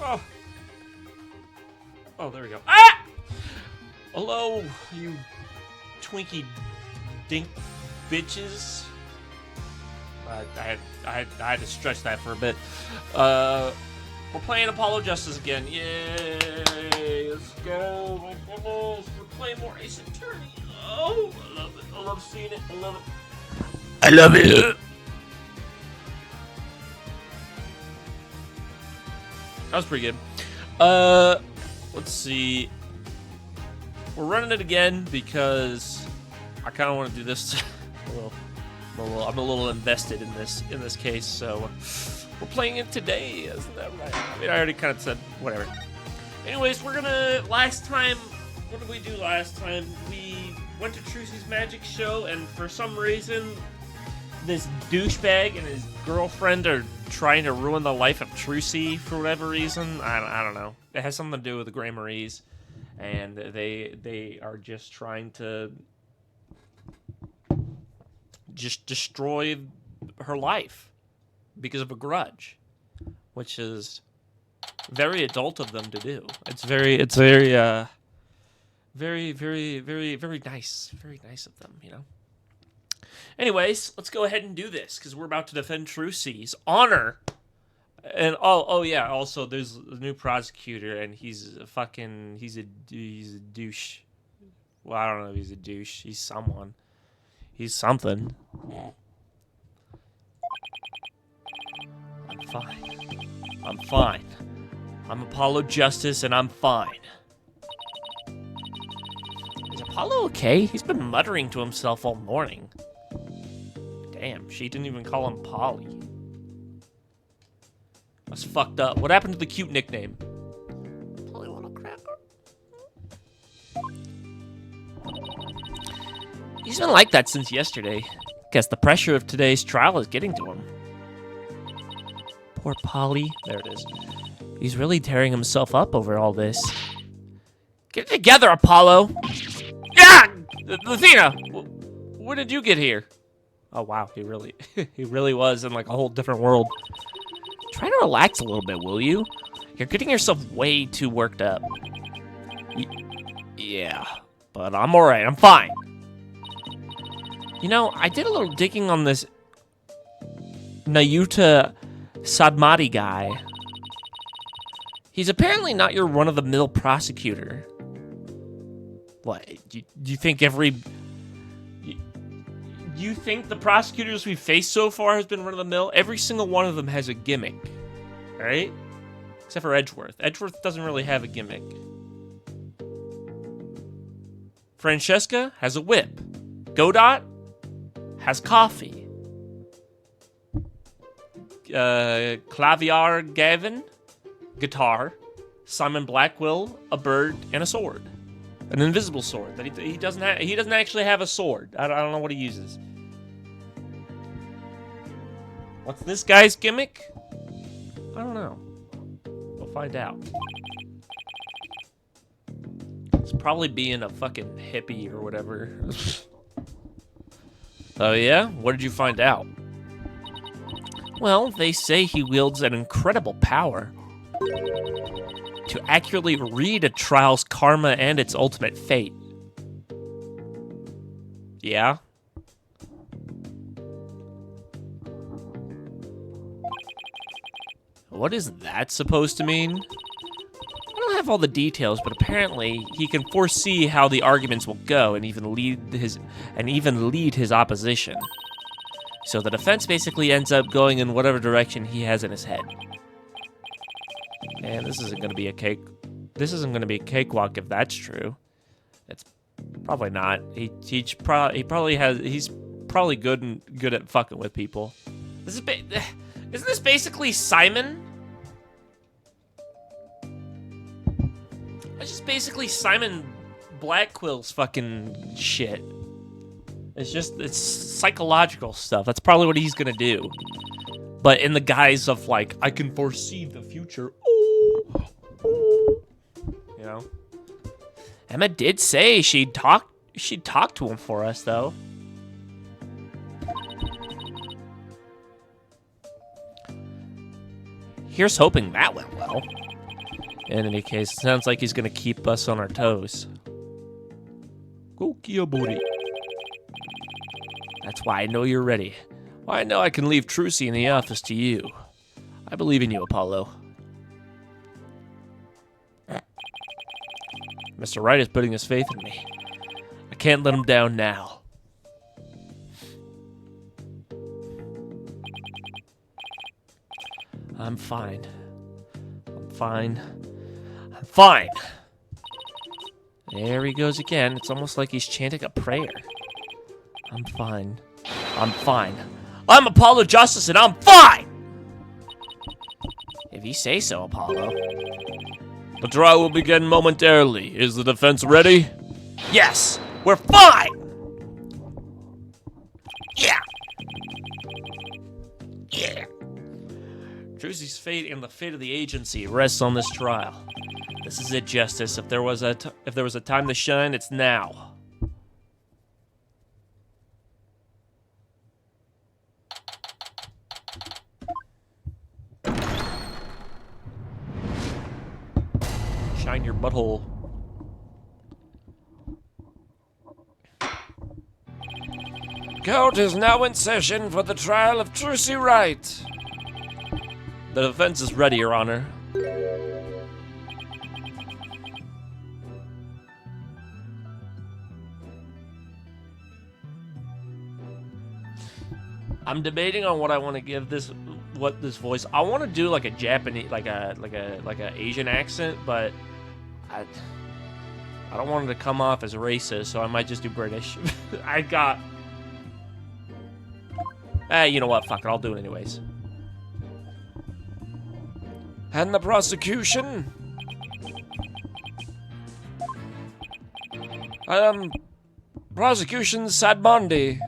Oh. Oh, there we go. Ah! Hello, you Twinkie dink bitches. I had to stretch that for a bit. We're playing Apollo Justice again. Yay! Let's go. My goodness. We're playing more Ace Attorney. Oh, I love it. I love seeing it. I love it. I love it. That was pretty good. Let's see. We're running it again because I kind of want to do this. I'm a little invested in this case, so we're playing it today. Isn't that right? I mean, I already kind of said whatever. Anyways, we're gonna. Last time, what did we do last time? We went to Trucy's magic show, and for some reason, this douchebag and his girlfriend are trying to ruin the life of Trucy for whatever reason. I don't know. It has something to do with the Grey Maries, and they are just trying to just destroy her life because of a grudge, which is very adult of them to do. It's very nice. Very nice of them, you know. Anyways, let's go ahead and do this because we're about to defend Trucy's honor. And oh yeah, also there's a new prosecutor and he's a douche. Well, I don't know if he's a douche. He's someone. He's something. I'm fine. I'm Apollo Justice and I'm fine. Is Apollo okay? He's been muttering to himself all morning. Damn, she didn't even call him Polly. That's fucked up. What happened to the cute nickname? Polly Little Cracker. He's been like that since yesterday. Guess the pressure of today's trial is getting to him. Poor Polly. There it is. He's really tearing himself up over all this. Get it together, Apollo! Yeah! Athena! When did you get here? Oh, wow. He really was in like a whole different world. Try to relax a little bit, will you? You're getting yourself way too worked up. Yeah, but I'm alright. I'm fine. You know, I did a little digging on this Nayuta Sadmati guy. He's apparently not your run-of-the-mill prosecutor. What? Do you think you think the prosecutors we've faced so far has been run-of-the-mill? Every single one of them has a gimmick, right? Except for Edgeworth. Edgeworth doesn't really have a gimmick. Francesca has a whip. Godot has coffee. Claviar Gavin, guitar. Simon Blackwell, a bird and a sword. An invisible sword that he doesn't have. He doesn't actually have a sword. I don't know what he uses. What's this guy's gimmick? I don't know. We'll find out. It's probably being a fucking hippie or whatever. Oh yeah? What did you find out? Well, they say he wields an incredible power to accurately read a trial's karma and its ultimate fate. Yeah? What is that supposed to mean? I don't have all the details, but apparently he can foresee how the arguments will go and even lead his opposition. So the defense basically ends up going in whatever direction he has in his head. Man, this isn't gonna be a cake. This isn't gonna be a cakewalk if that's true. It's probably not. He's probably good at fucking with people. Isn't this basically Simon? It's just basically Simon Blackwell's fucking shit. It's psychological stuff. That's probably what he's gonna do. But in the guise of like, I can foresee the future. Ooh. You know? Emma did say she'd talk to him for us though. Here's hoping that went well. In any case, it sounds like he's gonna keep us on our toes. Go Kiyobori. That's why I know you're ready. Why I know I can leave Trucy in the office to you. I believe in you, Apollo. Mr. Wright is putting his faith in me. I can't let him down now. I'm fine. I'm fine. I'm fine. There he goes again. It's almost like he's chanting a prayer. I'm fine. I'm fine. I'm Apollo Justice and I'm fine! If you say so, Apollo. The trial will begin momentarily. Is the defense ready? Yes! We're fine! Yeah! Yeah! Trucy's fate and the fate of the agency rests on this trial. This is it, Justice. If there was a time to shine, it's now. Shine your butthole. Court is now in session for the trial of Trucy Wright. The defense is ready, Your Honor. I'm debating on what I want to give this voice. I want to do like a Japanese, like a Asian accent, but I don't want it to come off as racist, so I might just do British. You know what? Fuck it, I'll do it anyways. And the prosecution? Prosecution Sadmondi.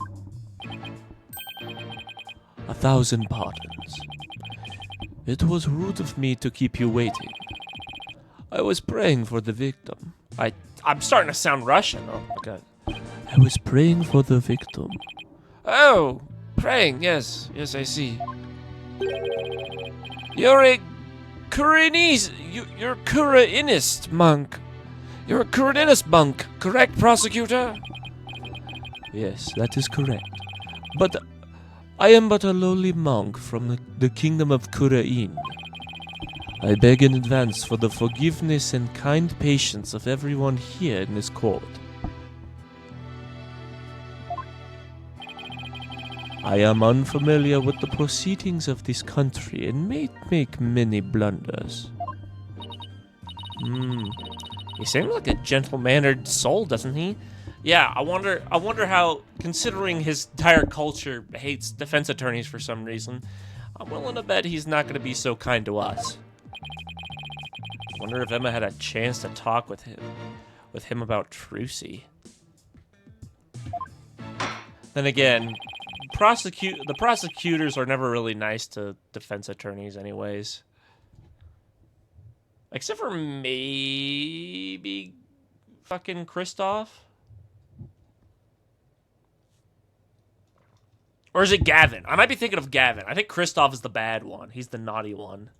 1,000 pardons. It was rude of me to keep you waiting. I was praying for the victim. I'm starting to sound Russian. Oh, God. I was praying for the victim. Oh, praying, yes. Yes, I see. You're a you're a Kurainist monk. You're a Kurainist monk, correct, prosecutor? Yes, that is correct. But I am but a lowly monk from the kingdom of Kurain. I beg in advance for the forgiveness and kind patience of everyone here in this court. I am unfamiliar with the proceedings of this country and may make many blunders. He seems like a gentle-mannered soul, doesn't he? Yeah, I wonder how, considering his entire culture hates defense attorneys for some reason, I'm willing to bet he's not going to be so kind to us. Wonder if Emma had a chance to talk with him about Trucy. Then again, the prosecutors are never really nice to defense attorneys anyways. Except for maybe fucking Kristoff? Or is it Gavin? I might be thinking of Gavin. I think Kristoff is the bad one. He's the naughty one.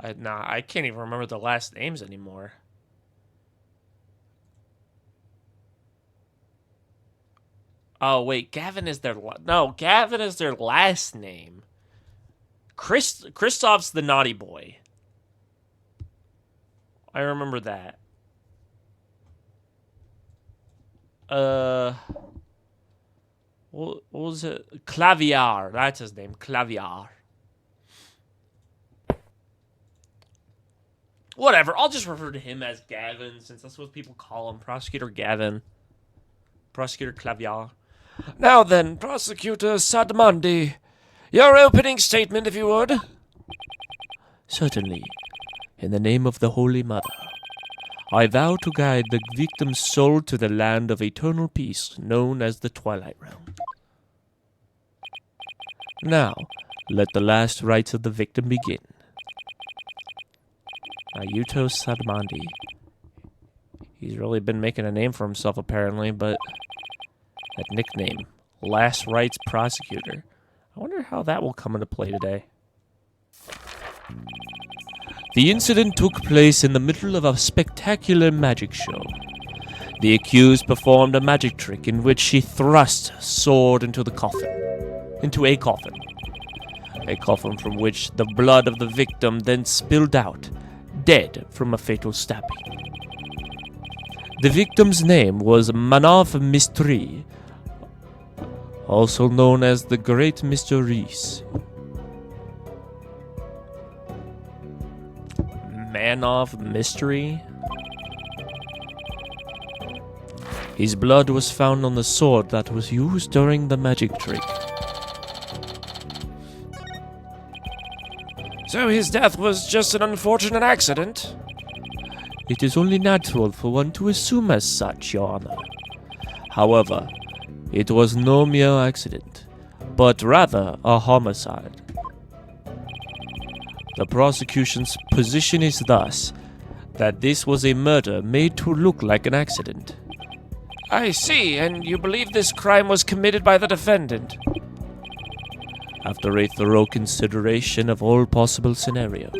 I can't even remember the last names anymore. Oh, wait, Gavin is their last name. Kristoff's the naughty boy. I remember that. What was it? Claviar, that's his name, Claviar. Whatever, I'll just refer to him as Gavin, since that's what people call him, Prosecutor Gavin. Prosecutor Claviar. Now then, Prosecutor Sadmondi, your opening statement, if you would. Certainly. In the name of the Holy Mother, I vow to guide the victim's soul to the land of eternal peace, known as the Twilight Realm. Now, let the last rites of the victim begin. Yuto Sadmandi. He's really been making a name for himself, apparently, but that nickname, Last Rites Prosecutor. I wonder how that will come into play today. The incident took place in the middle of a spectacular magic show. The accused performed a magic trick in which she thrust a sword into a coffin. A coffin from which the blood of the victim then spilled out, dead from a fatal stabbing. The victim's name was Manav Mistry, also known as the Great Mr. Reese. Manav Mystery? His blood was found on the sword that was used during the magic trick. So his death was just an unfortunate accident? It is only natural for one to assume as such, Your Honor. However, it was no mere accident, but rather a homicide. The prosecution's position is thus that this was a murder made to look like an accident. I see, and you believe this crime was committed by the defendant? After a thorough consideration of all possible scenarios,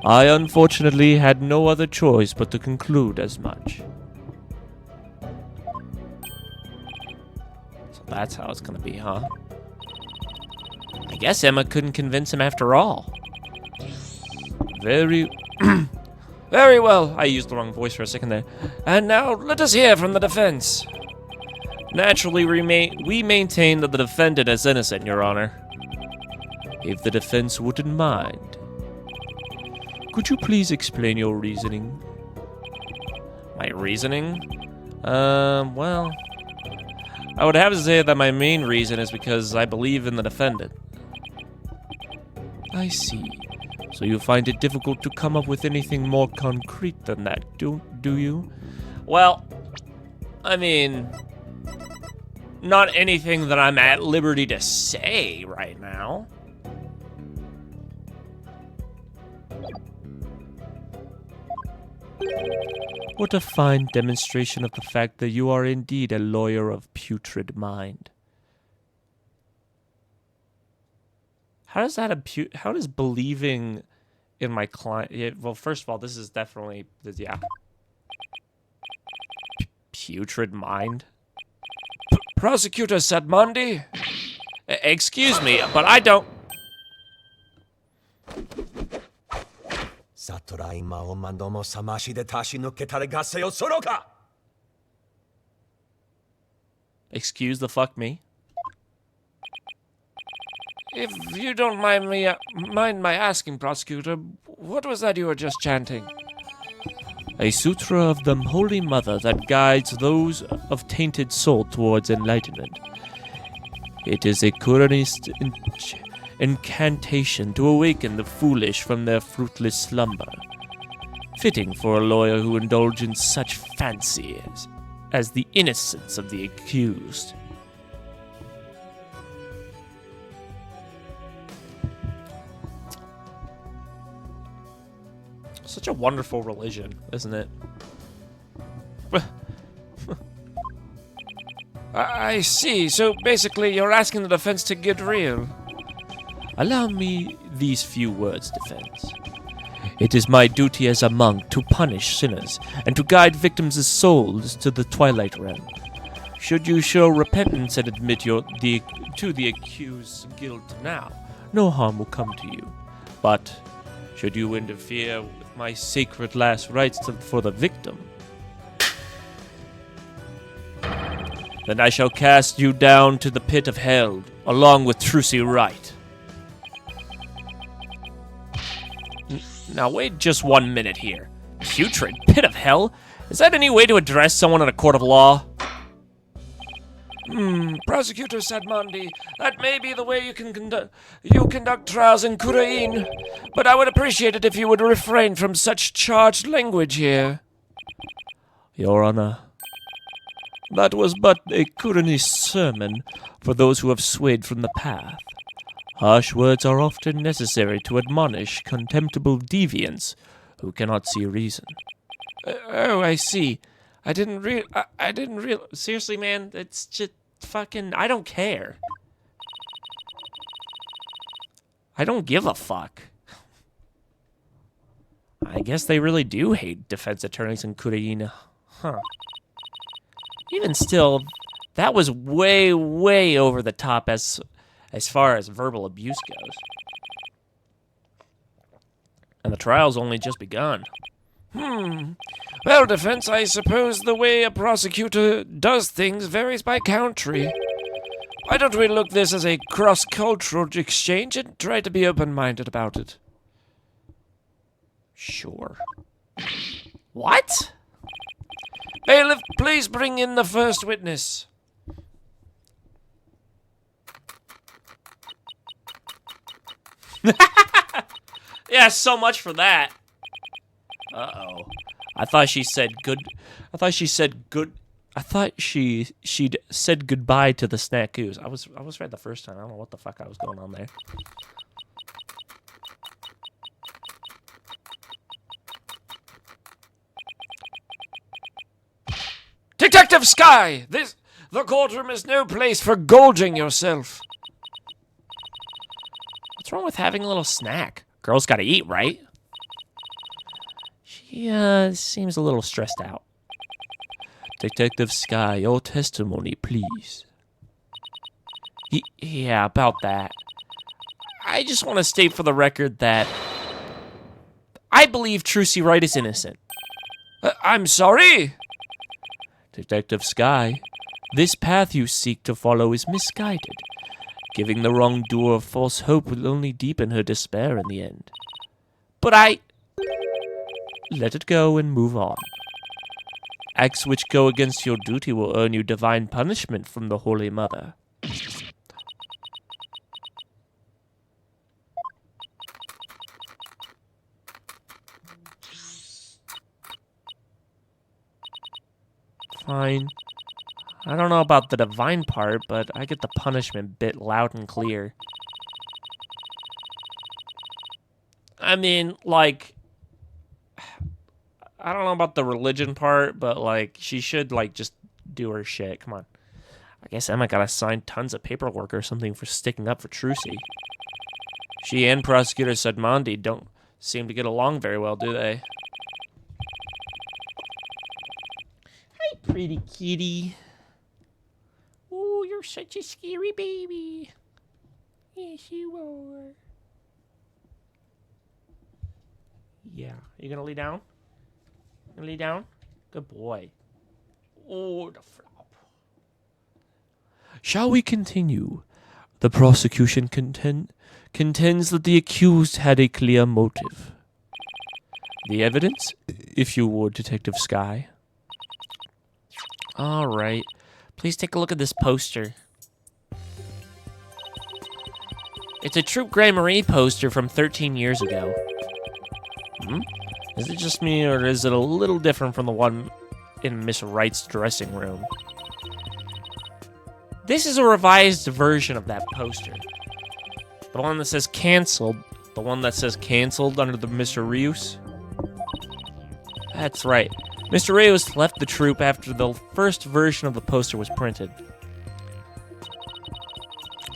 I unfortunately had no other choice but to conclude as much. So that's how it's gonna be, huh? I guess Emma couldn't convince him after all. Very... Very well. I used the wrong voice for a second there. And now, let us hear from the defense. Naturally, we maintain that the defendant is innocent, Your Honor. If the defense wouldn't mind, could you please explain your reasoning? My reasoning? Well... I would have to say that my main reason is because I believe in the defendant. I see. So you find it difficult to come up with anything more concrete than that, do you? Well, I mean, not anything that I'm at liberty to say right now. What a fine demonstration of the fact that you are indeed a lawyer of putrid mind. How does that how does believing in my client... Yeah, well, first of all, this is definitely... Yeah. Putrid mind? Prosecutor Sadmandi? Excuse me, but I don't... Excuse the fuck me? If you don't mind my asking, prosecutor, what was that you were just chanting? A sutra of the Holy Mother that guides those of tainted soul towards enlightenment. It is a Kuranist incantation to awaken the foolish from their fruitless slumber. Fitting for a lawyer who indulges in such fancies as the innocence of the accused. Such a wonderful religion, isn't it? I see. So basically, you're asking the defense to get real. Allow me these few words, defense. It is my duty as a monk to punish sinners and to guide victims' souls to the twilight realm. Should you show repentance and admit to the accused's guilt now, no harm will come to you. But should you interfere with my sacred last rites for the victim, then I shall cast you down to the pit of hell, along with Trucy Wright. Now wait just 1 minute here. Putrid pit of hell? Is that any way to address someone in a court of law? Prosecutor Sadmandi, that may be the way you conduct trials in Kurain, but I would appreciate it if you would refrain from such charged language here. Your Honor, that was but a Kuranist sermon for those who have swayed from the path. Harsh words are often necessary to admonish contemptible deviants who cannot see reason. Oh, I see. I didn't Seriously, man, it's just fucking... I don't care. I don't give a fuck. I guess they really do hate defense attorneys in Kureina. Huh. Even still, that was way, way over the top as far as verbal abuse goes. And the trial's only just begun. Well, defense, I suppose the way a prosecutor does things varies by country. Why don't we look this as a cross-cultural exchange and try to be open-minded about it? Sure. What? Bailiff, please bring in the first witness. Yeah, so much for that. Uh-oh. I thought she said she'd said goodbye to the snackoos. I was right the first time. I don't know what the fuck I was going on there. Detective Sky! The courtroom is no place for gorging yourself. What's wrong with having a little snack? Girls gotta eat, right? She, seems a little stressed out. Detective Sky, your testimony, please. Yeah, about that. I just want to state for the record that I believe Trucy Wright is innocent. I'm sorry? Detective Sky, this path you seek to follow is misguided. Giving the wrongdoer false hope will only deepen her despair in the end. But let it go and move on. Acts which go against your duty will earn you divine punishment from the Holy Mother. Fine. I don't know about the divine part, but I get the punishment bit loud and clear. I mean, like, I don't know about the religion part, but, like, she should, like, just do her shit. Come on. I guess Emma gotta sign tons of paperwork or something for sticking up for Trucy. She and Prosecutor Sadmandi don't seem to get along very well, do they? Hi, pretty kitty. Oh, you're such a scary baby. Yes, you are. Yeah. You gonna lay down? Gonna lay down? Good boy. Oh, the flop. Shall we continue? The prosecution contends that the accused had a clear motive. The evidence, if you would, Detective Sky. All right. Please take a look at this poster. It's a Troop Grey Marie poster from 13 years ago. Is it just me, or is it a little different from the one in Miss Wright's dressing room? This is a revised version of that poster. The one that says canceled. The one that says canceled under the Mr. Rios. That's right. Mr. Rios left the troop after the first version of the poster was printed.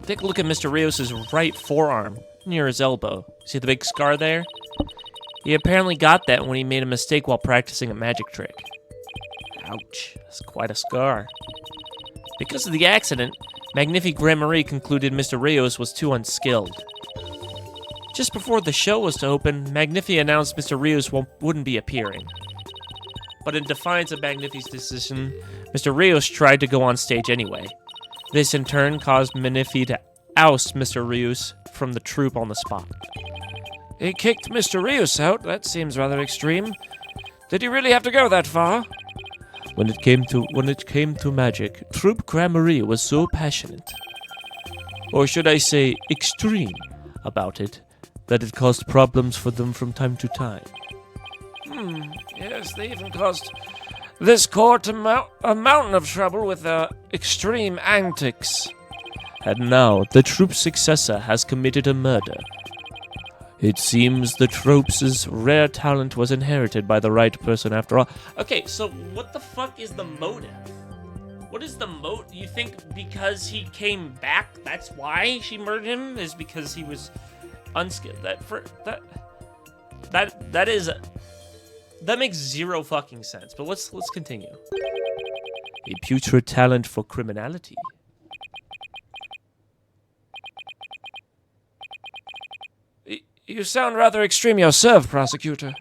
Take a look at Mr. Rios' right forearm, near his elbow. See the big scar there? He apparently got that when he made a mistake while practicing a magic trick. Ouch, that's quite a scar. Because of the accident, Magnifique Grey-Marie concluded Mr. Rios was too unskilled. Just before the show was to open, Magnifi announced Mr. Rios wouldn't be appearing. But in defiance of Magnifi's decision, Mr. Rios tried to go on stage anyway. This in turn caused Magnifi to oust Mr. Rios from the troupe on the spot. He kicked Mr. Rios out? That seems rather extreme. Did he really have to go that far? When it came to magic, Troupe Grey-Marie was so passionate, or should I say extreme, about it, that it caused problems for them from time to time. Yes, they even caused this court a mountain of trouble with extreme antics. And now, the troop's successor has committed a murder. It seems the Trope's rare talent was inherited by the right person after all. Okay, so what the fuck is the motive? What is the motive? You think because he came back, that's why she murdered him? Is because he was unskilled? That makes zero fucking sense. But let's continue. A putrid talent for criminality. You sound rather extreme yourself, prosecutor.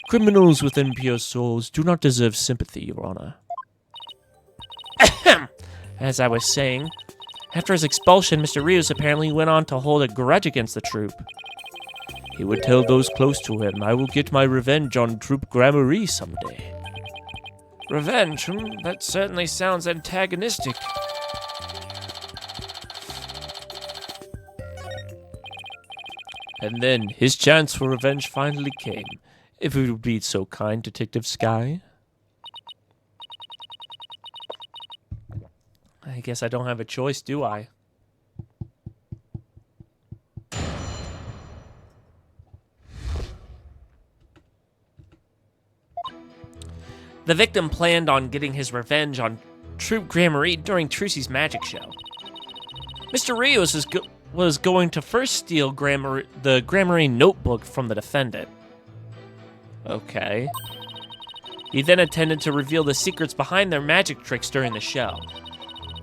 Criminals with impure souls do not deserve sympathy, Your Honor. As I was saying, after his expulsion, Mr. Rios apparently went on to hold a grudge against the troop. He would tell those close to him, I will get my revenge on Troop Gramarye someday. Revenge? That certainly sounds antagonistic. And then his chance for revenge finally came, if it would be so kind, Detective Skye. I guess I don't have a choice, do I? The victim planned on getting his revenge on Troop Gramarye during Trucy's magic show. Mr. Rios was going to first steal the Gramarye notebook from the defendant. Okay. He then intended to reveal the secrets behind their magic tricks during the show.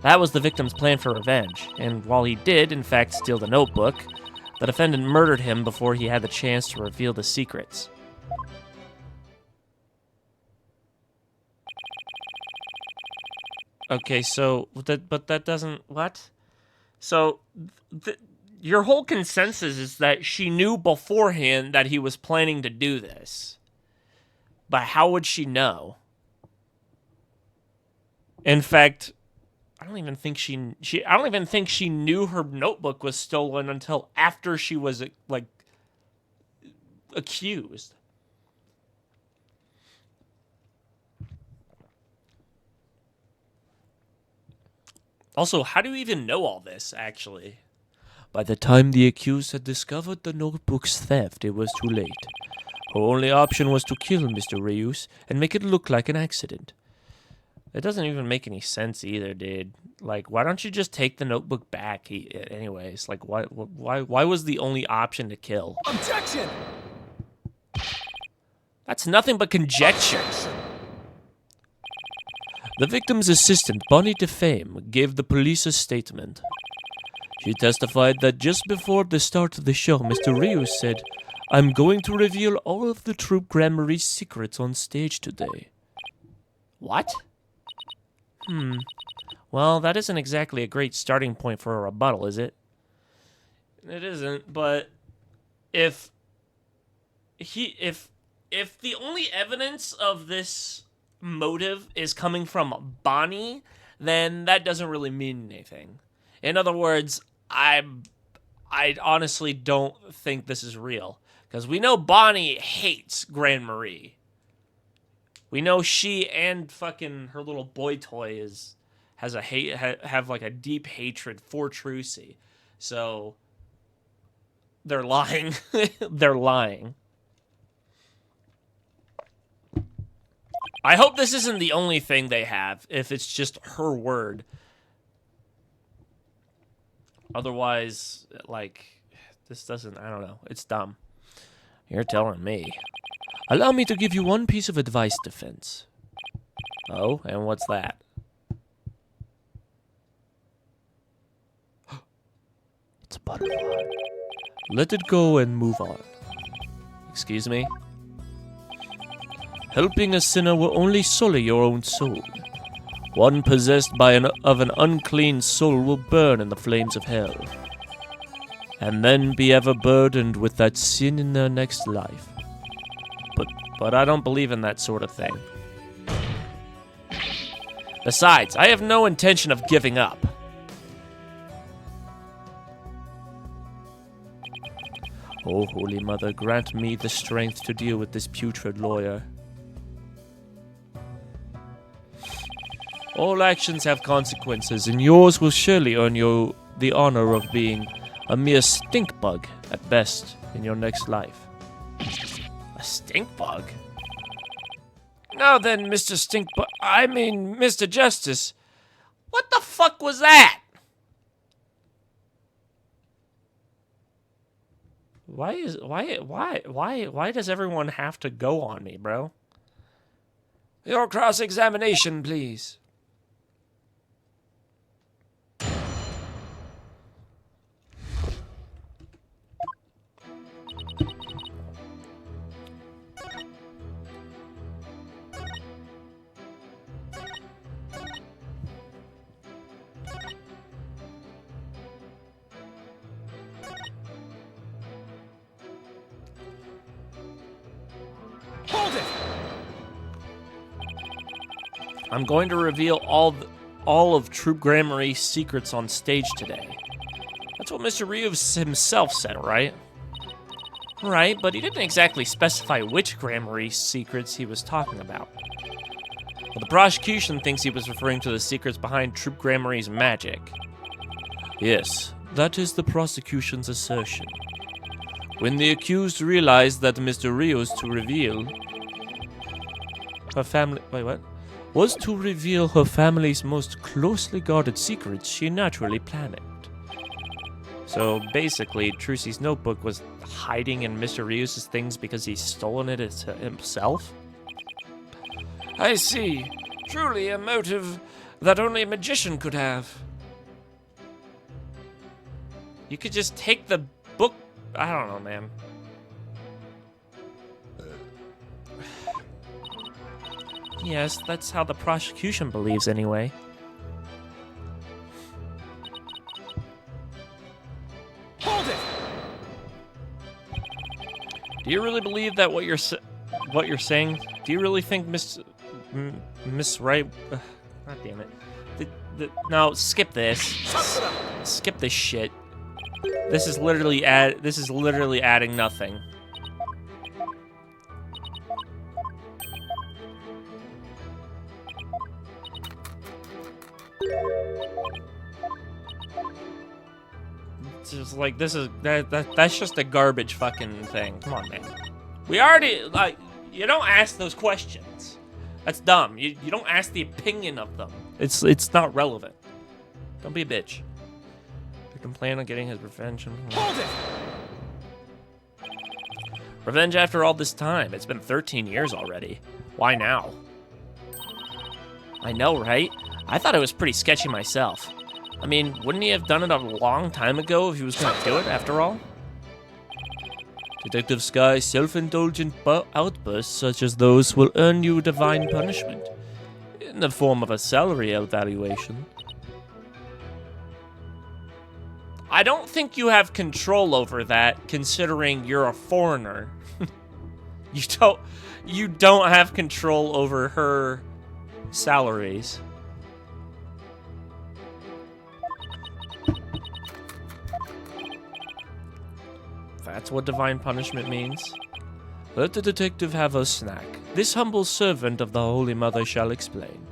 That was the victim's plan for revenge, and while he did, in fact, steal the notebook, the defendant murdered him before he had the chance to reveal the secrets. Okay, so, but that doesn't, what? So, your whole consensus is that she knew beforehand that he was planning to do this. But how would she know? In fact, I don't even think she knew her notebook was stolen until after she was, like, accused. Also, how do you even know all this, actually? By the time the accused had discovered the notebook's theft, it was too late. Her only option was to kill Mr. Rios and make it look like an accident. It doesn't even make any sense either, dude. Like, why don't you just take the notebook back? Anyways, like, why was the only option to kill? Objection! That's nothing but conjecture. The victim's assistant, Bonnie DeFame, gave the police a statement. She testified that just before the start of the show, Mr. Rios said, I'm going to reveal all of the Troop Gramarye's secrets on stage today. What? Well, that isn't exactly a great starting point for a rebuttal, is it? It isn't, but if the only evidence of this motive is coming from Bonnie, then that doesn't really mean anything. In other words, I honestly don't think this is real, because we know Bonnie hates Gramarye. We know she and fucking her little boy toy have like a deep hatred for Trucy. So they're lying. They're lying. I hope this isn't the only thing they have, if it's just her word. Otherwise, like, this doesn't, I don't know, it's dumb. You're telling me. Allow me to give you one piece of advice, defense. Oh, and what's that? It's a butterfly. Let it go and move on. Excuse me? Helping a sinner will only sully your own soul. One possessed by an unclean soul will burn in the flames of hell, and then be ever burdened with that sin in their next life. But I don't believe in that sort of thing. Besides, I have no intention of giving up. Oh, Holy Mother, grant me the strength to deal with this putrid lawyer. All actions have consequences, and yours will surely earn you the honor of being a mere stink bug at best in your next life. A stink bug? Now then, Mr. Mr. Justice. What the fuck was that? Why does everyone have to go on me, bro? Your cross-examination, please. Hold it! I'm going to reveal all of Troop Gramarye's secrets on stage today. That's what Mr. Reeves himself said, right? Right, but he didn't exactly specify which Gramarye secrets he was talking about. But the prosecution thinks he was referring to the secrets behind Troop Gramarye's magic. Yes, that is the prosecution's assertion. When the accused realized that Mr. Rios to reveal her family's most closely guarded secrets, she naturally panicked. So basically, Trucy's notebook was hiding in Mr. Rios' things because he's stolen it himself? I see. Truly a motive that only a magician could have. You could just take the book. I don't know, man. Yes, that's how the prosecution believes anyway. Hold it! Do you really believe that what you're saying? Do you really think Miss Wright? God damn it! No, skip this. Skip this shit. This is literally adding nothing. It's just like that's just a garbage fucking thing. Come on, man. We already you don't ask those questions. That's dumb. You don't ask the opinion of them. It's not relevant. Don't be a bitch. Victim plan on getting his revenge. Hold it! Revenge after all this time. It's been 13 years already. Why now? I know, right? I thought it was pretty sketchy myself. I mean, wouldn't he have done it a long time ago if he was going to do it, after all? Detective Sky's self-indulgent outbursts such as those will earn you divine punishment, in the form of a salary evaluation. I don't think you have control over that, considering you're a foreigner. You don't have control over her salaries. That's what divine punishment means. Let the detective have a snack. This humble servant of the Holy Mother shall explain.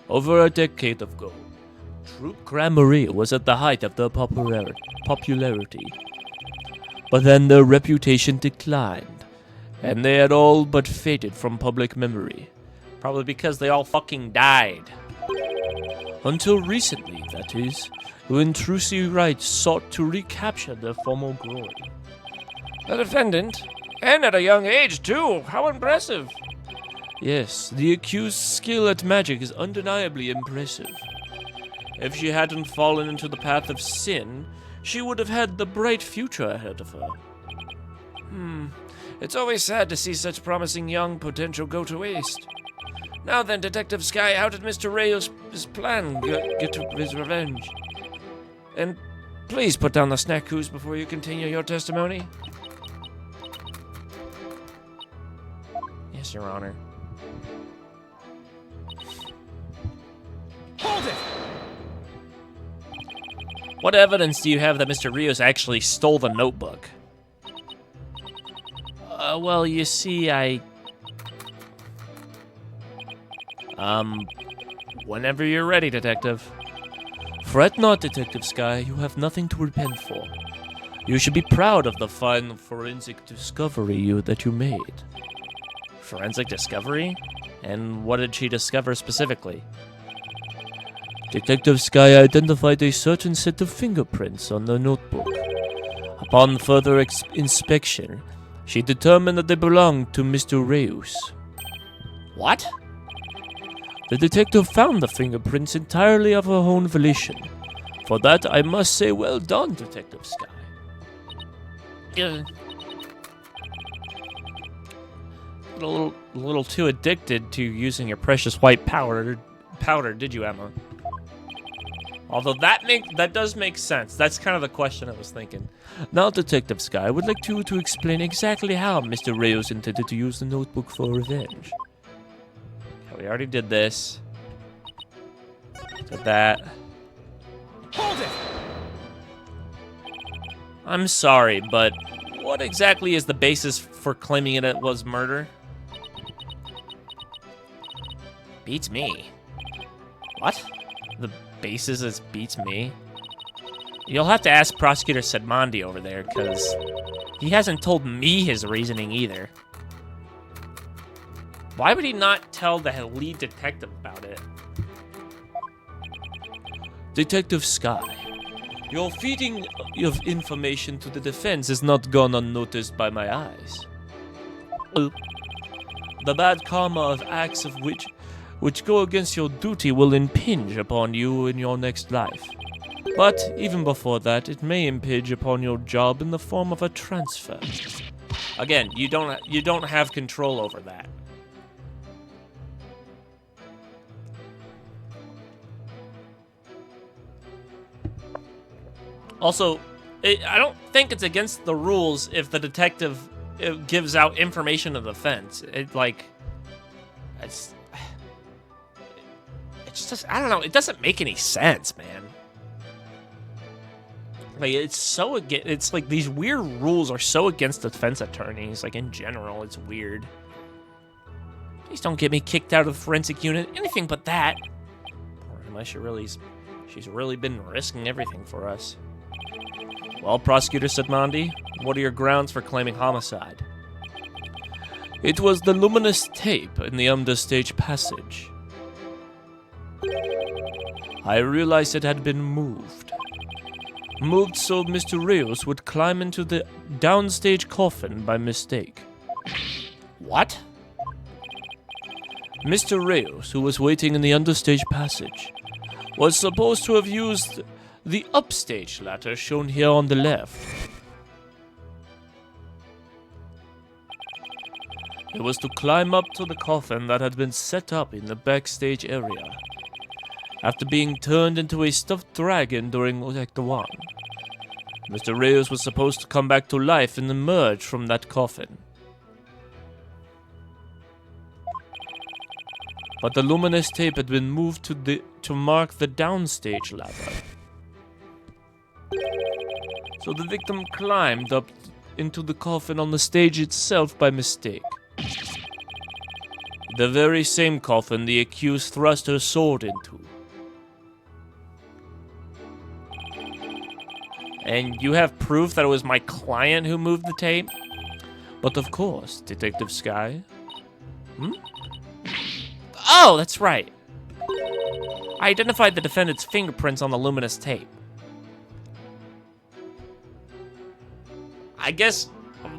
Over a decade ago, Troop Gramarye was at the height of their popularity. But then their reputation declined, and they had all but faded from public memory. Probably because they all fucking died. Until recently, that is, when Trucy Wright sought to recapture their former glory. The defendant? And at a young age, too! How impressive! Yes, the accused's skill at magic is undeniably impressive. If she hadn't fallen into the path of sin, she would have had the bright future ahead of her. It's always sad to see such promising young potential go to waste. Now then, Detective Sky, how did Mr. Ray's plan get to his revenge? And please put down the snackoos before you continue your testimony. Yes, Your Honor. Hold it! What evidence do you have that Mr. Rios actually stole the notebook? Well, you see, whenever you're ready, Detective. Fret not, Detective Sky. You have nothing to repent for. You should be proud of the fine forensic discovery that you made. Forensic discovery? And what did she discover specifically? Detective Sky identified a certain set of fingerprints on the notebook. Upon further inspection, she determined that they belonged to Mr. Reus. What? The detective found the fingerprints entirely of her own volition. For that, I must say well done, Detective Sky. A little too addicted to using your precious white powder, did you, Emma? Although that does make sense. That's kind of the question I was thinking. Now, Detective Sky, I would like you to explain exactly how Mr. Reus intended to use the notebook for revenge. Okay, we already did this. Did that. Hold it! I'm sorry, but what exactly is the basis for claiming it was murder? Beats me. What? The basis is beats me? You'll have to ask Prosecutor Sedmondi over there, because he hasn't told me his reasoning either. Why would he not tell the lead detective about it? Detective Sky, your feeding of information to the defense has not gone unnoticed by my eyes. The bad karma of acts of which go against your duty will impinge upon you in your next life. But even before that, it may impinge upon your job in the form of a transfer. Again, you don't have control over that. Also, I don't think it's against the rules if the detective gives out information to the defense. It's just, I don't know, it doesn't make any sense, man. Like, it's like these weird rules are so against defense attorneys, like in general, it's weird. Please don't get me kicked out of the forensic unit, anything but that. Poor Emma, she's really been risking everything for us. Well, Prosecutor Sedmondi, what are your grounds for claiming homicide? It was the luminous tape in the understage passage. I realized it had been moved. Moved so Mr. Reus would climb into the downstage coffin by mistake. What? Mr. Reus, who was waiting in the understage passage, was supposed to have used the upstage ladder shown here on the left. It was to climb up to the coffin that had been set up in the backstage area, after being turned into a stuffed dragon during Act 1. Mr. Reus was supposed to come back to life and emerge from that coffin. But the luminous tape had been moved to mark the downstage ladder. So the victim climbed up into the coffin on the stage itself by mistake. The very same coffin the accused thrust her sword into. And you have proof that it was my client who moved the tape? But of course, Detective Sky. Oh, that's right. I identified the defendant's fingerprints on the luminous tape. I guess,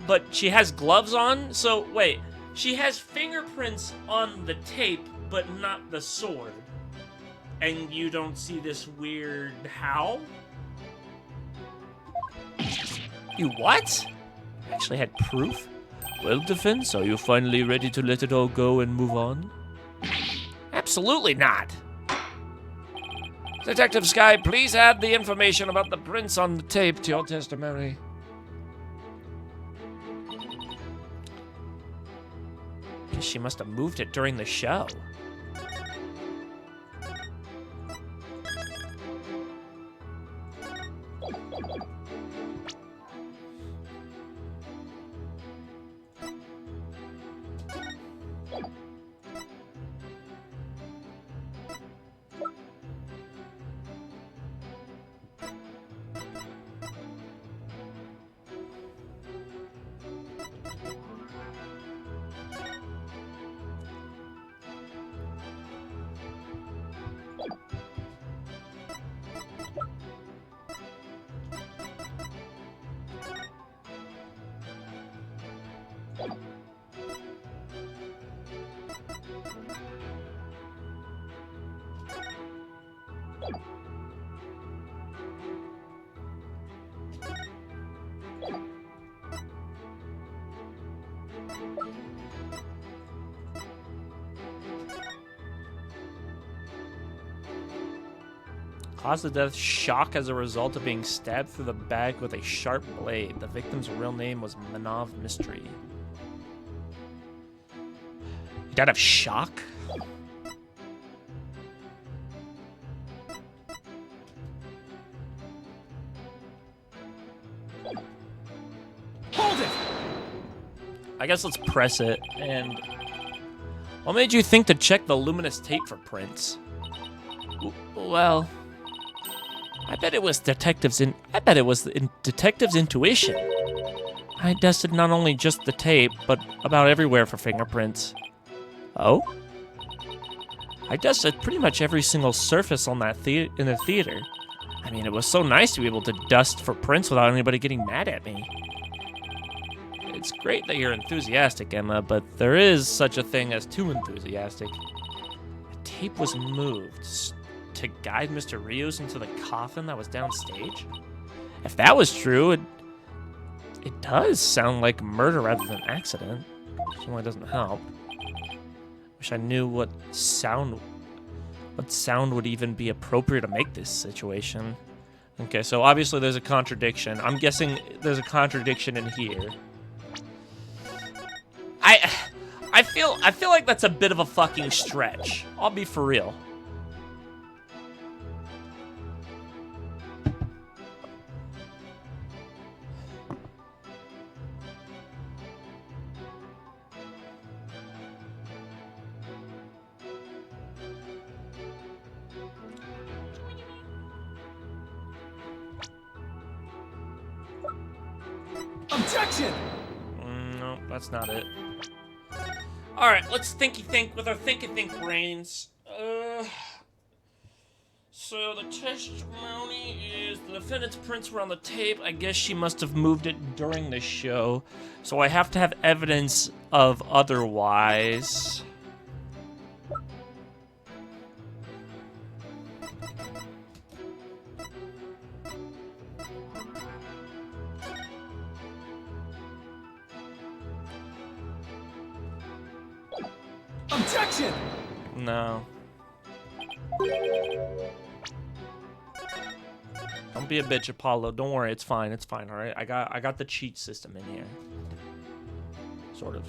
but she has gloves on? So, wait. She has fingerprints on the tape, but not the sword. And you don't see this weird how? You what? Actually had proof? Well, defense, are you finally ready to let it all go and move on? Absolutely not. Detective Sky, please add the information about the prints on the tape to your testimony. Guess she must have moved it during the show. Cause of death, shock as a result of being stabbed through the back with a sharp blade. The victim's real name was Manav Mystery. He died of shock? Hold it! I guess let's press it, and... What made you think to check the luminous tape for prints? Well... I bet it was detectives' intuition. I tested not only just the tape, but about everywhere for fingerprints. Oh? I dusted pretty much every single surface on that in the theater. I mean, it was so nice to be able to dust for prints without anybody getting mad at me. It's great that you're enthusiastic, Emma, but there is such a thing as too enthusiastic. The tape was moved to guide Mr. Rios into the coffin that was downstage? If that was true, it does sound like murder rather than accident. Which only doesn't help. Wish I knew what sound would even be appropriate to make this situation. Okay, so obviously there's a contradiction. I'm guessing there's a contradiction in here. I feel like that's a bit of a fucking stretch. I'll be for real. Objection! No, that's not it. Alright, let's thinky think with our thinky think brains. So the testimony is the defendant's prints were on the tape. I guess she must have moved it during the show. So I have to have evidence of otherwise. Objection! No. Don't be a bitch, Apollo. Don't worry, it's fine. It's fine. All right. I got the cheat system in here. Sort of.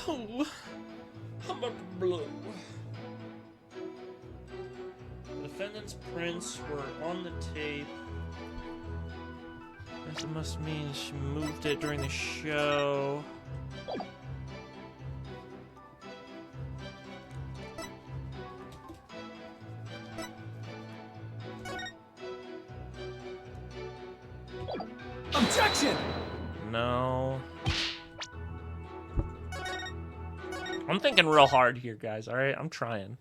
Oh, I'm about to blow. The defendant's prints were on the tape. Guess it must mean she moved it during the show. Objection! No. I'm thinking real hard here, guys, alright? I'm trying.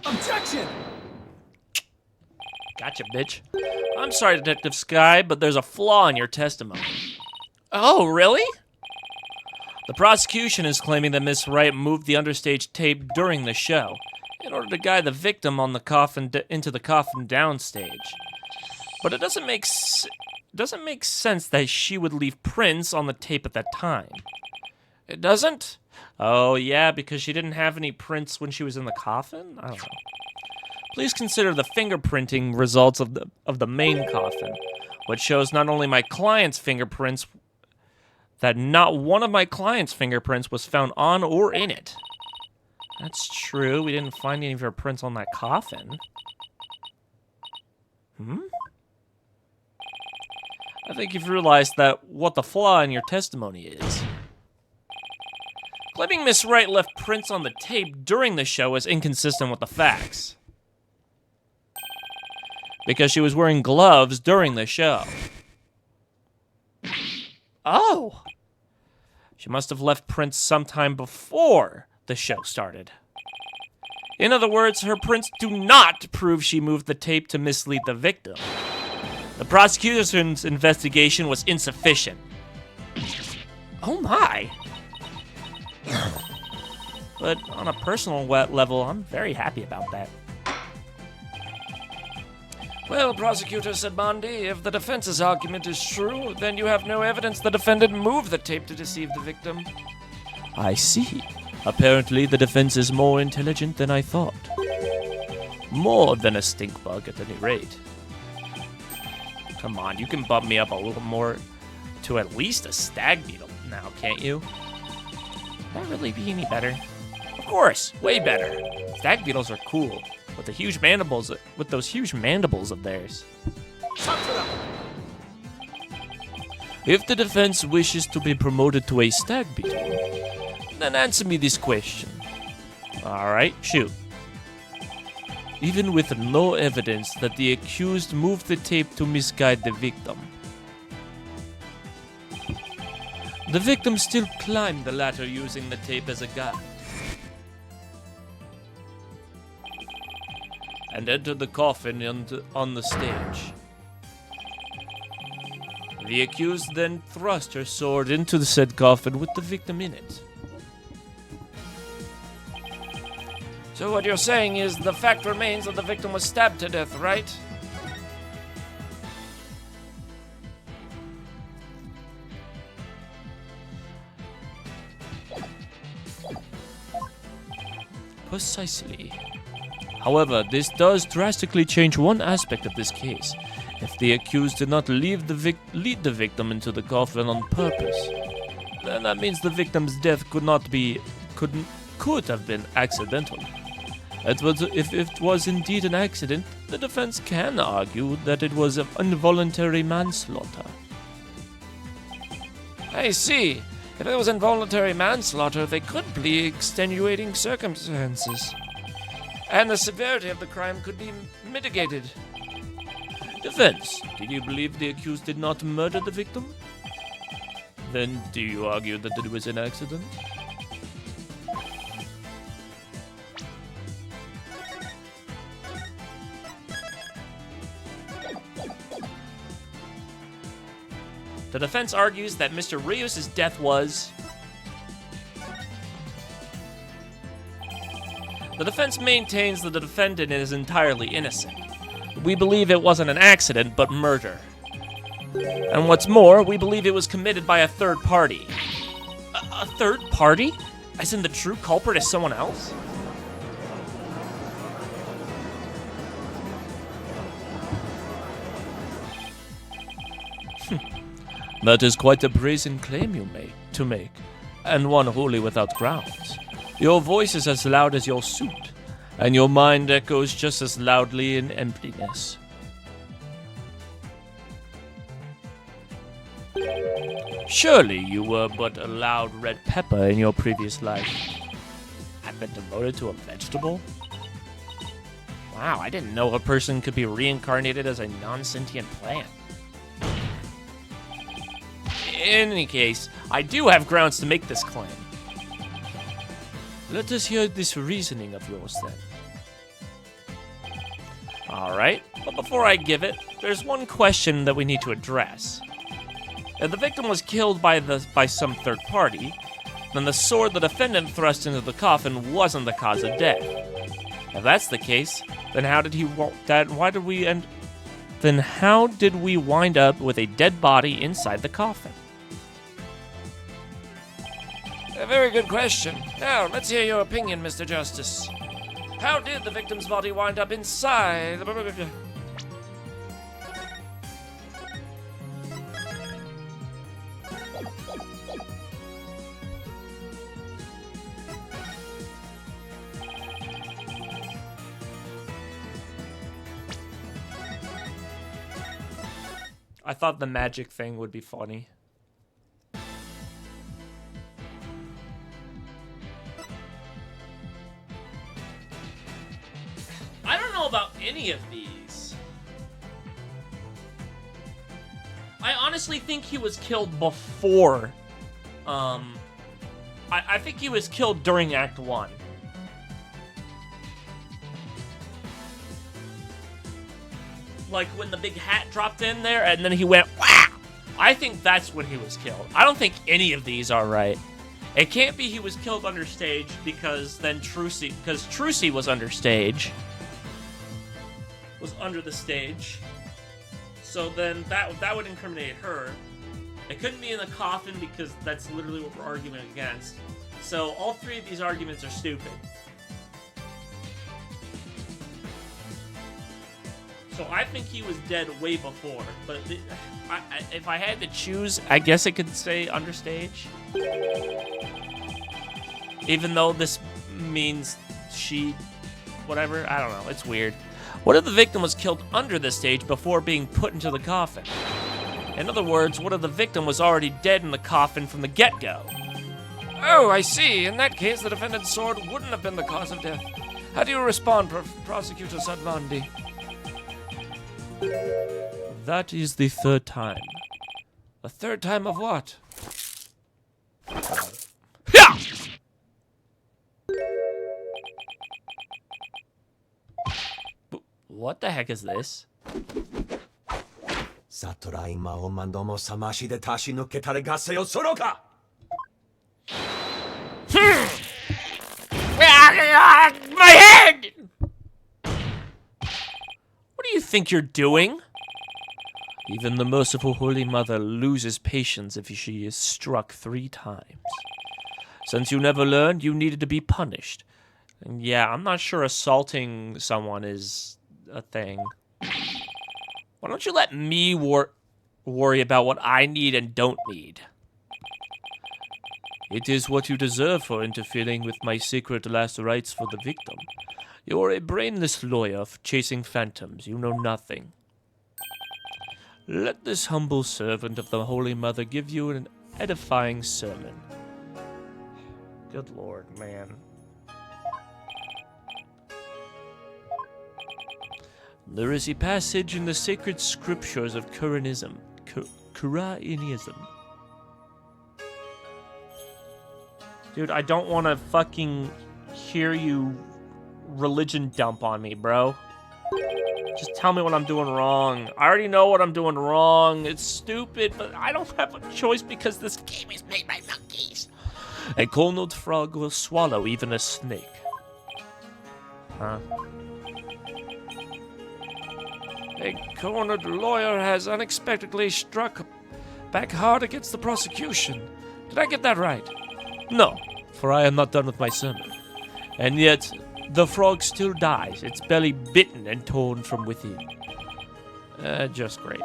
Objection! Gotcha, bitch. I'm sorry, Detective Sky, but there's a flaw in your testimony. Oh, really? The prosecution is claiming that Miss Wright moved the understage tape during the show in order to guide the victim on the coffin into the coffin downstage. But it doesn't make doesn't make sense that she would leave prints on the tape at that time. It doesn't? Oh, yeah, because she didn't have any prints when she was in the coffin? I don't know. Please consider the fingerprinting results of the main coffin, which shows not only my client's fingerprints, that not one of my client's fingerprints was found on or in it. That's true. We didn't find any of her prints on that coffin. I think you've realized that what the flaw in your testimony is. Claiming Miss Wright left prints on the tape during the show is inconsistent with the facts. Because she was wearing gloves during the show. Oh! She must have left prints sometime before the show started. In other words, her prints do not prove she moved the tape to mislead the victim. The prosecution's investigation was insufficient. Oh my! But on a personal level, I'm very happy about that. Well, Prosecutor Sedbandi, if the defense's argument is true, then you have no evidence the defendant moved the tape to deceive the victim. I see. Apparently, the defense is more intelligent than I thought. More than a stink bug, at any rate. Come on, you can bump me up a little more to at least a stag beetle now, can't you? Would that really be any better? Of course, way better. Stag beetles are cool. With the huge mandibles, with those huge mandibles of theirs. If the defense wishes to be promoted to a stag beetle, then answer me this question. Alright, shoot. Even with no evidence that the accused moved the tape to misguide the victim, the victim still climbed the ladder using the tape as a guide. And entered the coffin on the stage. The accused then thrust her sword into the said coffin with the victim in it. So what you're saying is the fact remains that the victim was stabbed to death, right? Precisely. However, this does drastically change one aspect of this case. If the accused did not lead the victim into the coffin on purpose, then that means the victim's death could have been accidental. If it was indeed an accident, the defense can argue that it was involuntary manslaughter. I see. If it was involuntary manslaughter, they could be extenuating circumstances. And the severity of the crime could be mitigated. Defense, did you believe the accused did not murder the victim? Then do you argue that it was an accident? The defense argues that Mr. Rios' death was... The defense maintains that the defendant is entirely innocent. We believe it wasn't an accident, but murder. And what's more, we believe it was committed by a third party. A third party? As in the true culprit is someone else? That is quite a brazen claim you make, and one wholly without grounds. Your voice is as loud as your suit, and your mind echoes just as loudly in emptiness. Surely you were but a loud red pepper in your previous life. I've been devoted to a vegetable? Wow, I didn't know a person could be reincarnated as a non-sentient plant. In any case, I do have grounds to make this claim. Let us hear this reasoning of yours, then. Alright, but before I give it, there's one question that we need to address. If the victim was killed by some third party, then the sword the defendant thrust into the coffin wasn't the cause of death. If that's the case, then how did he walk that? Why did we end? Then how did we wind up with a dead body inside the coffin? A very good question. Now, let's hear your opinion, Mr. Justice. How did the victim's body wind up inside the... I thought the magic thing would be funny. I don't know about any of these. I honestly think he was killed before. I think he was killed during Act 1. Like when the big hat dropped in there and then he went, wow! I think that's when he was killed. I don't think any of these are right. It can't be he was killed under stage because then Trucy was under stage. Was under the stage. So then that would incriminate her. It couldn't be in the coffin because that's literally what we're arguing against. So all three of these arguments are stupid. So I think he was dead way before, but if I had to choose, I guess I could say understage. Even though this means she, whatever, I don't know, it's weird. What if the victim was killed under the stage before being put into the coffin? In other words, what if the victim was already dead in the coffin from the get-go? Oh, I see. In that case, the defendant's sword wouldn't have been the cause of death. How do you respond, Prosecutor Sadvandi? That is the third time. A third time of what? What the heck is this? サトライマオマンドもさましで足し抜けたれガセよそろか My head! What do you think you're doing? Even the merciful Holy Mother loses patience if she is struck 3 times. Since you never learned, you needed to be punished. And yeah, I'm not sure assaulting someone is a thing. Why don't you let me worry about what I need and don't need? It is what you deserve for interfering with my sacred last rites for the victim. You are a brainless lawyer chasing phantoms. You know nothing. Let this humble servant of the Holy Mother give you an edifying sermon. Good Lord, man. There is a passage in the sacred scriptures of Quranism. Quranism. Dude, I don't want to fucking hear you religion dump on me, bro. Just tell me what I'm doing wrong. I already know what I'm doing wrong. It's stupid, but I don't have a choice because this game is made by monkeys. A cornered frog will swallow even a snake. Huh? A cornered lawyer has unexpectedly struck back hard against the prosecution. Did I get that right? No, for I am not done with my sermon. And yet, the frog still dies, its belly bitten and torn from within. Just great.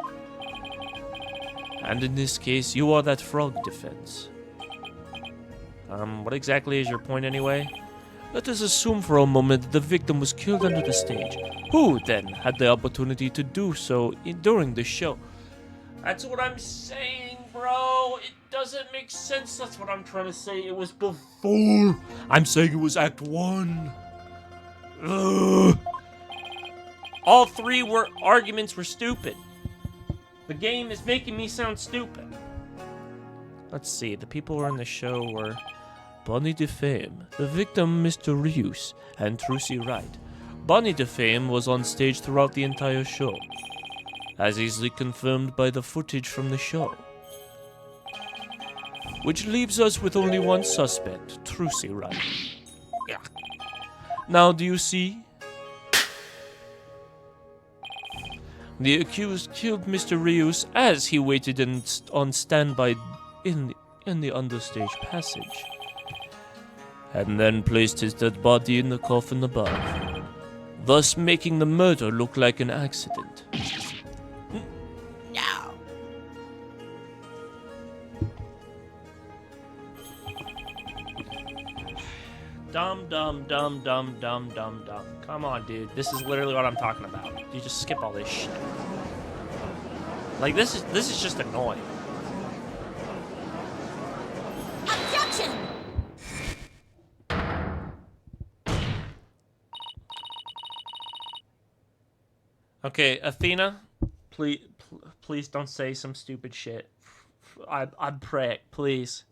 And in this case, you are that frog defense. What exactly is your point anyway? Let us assume for a moment that the victim was killed under the stage. Who, then, had the opportunity to do so during the show? That's what I'm saying, bro. It doesn't make sense. That's what I'm trying to say. It was before. I'm saying it was Act 1. Ugh. All 3 arguments were stupid. The game is making me sound stupid. Let's see. The people who were in the show were Bonnie DeFame, the victim Mr. Rius, and Trucy Wright. Bonnie DeFame was on stage throughout the entire show, as easily confirmed by the footage from the show. Which leaves us with only one suspect, Trucy Wright. Yeah. Now, do you see? The accused killed Mr. Rios as he waited on standby in the understage passage, and then placed his dead body in the coffin above, thus making the murder look like an accident. No. Dumb. Come on, dude. This is literally what I'm talking about. You just skip all this shit. Like, this is just annoying. Objection! Okay, Athena, please don't say some stupid shit. I'm praying, please.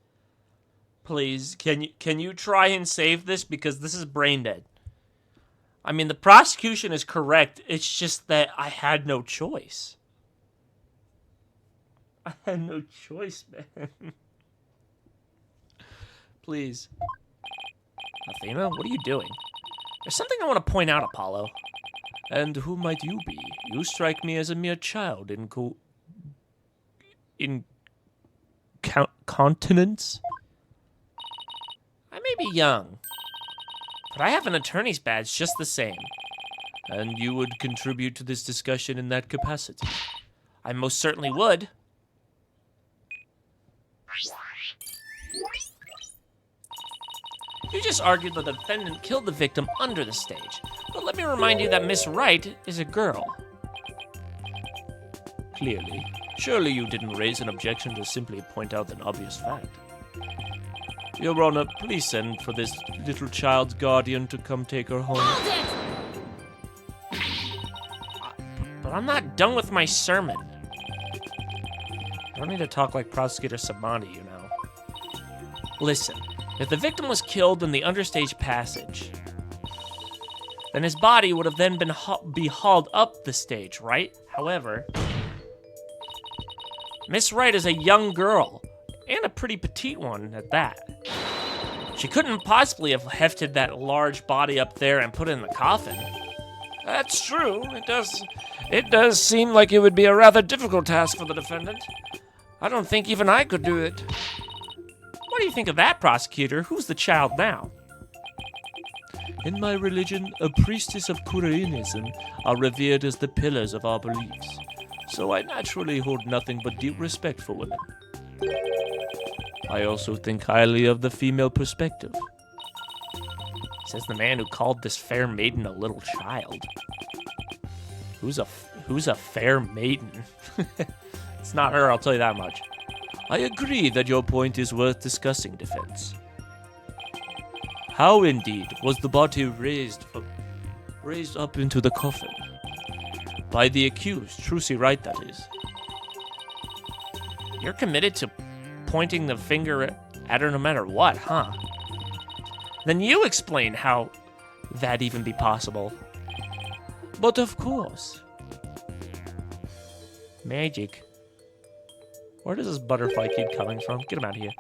Please, can you try and save this, because this is brain dead. I mean, the prosecution is correct. It's just that I had no choice. I had no choice, man. Please. Athena, what are you doing? There's something I want to point out, Apollo. And who might you be? You strike me as a mere child in continence? I may be young, but I have an attorney's badge just the same. And you would contribute to this discussion in that capacity? I most certainly would. You just argued the defendant killed the victim under the stage. But let me remind you that Miss Wright is a girl. Clearly. Surely you didn't raise an objection to simply point out an obvious fact. Your Honor, please send for this little child's guardian to come take her home. Hold it! But I'm not done with my sermon. I don't need to talk like Prosecutor Samani, you know. Listen, if the victim was killed in the understage passage, then his body would have then been hauled up the stage, right? However, Miss Wright is a young girl, and a pretty petite one at that. She couldn't possibly have hefted that large body up there and put it in the coffin. That's true. It does seem like it would be a rather difficult task for the defendant. I don't think even I could do it. What do you think of that, prosecutor? Who's the child now? In my religion, a priestess of Koreanism are revered as the pillars of our beliefs. So I naturally hold nothing but deep respect for women. I also think highly of the female perspective. Says the man who called this fair maiden a little child. Who's a fair maiden? It's not her, I'll tell you that much. I agree that your point is worth discussing, defense. How indeed was the body raised up into the coffin? By the accused, Trucy Wright, that is. You're committed to pointing the finger at her no matter what, huh? Then you explain how that even be possible. But of course. Magic. Where does this butterfly keep coming from? Get him out of here.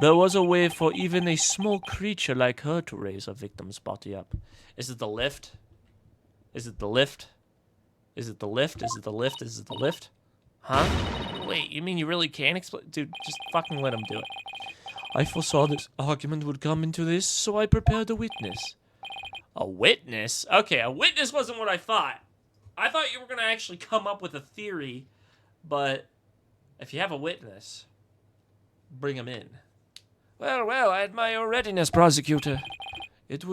There was a way for even a small creature like her to raise a victim's body up. Is it the lift? Is it the lift? Is it the lift? Is it the lift? Is it the lift? Huh? Wait, you mean you really can't explain? Dude, just fucking let him do it. I foresaw this argument would come into this, so I prepared a witness. A witness? Okay, a witness wasn't what I thought. I thought you were going to actually come up with a theory, but if you have a witness, bring him in. Well, I admire your readiness, prosecutor. It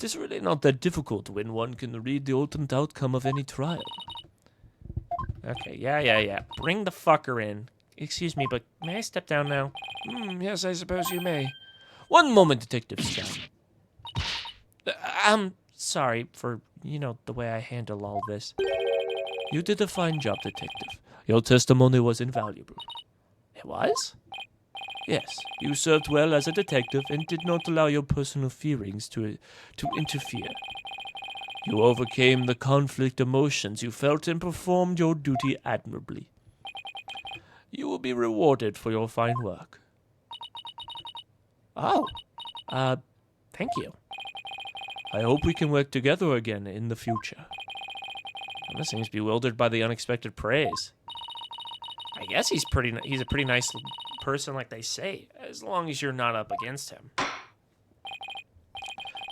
is really not that difficult when one can read the ultimate outcome of any trial. Okay, yeah. Bring the fucker in. Excuse me, but may I step down now? Yes, I suppose you may. One moment, Detective Stone. I'm sorry for, the way I handle all this. You did a fine job, Detective. Your testimony was invaluable. It was? Yes, you served well as a detective and did not allow your personal feelings to interfere. You overcame the conflict emotions you felt and performed your duty admirably. You will be rewarded for your fine work. Oh, thank you. I hope we can work together again in the future. Thomas seems bewildered by the unexpected praise. I guess he's a pretty nice person, like they say, as long as you're not up against him.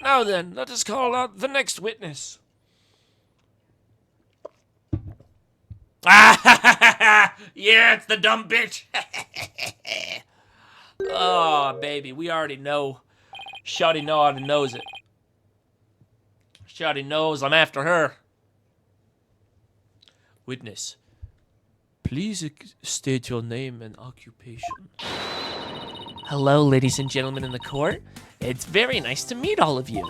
Now then, let us call out the next witness. Yeah, it's the dumb bitch. Oh, baby, we already know. Shawty already knows it. Shawty knows I'm after her. Witness, please state your name and occupation. Hello, ladies and gentlemen in the court. It's very nice to meet all of you.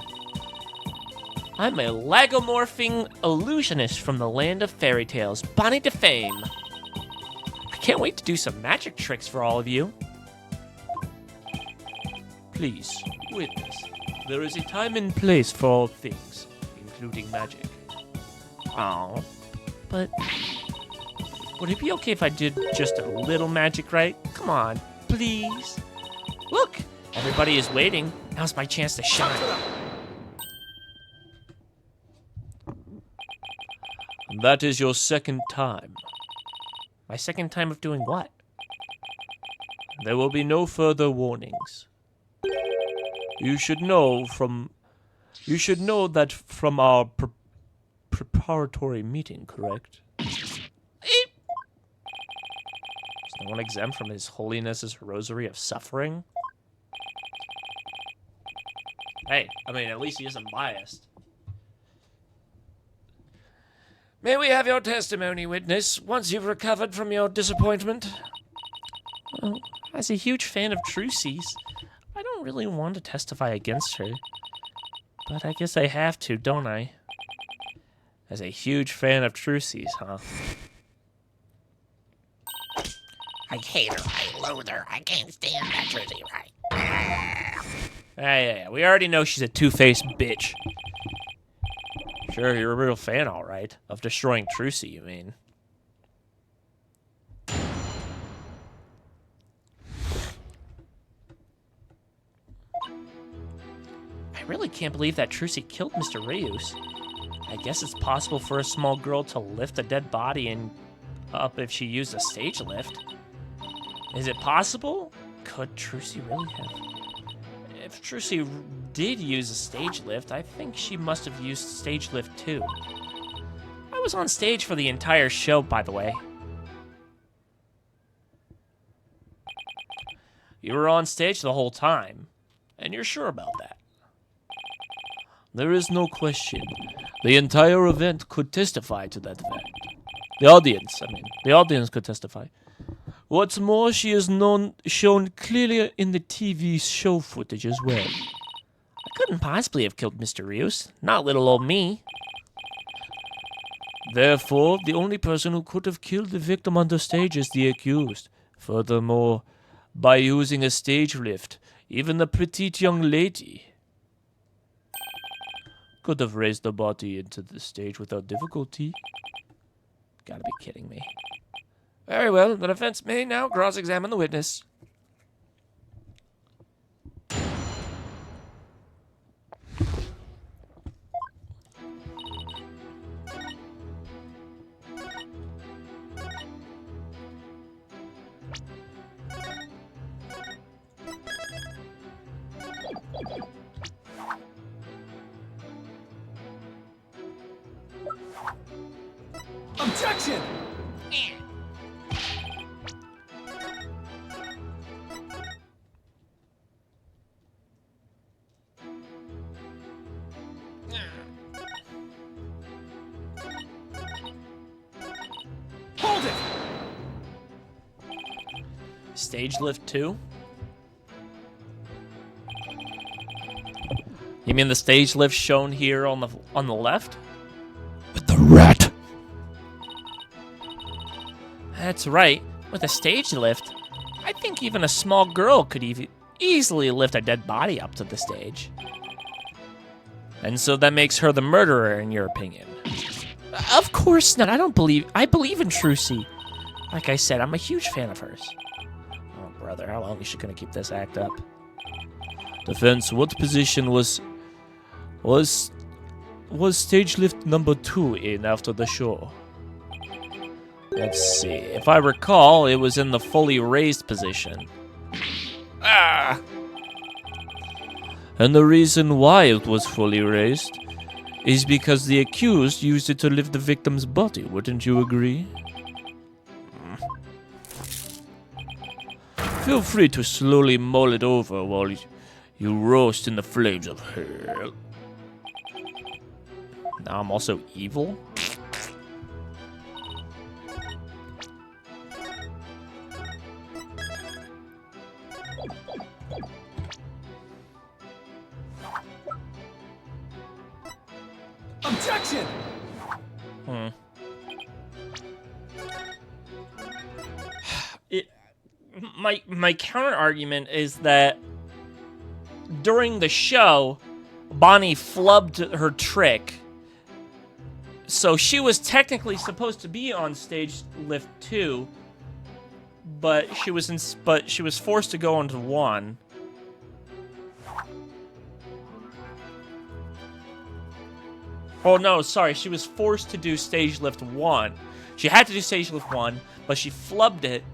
I'm a lagomorphing illusionist from the land of fairy tales, Bonnie to fame. I can't wait to do some magic tricks for all of you. Please, witness, there is a time and place for all things, including magic. Oh, but would it be okay if I did just a little magic, right? Come on, please. Look, everybody is waiting. Now's my chance to shine. That is your second time. My second time of doing what? There will be no further warnings. You should know that from our preparatory meeting, correct? Is no one exempt from His Holiness's rosary of suffering? Hey, I mean, at least he isn't biased. May we have your testimony, witness, once you've recovered from your disappointment? Well, as a huge fan of Trucy's, I don't really want to testify against her. But I guess I have to, don't I? As a huge fan of Trucy's, huh? I hate her. I loathe her. I can't stand that Trucy, right? Yeah, we already know she's a two-faced bitch. Sure, you're a real fan, all right. Of destroying Trucy, you mean. I really can't believe that Trucy killed Mr. Reus. I guess it's possible for a small girl to lift a dead body and up if she used a stage lift. Is it possible? Could Trucy really have? If Trucy did use a stage lift, I think she must have used stage lift too. I was on stage for the entire show, by the way. You were on stage the whole time, and you're sure about that? There is no question. The entire event could testify to that fact. The audience could testify. What's more, she is shown clearly in the TV show footage as well. I couldn't possibly have killed Mr. Reus, not little old me. Therefore, the only person who could have killed the victim on the stage is the accused. Furthermore, by using a stage lift, even the petite young lady could have raised the body into the stage without difficulty. Gotta be kidding me. Very well, the defense may now cross-examine the witness. Objection! Hold it! Stage lift 2? You mean the stage lift shown here on the left? With the rat. That's right. With a stage lift, I think even a small girl could easily lift a dead body up to the stage. And so that makes her the murderer, in your opinion. Of course not. I believe in Trucy. Like I said, I'm a huge fan of hers. Oh, brother, how long is she gonna keep this act up? Defense, what position was was stage lift number 2 in after the show? Let's see. If I recall, it was in the fully raised position. Ah! And the reason why it was fully raised is because the accused used it to lift the victim's body. Wouldn't you agree? Feel free to slowly mull it over while you roast in the flames of hell. Now I'm also evil? Objection! My counter argument is that during the show, Bonnie flubbed her trick. So she was technically supposed to be on stage lift 2, but she was forced to go onto 1. Oh no, sorry, she was forced to do stage lift 1. She had to do stage lift 1, but she flubbed it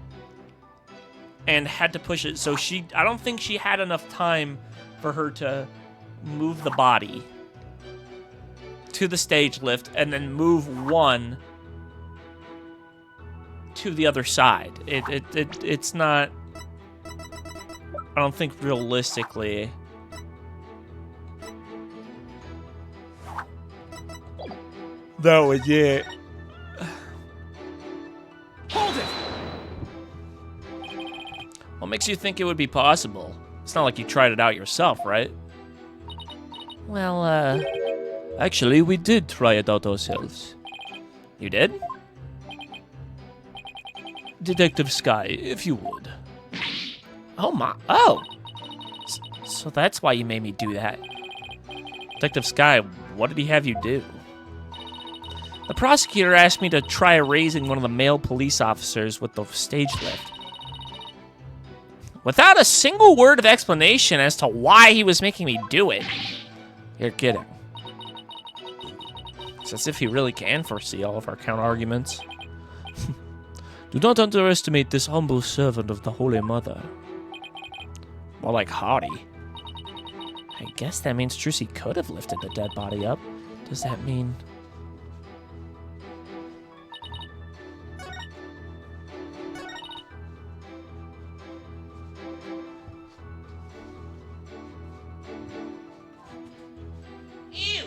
and had to push it. So I don't think she had enough time for her to move the body to the stage lift and then move 1 to the other side. It's not, I don't think realistically. That was it. Hold it! What makes you think it would be possible? It's not like you tried it out yourself, right? Well, actually, we did try it out ourselves. You did? Detective Sky, if you would. Oh my, oh! So that's why you made me do that. Detective Sky, what did he have you do? The prosecutor asked me to try raising one of the male police officers with the stage lift. Without a single word of explanation as to why he was making me do it. You're kidding. It's as if he really can foresee all of our counter-arguments. Do not underestimate this humble servant of the Holy Mother. More like haughty. I guess that means Trucy could have lifted the dead body up. Does that mean... Ew!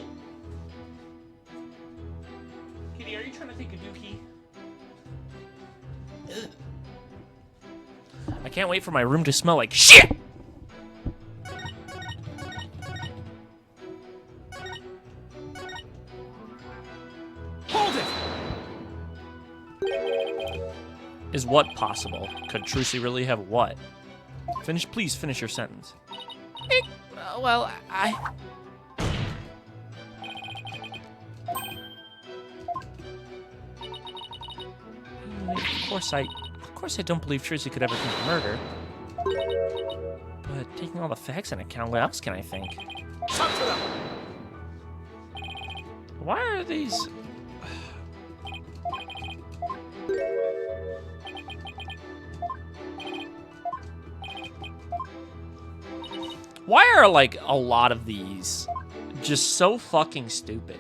Kitty, are you trying to take a dookie? Ugh. I can't wait for my room to smell like shit! Hold it! Is what possible? Could Trucy really have what? Please finish your sentence. Well, Of course I don't believe Trucy could ever commit murder. But taking all the facts into account, what else can I think? Talk to them! Why are these... Why are, like, a lot of these just so fucking stupid?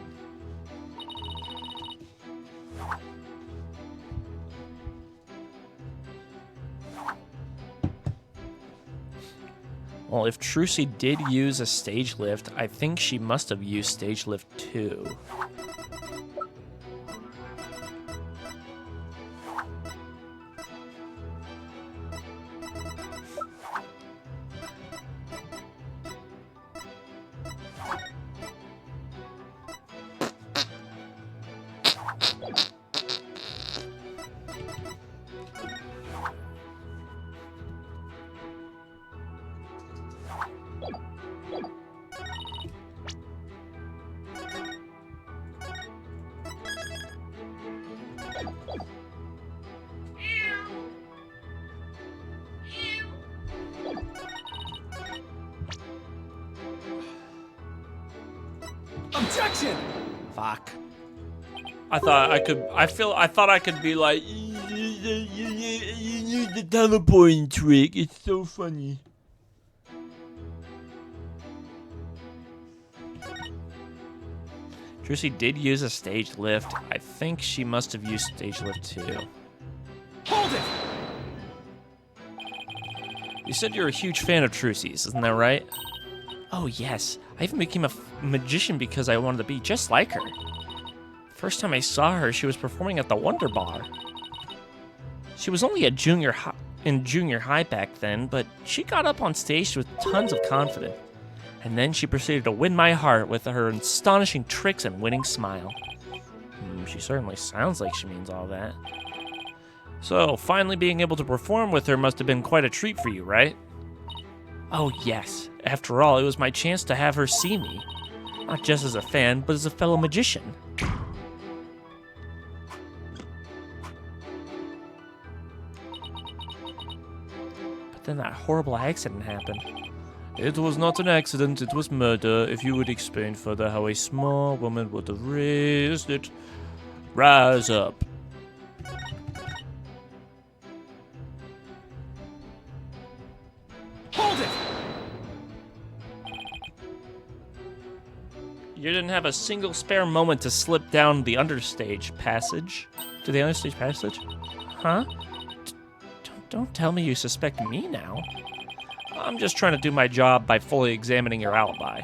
Well, if Trucy did use a stage lift, I think she must have used stage lift 2. Objection! Fuck. I thought I could. I thought I could be like the teleporting trick. It's so funny. Trucy did use a stage lift. I think she must have used stage lift too. Hold it! You said you're a huge fan of Trucy's, isn't that right? Oh yes, I even became a magician because I wanted to be just like her. First time I saw her, she was performing at the Wonder Bar. She was only in junior high back then, but she got up on stage with tons of confidence. And then she proceeded to win my heart with her astonishing tricks and winning smile. She certainly sounds like she means all that. So, finally being able to perform with her must have been quite a treat for you, right? Oh yes, after all, it was my chance to have her see me. Not just as a fan, but as a fellow magician. But then that horrible accident happened. It was not an accident, it was murder. If you would explain further how a small woman would have raised it. Rise up. Hold it! You didn't have a single spare moment to slip down the understage passage. To the understage passage? Huh? Don't tell me you suspect me now. I'm just trying to do my job by fully examining your alibi.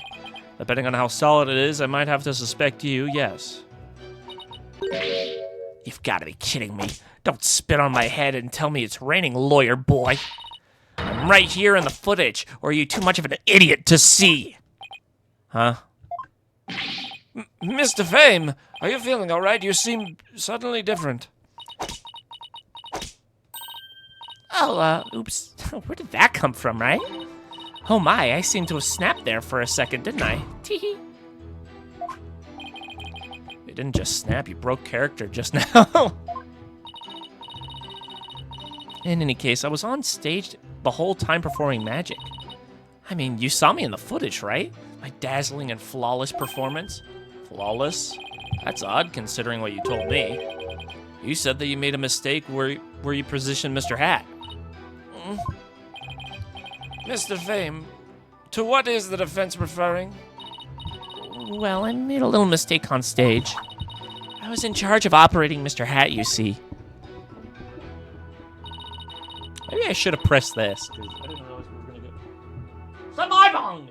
Depending on how solid it is, I might have to suspect you, yes. You've got to be kidding me. Don't spit on my head and tell me it's raining, lawyer boy. I'm right here in the footage, or are you too much of an idiot to see? Huh? Mr. Fame, are you feeling alright? You seem suddenly different. Oh, oops. Where did that come from, right? Oh my, I seem to have snapped there for a second, didn't I? Tee-hee. You didn't just snap, you broke character just now. In any case, I was on stage the whole time performing magic. I mean, you saw me in the footage, right? My dazzling and flawless performance. Flawless? That's odd considering what you told me. You said that you made a mistake where you positioned Mr. Hat. Mr. Fame, to what is the defense referring? Well, I made a little mistake on stage. I was in charge of operating Mr. Hat, you see. Maybe I should have pressed this. I didn't realize we were gonna get. Samibong!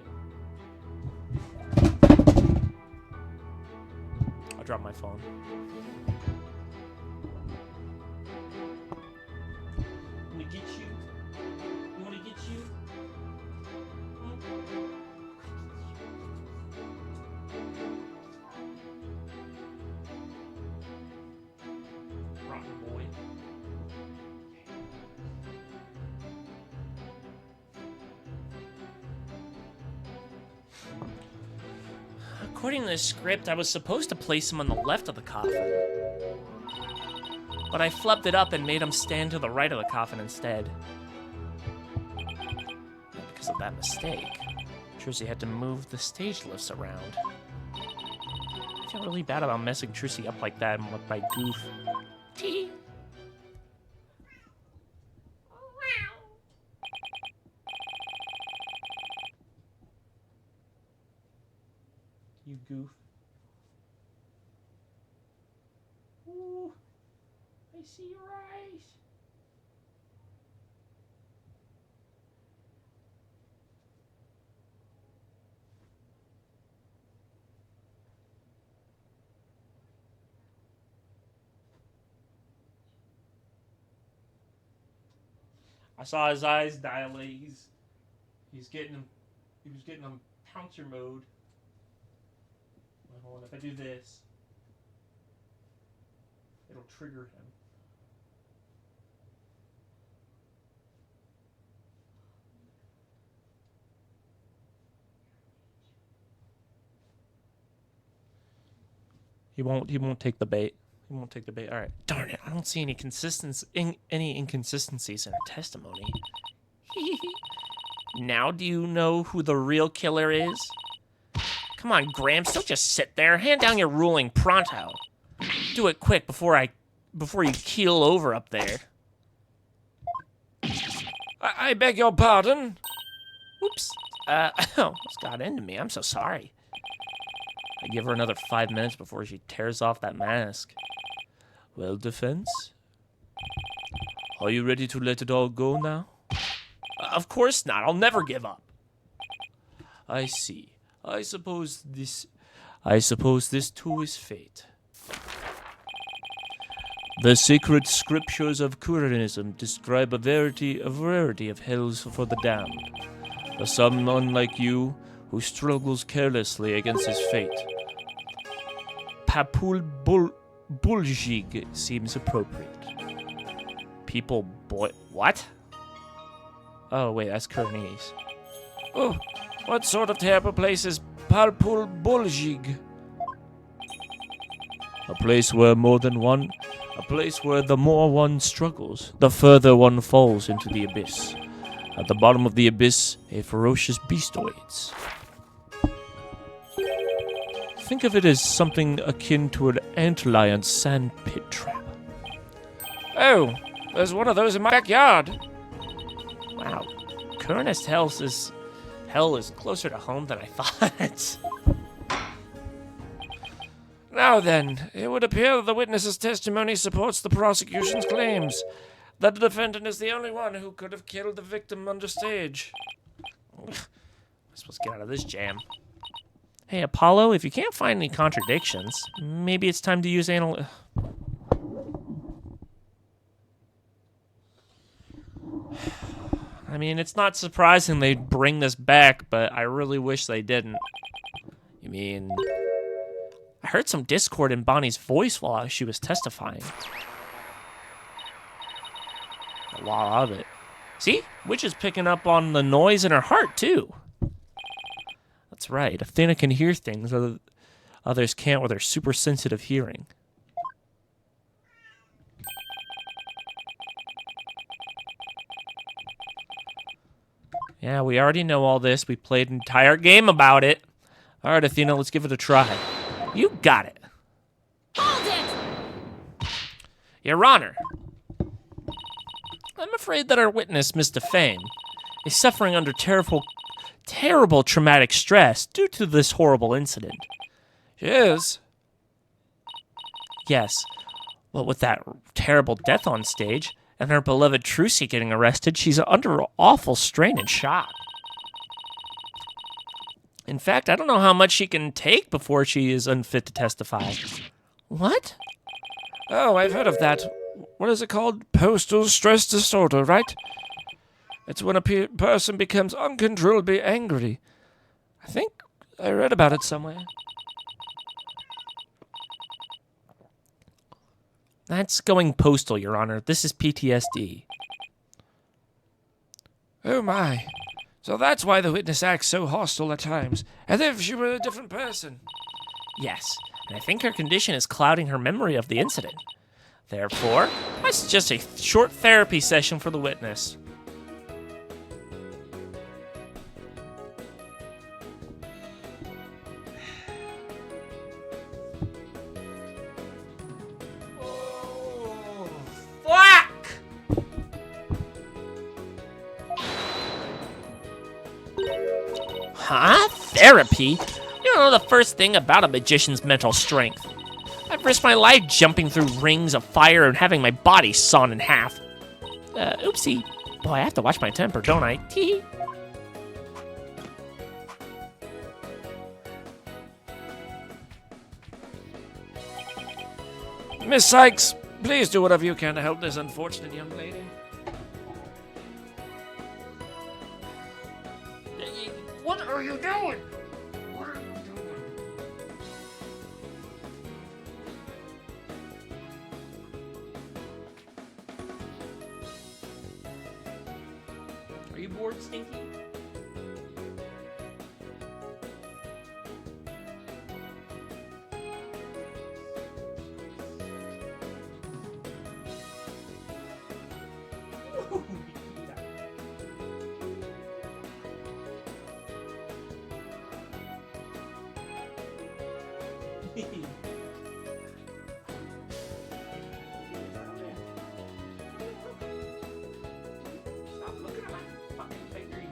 I dropped my phone. I'm gonna get you. You wanna get you? Rotten boy. According to the script, I was supposed to place him on the left of the coffin. But I flubbed it up and made him stand to the right of the coffin instead. And because of that mistake, Trucy had to move the stage lifts around. I feel really bad about messing Trucy up like that and with my goof. Tee. You goof. Ooh, I see your eyes. I saw his eyes dilate. He was getting him pouncer mode. Hold on, if I do this, it'll trigger him. He won't take the bait. He won't take the bait. All right. Darn it, I don't see any inconsistencies in her testimony. Now do you know who the real killer is? Come on, Gramps, don't just sit there. Hand down your ruling pronto. Do it quick before you keel over up there. I beg your pardon? Oops. Almost got into me. I'm so sorry. I give her another 5 minutes before she tears off that mask. Well, Defense? Are you ready to let it all go now? Of course not. I'll never give up. I see. I suppose this too is fate. The sacred scriptures of Kuranism describe a variety of hells for the damned. For someone like you, who struggles carelessly against his fate, Papul Buljig seems appropriate. People what? Oh, wait, that's Kuranese. Oh, what sort of terrible place is Palpul Buljig? A place where the more one struggles, the further one falls into the abyss. At the bottom of the abyss, a ferocious beast awaits. Think of it as something akin to an antlion sandpit trap. Oh, there's one of those in my backyard. Wow, Kurnest hell is closer to home than I thought. Now then, it would appear that the witness's testimony supports the prosecution's claims that the defendant is the only one who could have killed the victim under stage. I'm supposed to get out of this jam. Hey, Apollo, if you can't find any contradictions, maybe it's time to use I mean, it's not surprising they'd bring this back, but I really wish they didn't. I mean, I heard some discord in Bonnie's voice while she was testifying. A lot of it. See? Witch is picking up on the noise in her heart, too. That's right. Athena can hear things others can't with her super sensitive hearing. Yeah, we already know all this. We played an entire game about it. All right, Athena, let's give it a try. You got it. Hold it! Your Honor, I'm afraid that our witness, Miss Defame, is suffering under terrible traumatic stress due to this horrible incident. She is. Yes, but with that terrible death on stage and her beloved Trucy getting arrested, she's under awful strain and shock. In fact, I don't know how much she can take before she is unfit to testify. What? Oh, I've heard of that. What is it called? Postal stress disorder, right? It's when a person becomes uncontrollably angry. I think I read about it somewhere. That's going postal, Your Honor. This is PTSD. Oh my. So that's why the witness acts so hostile at times, as if she were a different person. Yes, and I think her condition is clouding her memory of the incident. Therefore, I suggest a short therapy session for the witness. Huh? Therapy? You don't know the first thing about a magician's mental strength. I've risked my life jumping through rings of fire and having my body sawn in half. Oopsie. Boy, I have to watch my temper, don't I? Tee. Miss Sykes, please do whatever you can to help this unfortunate young lady. What are you doing? What are you doing? Are you bored, Stinky? Stop looking at my fucking finger.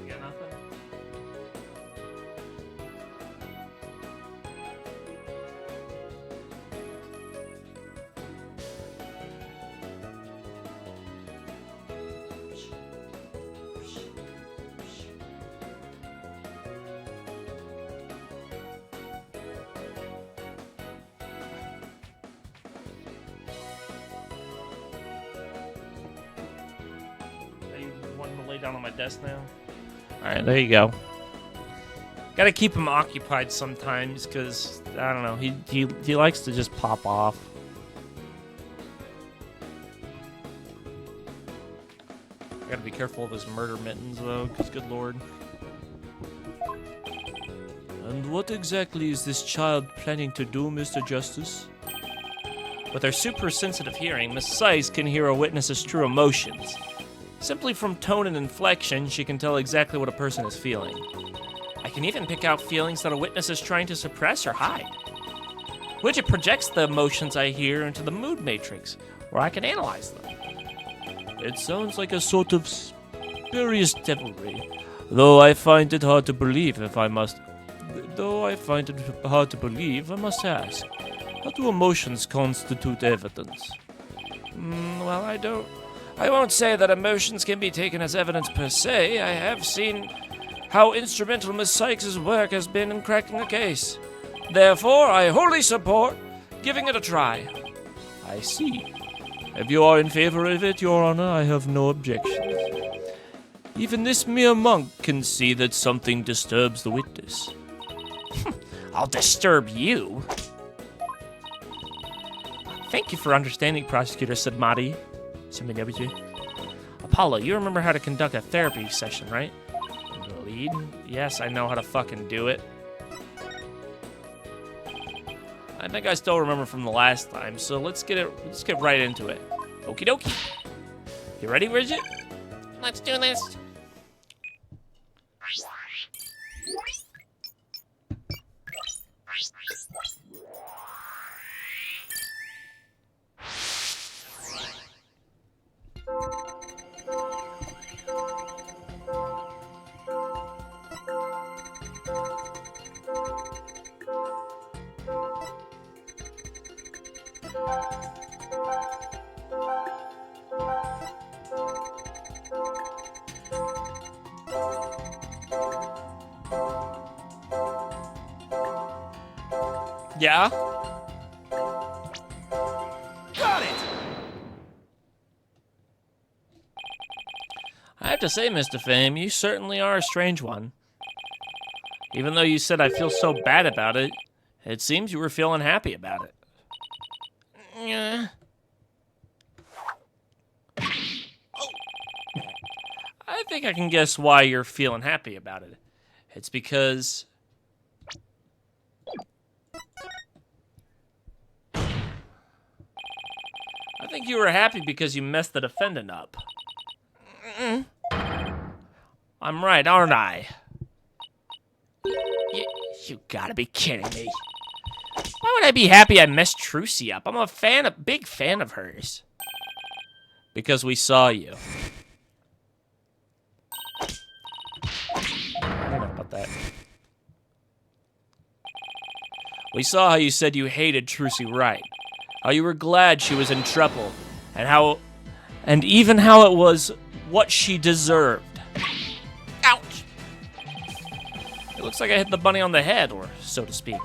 Got nothing? Are you wanting to lay down on my desk now? Alright, there you go. Gotta keep him occupied sometimes, because, I don't know, he likes to just pop off. I gotta be careful of his murder mittens, though, because good lord. And what exactly is this child planning to do, Mr. Justice? With her super sensitive hearing, Miss Sykes can hear a witness's true emotions. Simply from tone and inflection, she can tell exactly what a person is feeling. I can even pick out feelings that a witness is trying to suppress or hide. Which it projects the emotions I hear into the mood matrix, where I can analyze them. It sounds like a sort of spurious devilry, though I find it hard to believe I must ask. How do emotions constitute evidence? Well, I won't say that emotions can be taken as evidence per se. I have seen how instrumental Miss Sykes' work has been in cracking the case. Therefore, I wholly support giving it a try. I see. If you are in favor of it, Your Honor, I have no objections. Even this mere monk can see that something disturbs the witness. I'll disturb you. Thank you for understanding, Prosecutor Sadmati. Apollo, you remember how to conduct a therapy session, right? Lead? Yes, I know how to fucking do it. I think I still remember from the last time, so let's get right into it. Okie dokie. You ready, Bridget? Let's do this. Yeah? Got it! I have to say, Mr. Fame, you certainly are a strange one. Even though you said I feel so bad about it, it seems you were feeling happy about it. Yeah. I think I can guess why you're feeling happy about it. It's because... I think you were happy because you messed the defendant up. I'm right, aren't I? You gotta be kidding me. Why would I be happy I messed Trucy up? I'm a big fan of hers. Because we saw you. I don't know about that. We saw how you said you hated Trucy Wright. How you were glad she was in trouble. And even how it was what she deserved. Ouch. It looks like I hit the bunny on the head, or so to speak.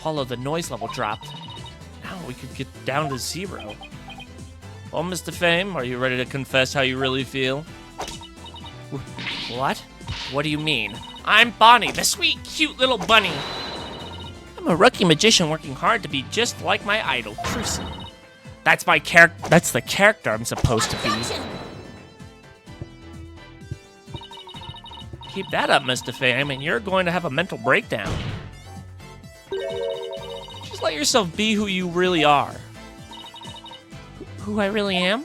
follow the noise level dropped. Now we could get down to 0. Well, Mr. Fame, are you ready to confess how you really feel? What? What do you mean? I'm Bonnie, the sweet, cute little bunny. I'm a rookie magician working hard to be just like my idol, Trucy. That's my character. That's the character I'm supposed to be. Keep that up, Mr. Fame, and you're going to have a mental breakdown. Just let yourself be who you really are. Who I really am?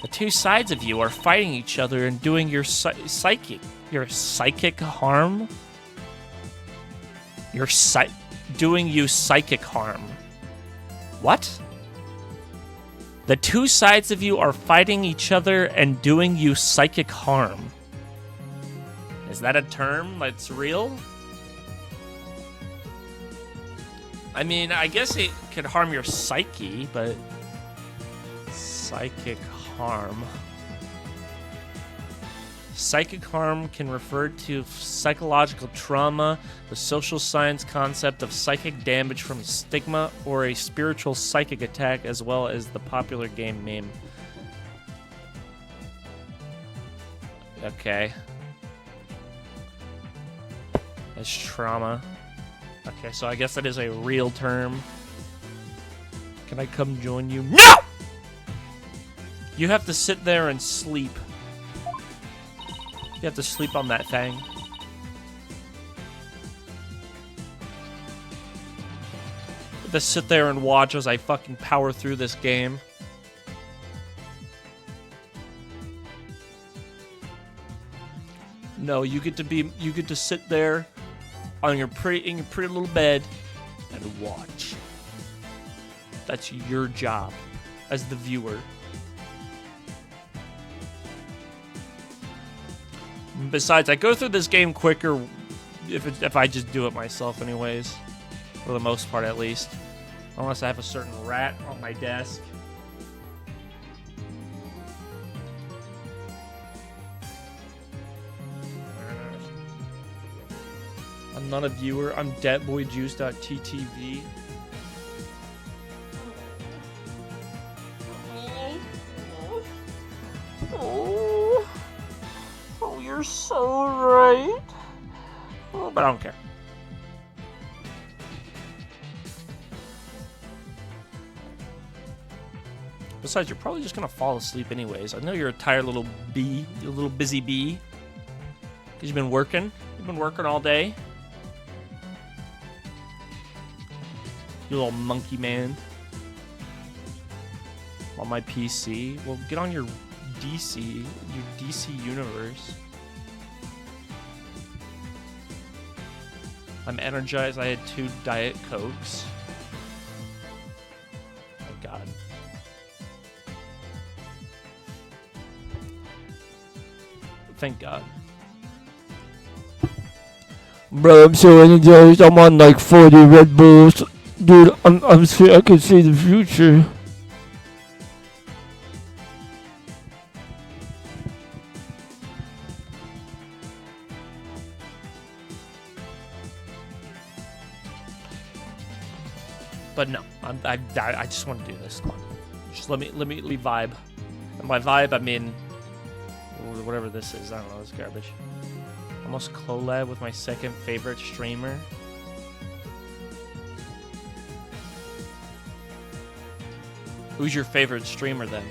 The two sides of you are fighting each other and doing your psychic harm. Doing you psychic harm. What? The two sides of you are fighting each other and doing you psychic harm. Is that a term that's real? I mean, I guess it could harm your psyche, but psychic harm. Psychic harm can refer to psychological trauma, the social science concept of psychic damage from stigma, or a spiritual psychic attack, as well as the popular game meme. Okay. That's trauma. Okay, so I guess that is a real term. Can I come join you? No! You have to sit there and sleep. You have to sleep on that thing. You have to sit there and watch as I fucking power through this game. No, you get to sit there on your in your pretty little bed and watch. That's your job as the viewer. Besides, I go through this game quicker if I just do it myself anyways. For the most part, at least. Unless I have a certain rat on my desk. I'm not a viewer. I'm datboyjuice.ttv. Oh, you're so right. Oh, but I don't care. Besides, you're probably just gonna fall asleep anyways. I know you're a tired little bee, you little busy bee. Because you've been working. You've been working all day. You little monkey man. On my PC. Well, get on your DC universe. I'm energized. I had 2 Diet Cokes. My God. Thank God. Bro, I'm so energized. I'm on like 40 Red Bulls. Dude, I can see the future. But no, I just want to do this. Come on. Just let me vibe. And by vibe, I mean whatever this is. I don't know. This garbage. Almost collab with my second favorite streamer. Who's your favorite streamer then?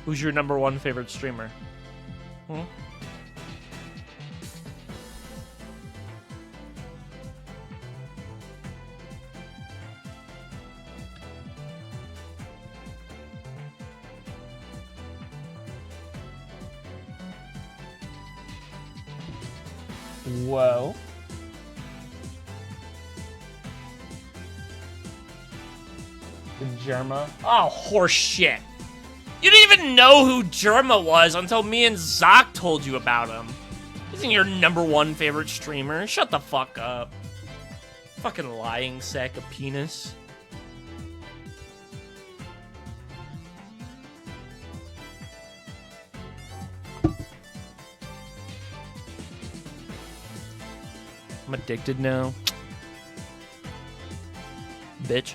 Who's your #1 favorite streamer? Hmm? Whoa. The Germa? Oh, horse shit. You didn't even know who Germa was until me and Zoc told you about him. Isn't your #1 favorite streamer? Shut the fuck up. Fucking lying sack of penis. I'm addicted now. Bitch.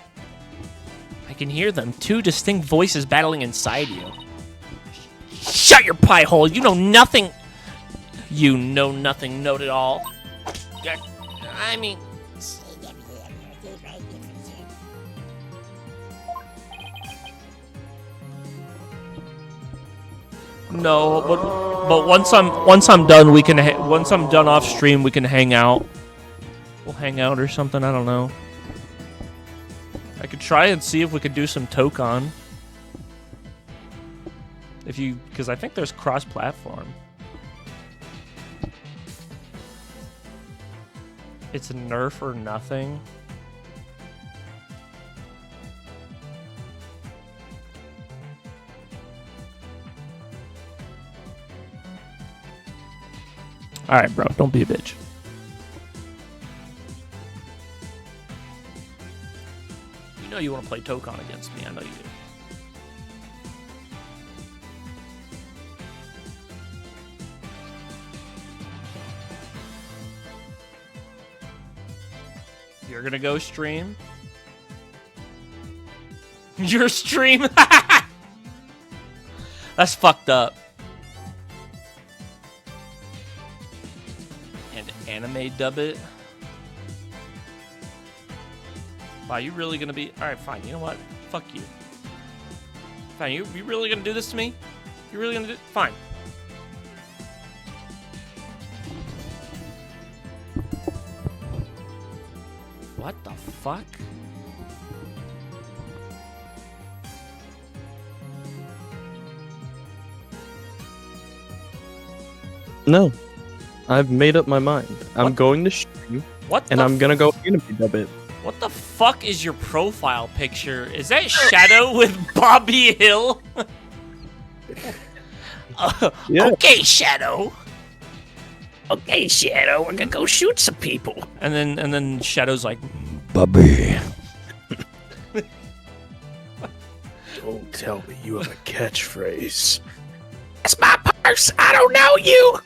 I can hear them. 2 distinct voices battling inside you. Shut your pie hole! You know nothing! You know nothing, note at all. I mean, No, but once I'm done, we can once I'm done off stream, we can hang out. We'll hang out or something. I don't know. I could try and see if we could do some Tokon. If you, because I think there's cross-platform. It's a nerf or nothing. All right, bro. Don't be a bitch. You know you want to play Tokon against me. I know you do. You're gonna go stream? Your stream? That's fucked up. And anime dub it? Wow, you really gonna be... Alright, fine. You know what? Fuck you. Fine, you really gonna do this to me? You really gonna do... Fine. What the fuck? No. I've made up my mind. I'm going to stream, What and the I'm gonna go anime dub it. What the fuck is your profile picture? Is that Shadow with Bobby Hill? Yeah. okay, Shadow. Okay, Shadow, we're gonna go shoot some people. And then Shadow's like, Bobby. Don't tell me you have a catchphrase. That's my purse. I don't know you.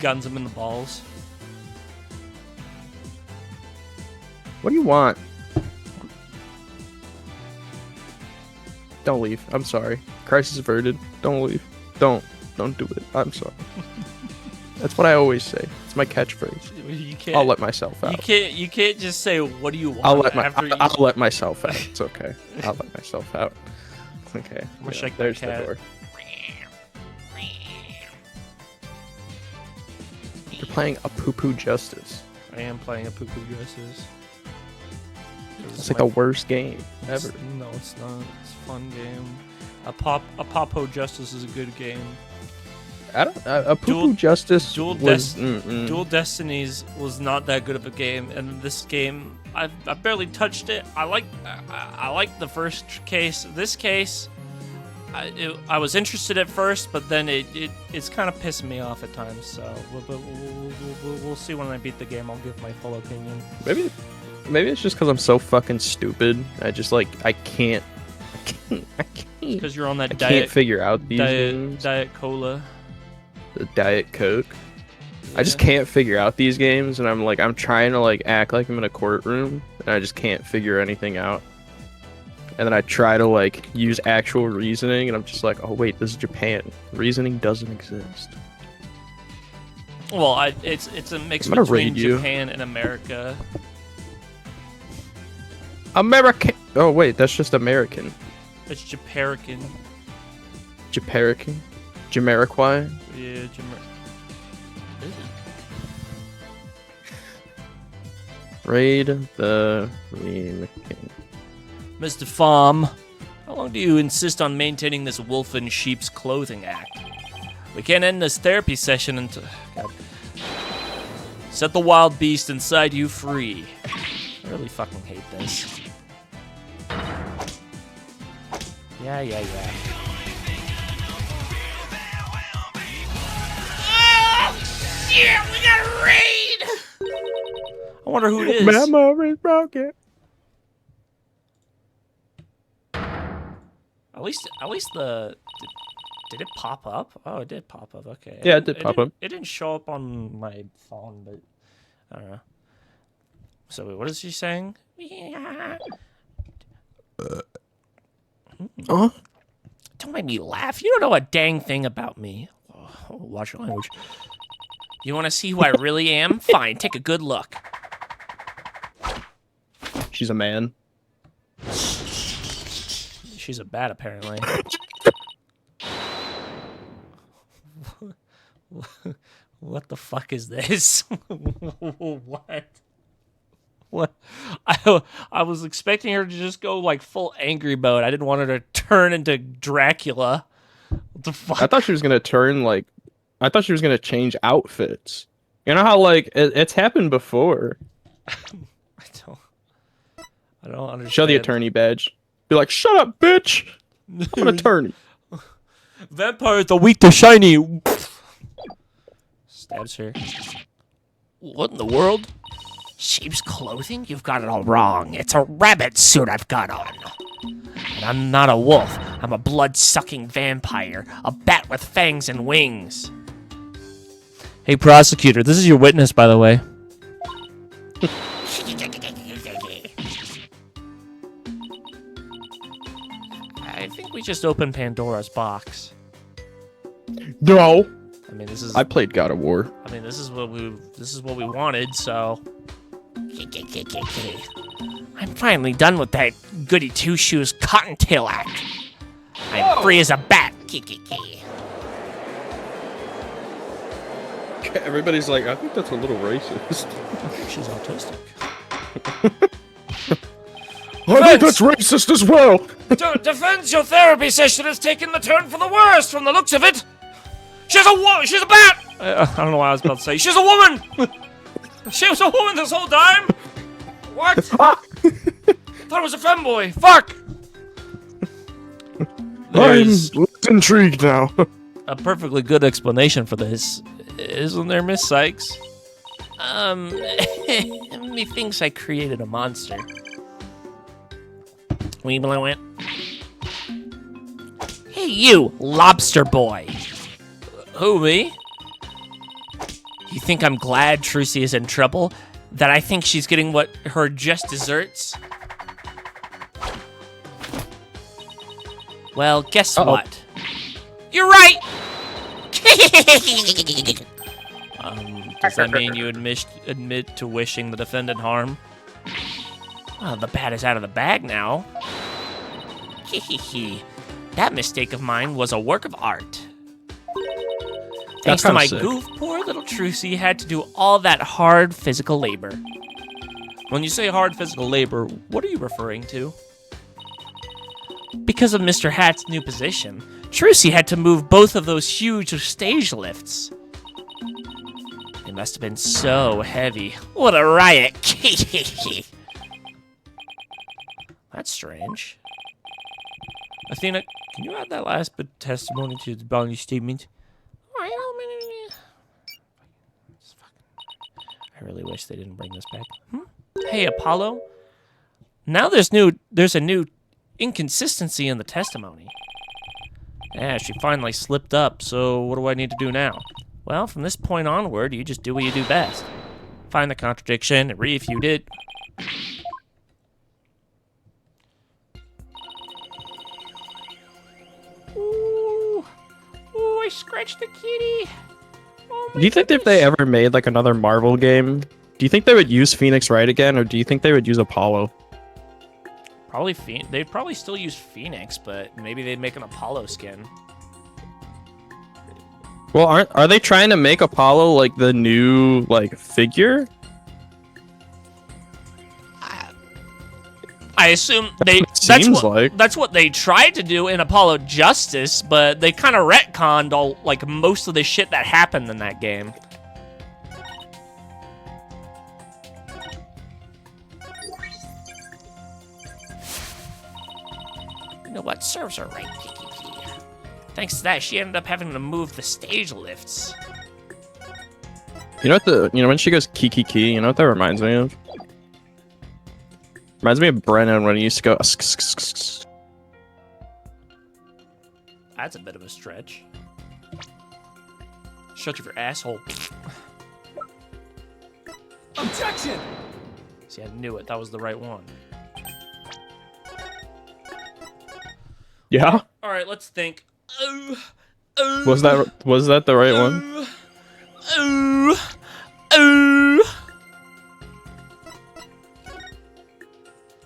guns him in the balls. What do you want? Don't leave. I'm sorry. Crisis averted. Don't leave. Don't do it. I'm sorry. That's what I always say. It's my catchphrase. You can't. I'll let myself out. You can't just say what do you want. I'll let after let myself out. It's okay. I'll let myself out. Okay. I'm gonna shake my there's the cat. door. You're playing a poo-poo justice. I am playing a Poo Poo Dresses. It's like the worst game ever. No, it's not. It's a fun game. A Popo Justice is a good game. I don't. A poo-poo justice Dual was. Dual Destinies was not that good of a game, and this game I barely touched it. I like the first case. This case, I was interested at first, but then it's kind of pissing me off at times. So we'll see when I beat the game. I'll give my full opinion. Maybe it's just because I'm so fucking stupid. I just like I can't. Because you're on that I diet. can't figure out these games. Diet Cola. The Diet Coke. I just can't figure out these games, and I'm trying to like act like I'm in a courtroom, and I just can't figure anything out. And then I try to like use actual reasoning, and I'm just like, oh wait, this is Japan. Reasoning doesn't exist. Well, it's a mix I'm gonna between raid you. Japan and America. American. Oh wait, that's just American. It's Japarican. Japarican. Jamiroquai. Yeah, Raid the King. Mr. Farm, how long do you insist on maintaining this wolf in sheep's clothing act? We can't end this therapy session until... God. Set the wild beast inside you free. I really fucking hate this. Yeah. Yeah, we got a raid. I wonder who it is. Memories broken. At least the... Did it pop up? Oh, it did pop up. Okay. Yeah, it did pop up. It didn't show up on my phone, but I don't know. So wait, what is she saying? Don't make me laugh. You don't know a dang thing about me. Oh, watch your language. You want to see who I really am? Fine, take a good look. She's a man. She's a bat, apparently. What the fuck is this? What? What? I was expecting her to just go like full angry mode. I didn't want her to turn into Dracula. What the fuck? I thought she was gonna turn like. I thought she was gonna change outfits. You know how like it's happened before. I don't understand. Show the attorney badge. Be like, shut up, bitch. I'm an attorney. Vampires are weak to shiny. Stabs her. What in the world? Sheep's clothing? You've got it all wrong. It's a rabbit suit I've got on. And I'm not a wolf. I'm a blood-sucking vampire. A bat with fangs and wings. Hey, prosecutor, this is your witness, by the way. I think we just opened Pandora's box. No. I mean, this is. I played God of War. I mean, this is what we wanted. So. I'm finally done with that goody two-shoes cottontail act. I'm free as a bat. Everybody's like, I think that's a little racist. She's autistic. I think that's racist as well. Defense, your therapy session has taken the turn for the worst from the looks of it. She's a woman. She's a bat. I don't know what I was about to say. She's a woman. She was a woman this whole time. What? Thought it was a femboy. Fuck. There's I'm intrigued now. a perfectly good explanation for this, isn't there, Miss Sykes? Methinks I created a monster. We blew it. Hey, you, lobster boy. Who, me? You think I'm glad Trucy is in trouble? That I think she's getting what her just deserts? Well, guess what? You're right! Does that mean you admit to wishing the defendant harm? Well, the bat is out of the bag now. That mistake of mine was a work of art. Thanks to my goof, poor little Trucy had to do all that hard physical labor. When you say hard physical labor, what are you referring to? Because of Mr. Hat's new position, Trucy had to move both of those huge stage lifts. They must have been so heavy. What a riot! That's strange. Athena, can you add that last bit of testimony to the bounty statement? I really wish they didn't bring this back. Hey, Apollo. Now there's a new inconsistency in the testimony. Yeah, she finally slipped up, so what do I need to do now? Well, from this point onward, you just do what you do best. Find the contradiction and refute it. Ooh, I scratched the kitty. Oh, Do you think if they ever made like another Marvel game, do you think they would use Phoenix Wright again, or do you think they would use Apollo? Probably they'd probably still use Phoenix, but maybe they'd make an Apollo skin. Well, are they trying to make Apollo like the new like figure? I assume they. That's what they tried to do in Apollo Justice, but they kind of retconned all like most of the shit that happened in that game. You know what? Serves her right, Kiki. Thanks to that, she ended up having to move the stage lifts. You know what when she goes kiki, you know what that reminds me of? Reminds me of Brennan when he used to go. That's a bit of a stretch. Shut your asshole. Objection! See, I knew it. That was the right one. Yeah. All right, let's think. Was that the right one?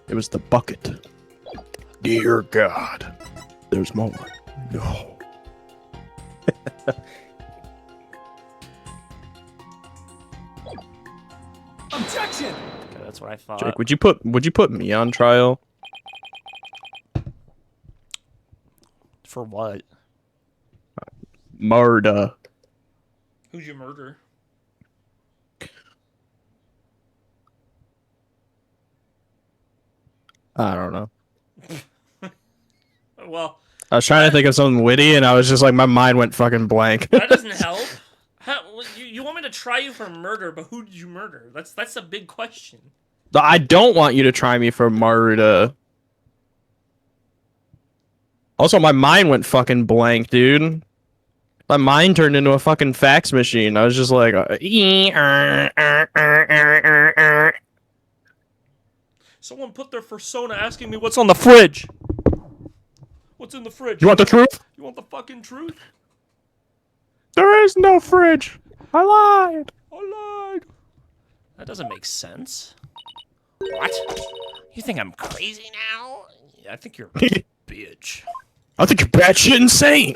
It was the bucket. Dear God, there's more. No. Objection! Okay, that's what I thought. Jake, would you put me on trial? For what? Murder. Who'd you murder? I don't know. Well, I was trying to think of something witty, and I was just like, my mind went fucking blank. that doesn't help. You want me to try you for murder, but who did you murder? That's a big question. I don't want you to try me for murder. Also, my mind went fucking blank, dude. My mind turned into a fucking fax machine. I was just like, Someone put their persona asking me what's on the fridge. What's in the fridge? You want the truth? You want the fucking truth? There is no fridge. I lied. I lied. That doesn't make sense. What? You think I'm crazy now? Yeah, I think you're a bitch. I think you're batshit insane.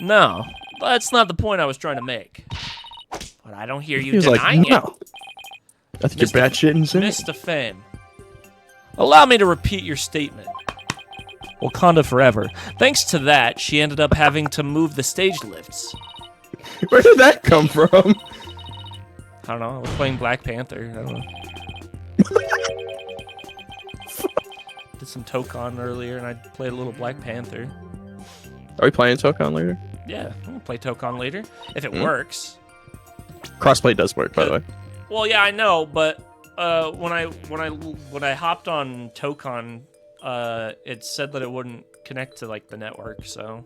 No, that's not the point I was trying to make. But I don't hear you He was like, denying no. I think you're batshit it. insane. Mr. Fame. Allow me to repeat your statement. Wakanda forever. Thanks to that, she ended up having to move the stage lifts. Where did that come from? I don't know. I was playing Black Panther. I don't know. Did some Tokon earlier, and I played a little Black Panther. Are we playing Tokon later? Yeah, I'm gonna play Tokon later if it works. Crossplay does work, by the way. Well, yeah, I know, but when I hopped on Tokon, it said that it wouldn't connect to like the network, so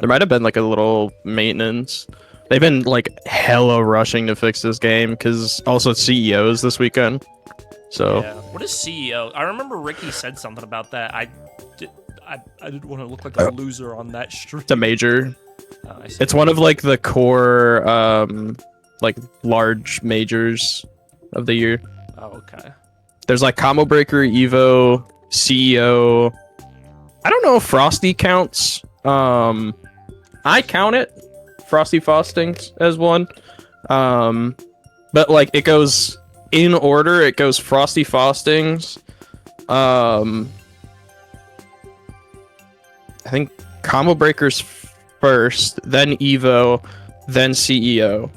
There might have been like a little maintenance. They've been like hella rushing to fix this game because also CEOs this weekend. So yeah. What is CEO? I remember Ricky said something about that. I didn't want to look like a loser on that street. it's a major. Oh, I see. It's one of like the core like large majors of the year. Oh, okay. There's like Combo Breaker, Evo, CEO. I don't know if Frosty counts. I count it, Frosty Fostings, as one. But like it goes in order. It goes Frosty Fostings. I think Combo Breaker's first, then Evo, then CEO,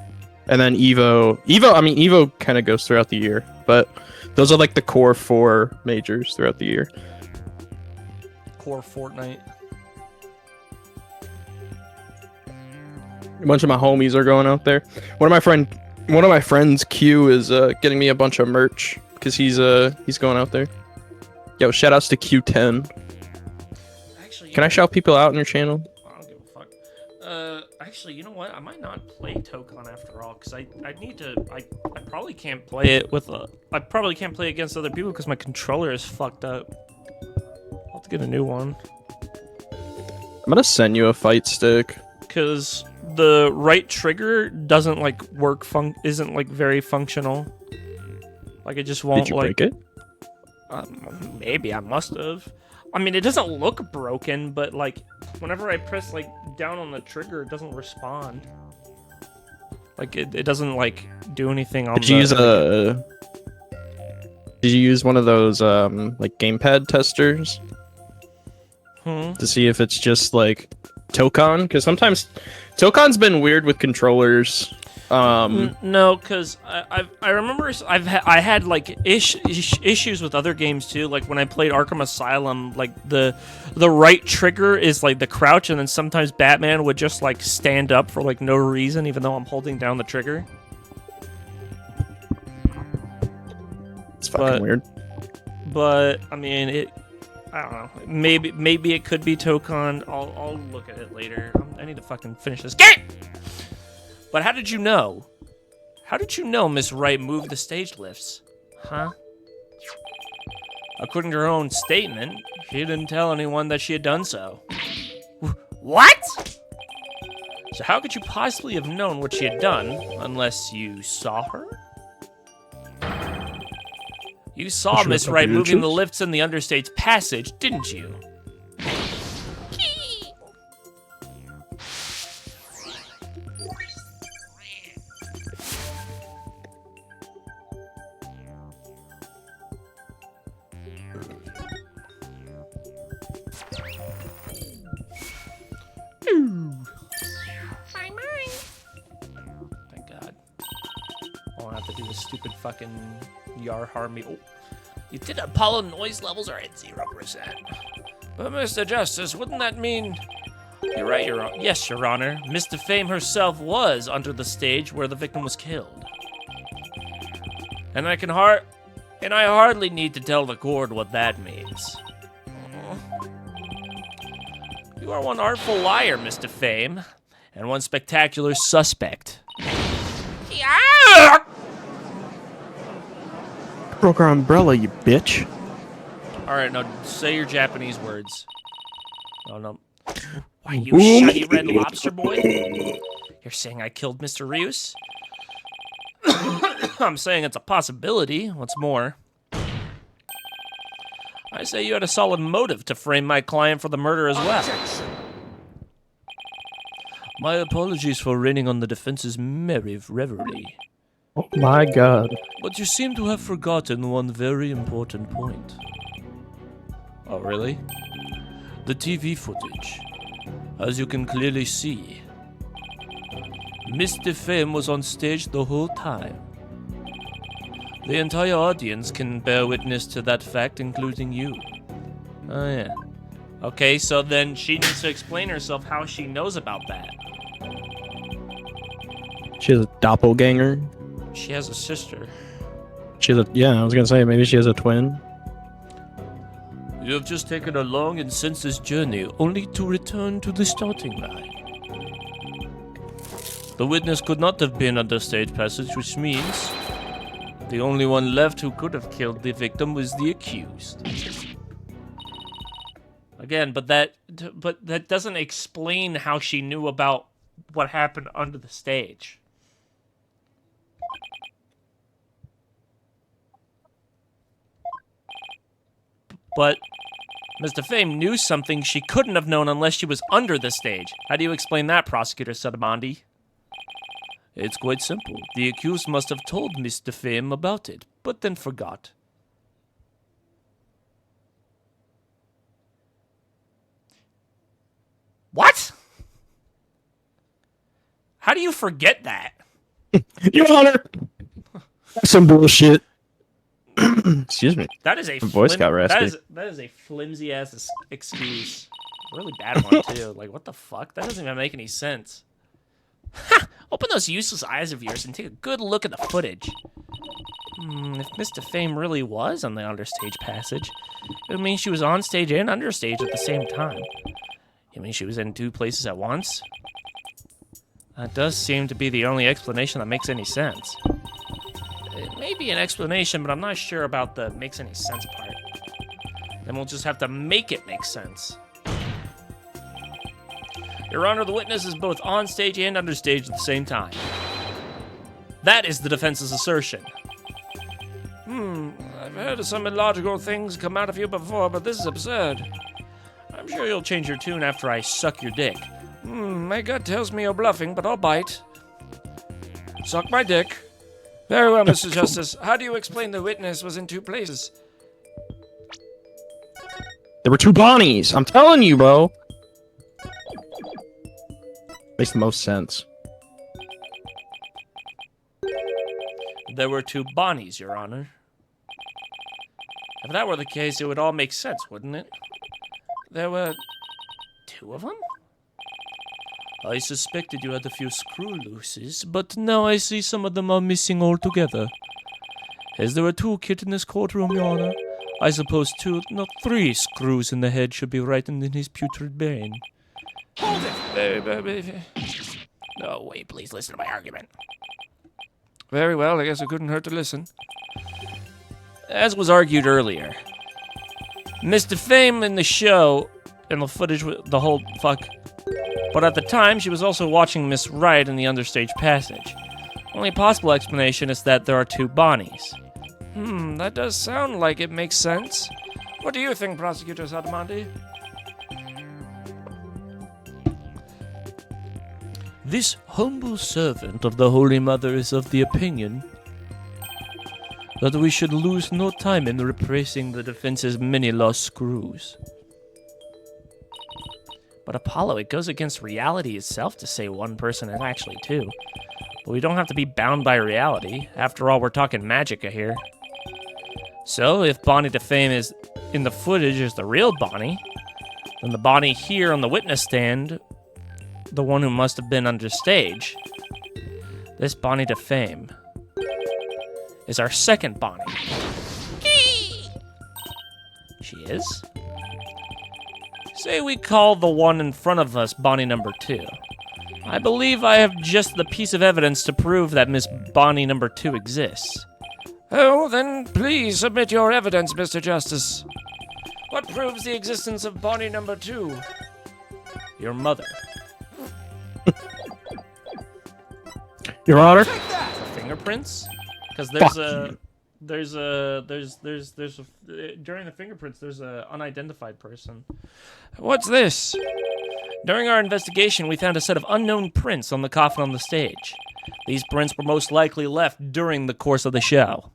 and then Evo. Evo kind of goes throughout the year, but those are like the core 4 majors throughout the year. Core Fortnite. A bunch of my homies are going out there. One of my friends, Q, is getting me a bunch of merch because he's going out there. Yo, shout outs to Q10. Actually, Can I shout people out on your channel? I don't give a fuck. Actually, you know what? I might not play Tokon after all, because I need to. I probably can't play it with a. I probably can't play against other people because my controller is fucked up. I'll have to get a new one. I'm gonna send you a fight stick. Because the right trigger doesn't like work. Isn't like very functional. Like it just won't. Did you like, break it? Maybe I must have. I mean, it doesn't look broken, but like whenever I press like down on the trigger, it doesn't respond. Like it doesn't like do anything on. Did you use one of those like gamepad testers to see if it's just like Tokon? Because sometimes Tokon's been weird with controllers. No, because I remember I had like issues with other games too. Like when I played Arkham Asylum, like the right trigger is like the crouch, and then sometimes Batman would just like stand up for like no reason, even though I'm holding down the trigger. It's fucking weird. But I mean, I don't know. Maybe it could be Tokon. I'll look at it later. I need to fucking finish this game. But how did you know? How did you know Miss Wright moved the stage lifts? Huh? According to her own statement, she didn't tell anyone that she had done so. What? So how could you possibly have known what she had done unless you saw her? You saw Sure, Miss Wright moving the computers? lifts in the understage passage, didn't you? Thank God. I won't have to do this stupid fucking Yar Harmy. Oh. You did Apollo noise levels are at 0%. But Mr. Justice, wouldn't that mean... You're right, Your Honor. Yes, Your Honor. Mr. Fame herself was under the stage where the victim was killed. And I hardly need to tell the court what that means. You are one artful liar, Mr. Fame, and one spectacular suspect. Broke our umbrella, you bitch. Alright, now say your Japanese words. Oh no. Why, you Boom. shiny red lobster boy? You're saying I killed Mr. Rius? I'm saying it's a possibility. What's more, I say you had a solid motive to frame my client for the murder as well. My apologies for raining on the defense's merry reverie. Oh my god. But you seem to have forgotten one very important point. Oh, really? The TV footage. As you can clearly see, Mr. Fame was on stage the whole time. The entire audience can bear witness to that fact, including you. Oh, yeah. Okay, so then she needs to explain herself how she knows about that. She has a doppelganger. She has a sister. She has a, yeah, I was gonna say, maybe she has a twin. You have just taken a long and senseless journey, only to return to the starting line. The witness could not have been on the stage passage, which means the only one left who could have killed the victim was the accused. Again, but that doesn't explain how she knew about what happened under the stage. But Mr. Fame knew something she couldn't have known unless she was under the stage. How do you explain that, Prosecutor Sudamandi? It's quite simple. The accused must have told Mr. Fame about it, but then forgot. What? How do you forget that? Your Honor! That's some bullshit. Excuse me. That is a My voice got raspy. That is a flimsy ass excuse. Really bad one too. Like, what the fuck? That doesn't even make any sense. Ha! Open those useless eyes of yours and take a good look at the footage. If Mr. Fame really was on the understage passage, it would mean she was on stage and understage at the same time. You mean she was in two places at once? That does seem to be the only explanation that makes any sense. It may be an explanation, but I'm not sure about the makes any sense part. Then we'll just have to make it make sense. Your Honor, the witness is both on stage and understage at the same time. That is the defense's assertion. I've heard some illogical things come out of you before, but this is absurd. I'm sure you'll change your tune after I suck your dick. My gut tells me you're bluffing, but I'll bite. Suck my dick. Very well, Mr. Justice. How do you explain the witness was in two places? There were two Bonnies. I'm telling you, bro. Makes the most sense. There were two Bonnies, Your Honor. If that were the case, it would all make sense, wouldn't it? There were two of them? I suspected you had a few screw looses, but now I see some of them are missing altogether. As there are two kids in this courtroom, Your Honor, I suppose three screws in the head should be rightened in his putrid brain. Hold it! No, wait, please listen to my argument. Very well, I guess it couldn't hurt to listen. As was argued earlier, Miss Defame in the show, and the footage, the whole fuck. But at the time, she was also watching Miss Wright in the understage passage. Only possible explanation is that there are two Bonnies. That does sound like it makes sense. What do you think, Prosecutor Sadamandi? This humble servant of the Holy Mother is of the opinion that we should lose no time in replacing the defense's many lost screws. But Apollo, it goes against reality itself to say one person is actually two. But we don't have to be bound by reality. After all, we're talking Magica here. So, if Bonnie Defame is in the footage is the real Bonnie, then the Bonnie here on the witness stand, the one who must have been under stage, this Bonnie Defame, is our second Bonnie. She is? Say we call the one in front of us Bonnie number 2. I believe I have just the piece of evidence to prove that Miss Bonnie number 2 exists. Oh, then please submit your evidence, Mr. Justice. What proves the existence of Bonnie number 2? Your mother. Your Honor. Fingerprints? Because there's during the fingerprints there's a unidentified person. What's this? During our investigation, we found a set of unknown prints on the coffin on the stage. These prints were most likely left during the course of the show.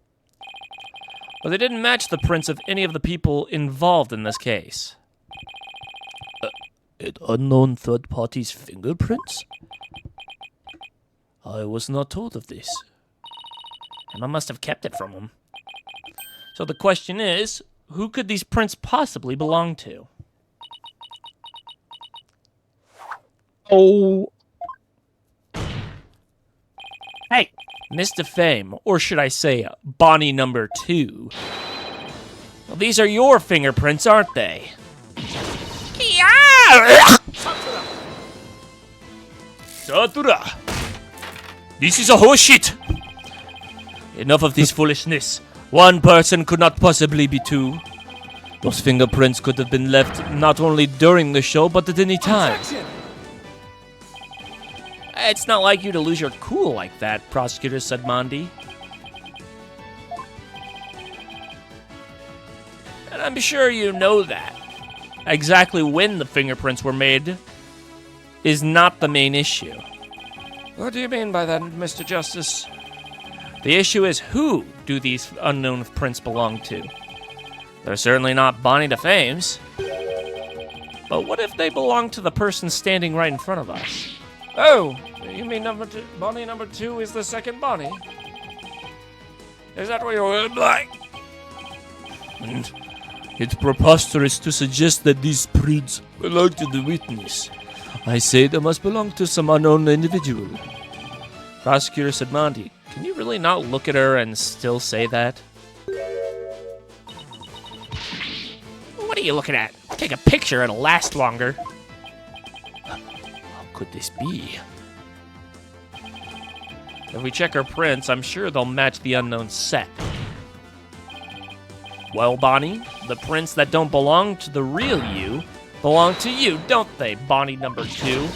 But they didn't match the prints of any of the people involved in this case. An unknown third party's fingerprints? I was not told of this. Emma must have kept it from him. So the question is, who could these prints possibly belong to? Oh. Hey, Miss Defame, or should I say Bonnie number 2. Well, these are your fingerprints, aren't they? Satura! This is a horseshit! Enough of this foolishness. One person could not possibly be 2. Those fingerprints could have been left not only during the show, but at any time. It's not like you to lose your cool like that, Prosecutor Sadmandi. And I'm sure you know that. Exactly when the fingerprints were made is not the main issue. What do you mean by that, Mr. Justice? The issue is, who do these unknown prints belong to? They're certainly not Bonnie Defame's. But what if they belong to the person standing right in front of us? Oh, you mean Bonnie number 2 is the second Bonnie? Is that what you're like? It's preposterous to suggest that these prints belong to the witness. I say they must belong to some unknown individual. Prosecutor Sadmandi, can you really not look at her and still say that? What are you looking at? Take a picture, it'll last longer. How could this be? If we check her prints, I'm sure they'll match the unknown set. Well, Bonnie, the prints that don't belong to the real you belong to you, don't they, Bonnie number 2?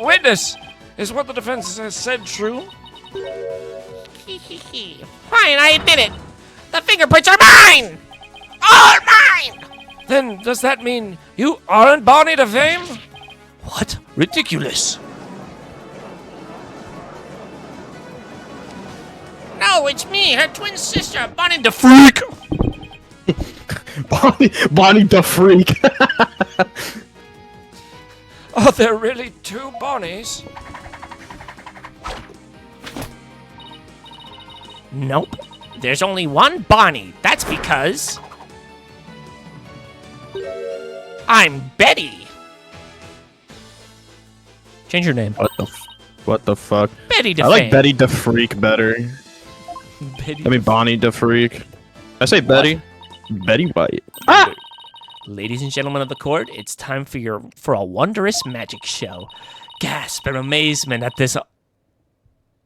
Witness! Is what the defense has said true? Fine, I admit it. The fingerprints are mine! All mine! Then does that mean you aren't Bonnie Defame? What? Ridiculous. No, it's me, her twin sister, Bonnie the Freak! Bonnie the Freak. Are there really 2 Bonnies? Nope. There's only one Bonnie. That's because I'm Betty. Change your name. What the fuck? Betty I like Defame. Betty the Freak better. Betty I mean Bonnie the Freak. I say Betty. Betty White. Ladies and gentlemen of the court, it's time for a wondrous magic show. gasp in amazement at this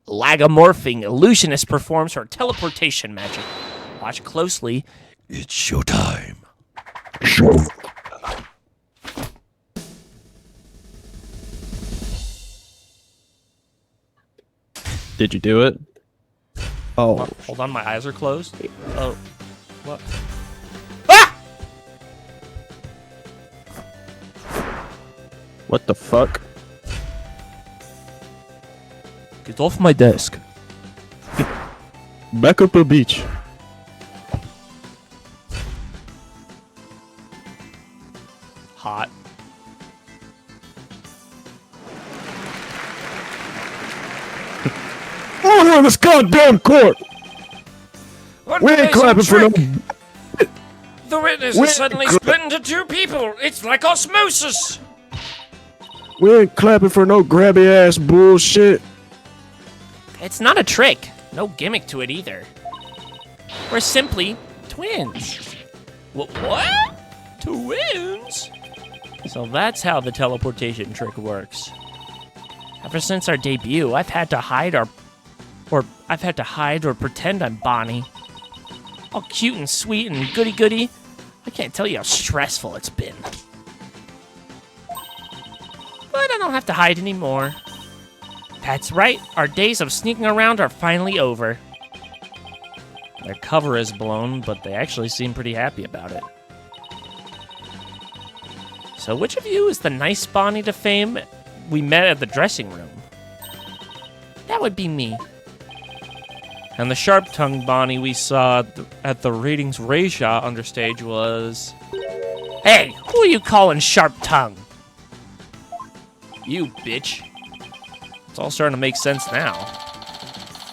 lagomorphing illusionist performs her teleportation magic. Watch closely. It's showtime. Did you do it? Oh, Hold on, my eyes are closed. Oh, what? Ah! What the fuck? get off my desk. Back up the beach. Hot. Oh, this goddamn court! What We ain't amazing clapping for no. trick! The witness We is suddenly ain't split into two people. It's like osmosis. We ain't clapping for no grabby ass bullshit. It's not a trick. No gimmick to it either. We're simply twins. What? Twins? So that's how the teleportation trick works. Ever since our debut, I've had to hide or pretend I'm Bonnie. All cute and sweet and goody-goody. I can't tell you how stressful it's been. But I don't have to hide anymore. That's right, our days of sneaking around are finally over. Their cover is blown, but they actually seem pretty happy about it. So which of you is the nice Bonnie to fame we met at the dressing room? That would be me. And the sharp-tongued Bonnie we saw at the Ratings Rayshaw understage was... Hey, who are you calling sharp-tongued? You, bitch. It's all starting to make sense now.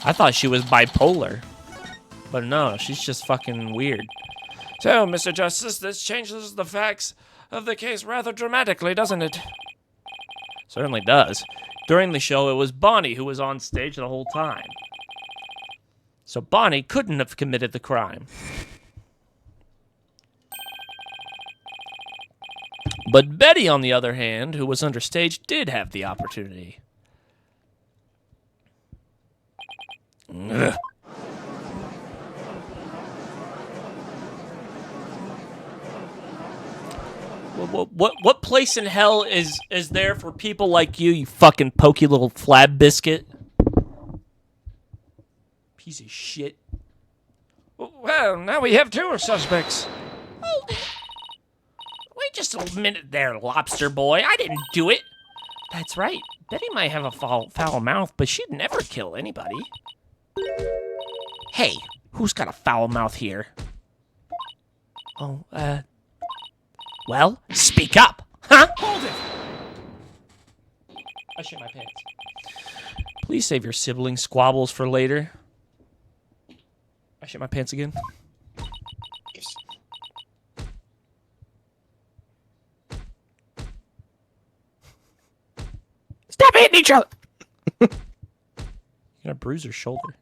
I thought she was bipolar. But no, she's just fucking weird. So, Mr. Justice, this changes the facts of the case rather dramatically, doesn't it? Certainly does. During the show, it was Bonnie who was on stage the whole time. So Bonnie couldn't have committed the crime. But Betty, on the other hand, who was understage, did have the opportunity. Ugh. What place in hell is there for people like you fucking pokey little flab biscuit? Piece of shit. Well, now we have two suspects. Hold it. Wait just a minute there, lobster boy. I didn't do it. That's right. Betty might have a foul mouth, but she'd never kill anybody. Hey, who's got a foul mouth here? Oh, well, speak up, huh? Hold it! I shit my pants. Please save your sibling squabbles for later. I shit my pants again. Stop hitting each other. You're gonna bruise her shoulder.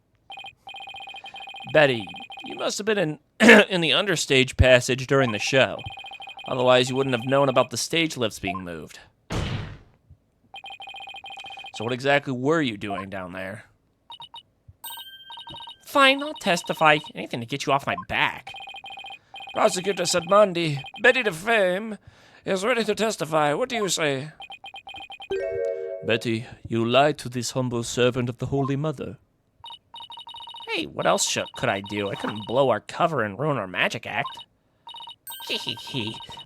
Betty, you must have been in in the understage passage during the show. Otherwise, you wouldn't have known about the stage lifts being moved. So what exactly were you doing down there? Fine, I'll testify. Anything to get you off my back. Prosecutor Sadmandi, Betty to Fame, is ready to testify. What do you say? Betty, you lied to this humble servant of the Holy Mother. Hey, what else could I do? I couldn't blow our cover and ruin our magic act.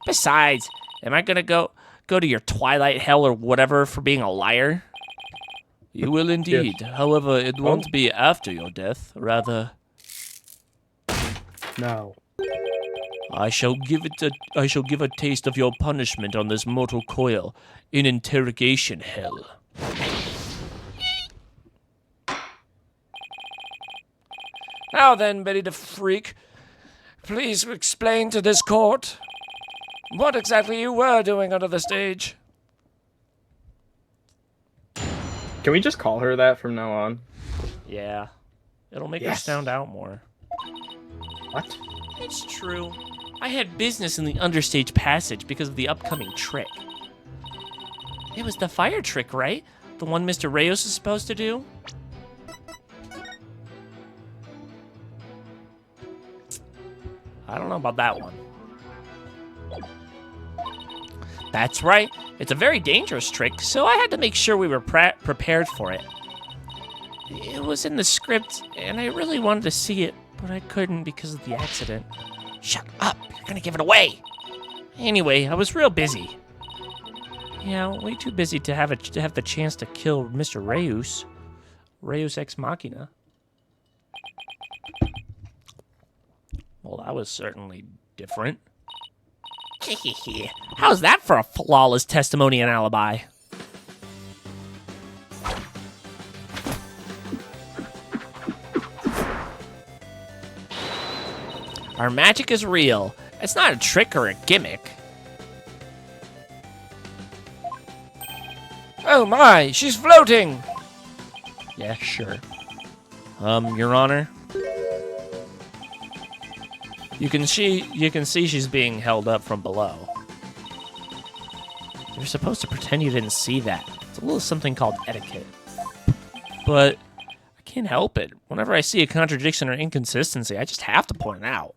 Besides, am I gonna go to your twilight hell or whatever for being a liar? You will indeed. However, it won't be after your death. Rather, No. I shall give a taste of your punishment on this mortal coil in interrogation hell. Now then, Betty the Freak, please explain to this court what exactly you were doing under the stage. Can we just call her that from now on? Yeah. It'll make her Yes. stand out more. What? It's true. I had business in the understage passage because of the upcoming trick. It was the fire trick, right? The one Mr. Reyes is supposed to do? I don't know about that one. That's right. It's a very dangerous trick, so I had to make sure we were prepared for it. It was in the script, and I really wanted to see it, but I couldn't because of the accident. Shut up! You're gonna give it away! Anyway, I was real busy. Yeah, way too busy to have the chance to kill Mr. Reyes. Reyes Ex Machina. Well, that was certainly different. How's that for a flawless testimony and alibi? Our magic is real. It's not a trick or a gimmick. Oh my, she's floating! Yeah, sure. Your Honor? You can see she's being held up from below. You're supposed to pretend you didn't see that. It's a little something called etiquette. But I can't help it. Whenever I see a contradiction or inconsistency, I just have to point it out.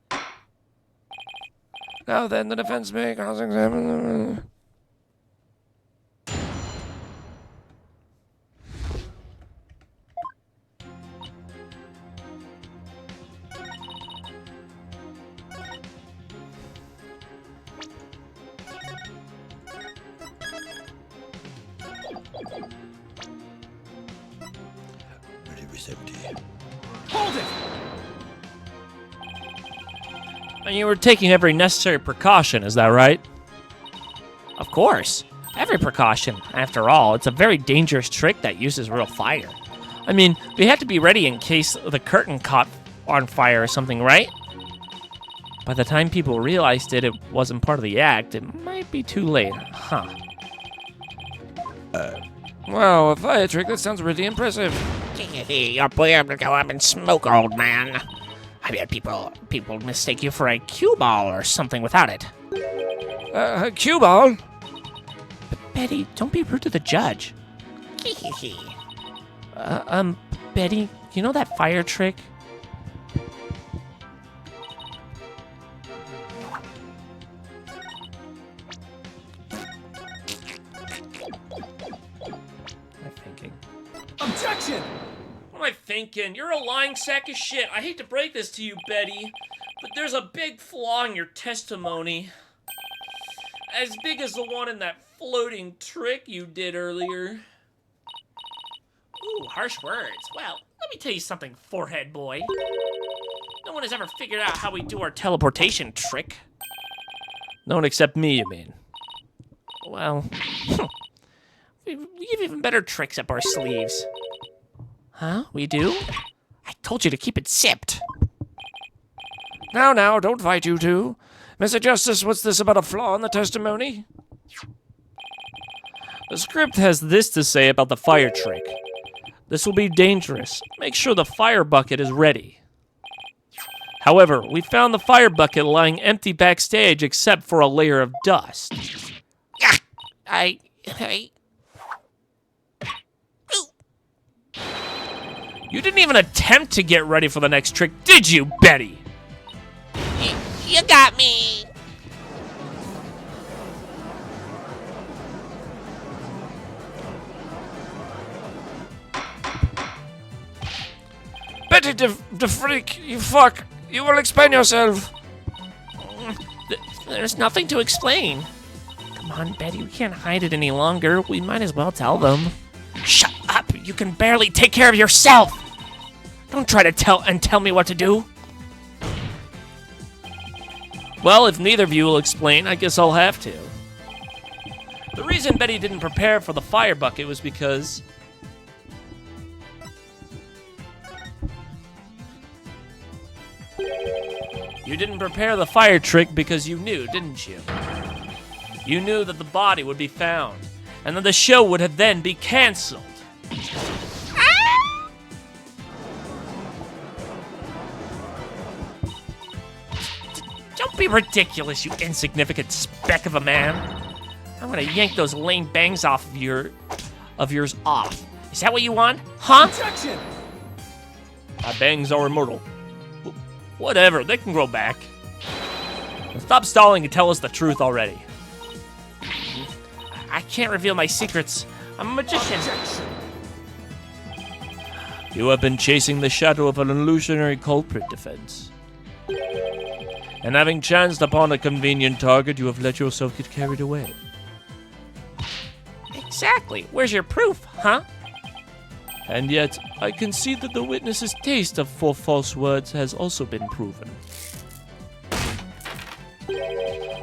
Now then, the defense may cross-examine. Hold it! And you were taking every necessary precaution, is that right? Of course. Every precaution. After all, it's a very dangerous trick that uses real fire. I mean, we had to be ready in case the curtain caught on fire or something, right? By the time people realized it wasn't part of the act, it might be too late, huh? Wow, a fire trick, that sounds really impressive. Your boy, I'm gonna go up and smoke, old man. I bet people mistake you for a cue ball or something without it. Cue ball? But Betty, don't be rude to the judge. Betty, you know that fire trick? Objection! What am I thinking? You're a lying sack of shit. I hate to break this to you, Betty, but there's a big flaw in your testimony. As big as the one in that floating trick you did earlier. Ooh, harsh words. Well, let me tell you something, forehead boy. No one has ever figured out how we do our teleportation trick. No one except me, you mean? Well, we have even better tricks up our sleeves. Huh? We do? I told you to keep it sipped. Now, don't fight, you two. Mr. Justice, what's this about a flaw in the testimony? The script has this to say about the fire trick. This will be dangerous. Make sure the fire bucket is ready. However, we found the fire bucket lying empty backstage except for a layer of dust. You didn't even attempt to get ready for the next trick, did you, Betty? You got me. Betty the freak, you fuck. You will explain yourself. There's nothing to explain. Come on, Betty, we can't hide it any longer. We might as well tell them. Shut up! You can barely take care of yourself! Don't try to tell me what to do. Well, if neither of you will explain, I guess I'll have to. The reason Betty didn't prepare for the fire bucket was because... You didn't prepare the fire trick because you knew, didn't you? You knew that the body would be found, and that the show would have then be canceled. Don't be ridiculous, you insignificant speck of a man. I'm gonna yank those lame bangs off of yours off. Is that what you want? Huh? My bangs are immortal. Whatever, they can grow back. Stop stalling and tell us the truth already. I can't reveal my secrets. I'm a magician. You have been chasing the shadow of an illusionary culprit, Defense. And having chanced upon a convenient target, you have let yourself get carried away. Exactly. Where's your proof, huh? And yet, I can see that the witness's taste for false words has also been proven.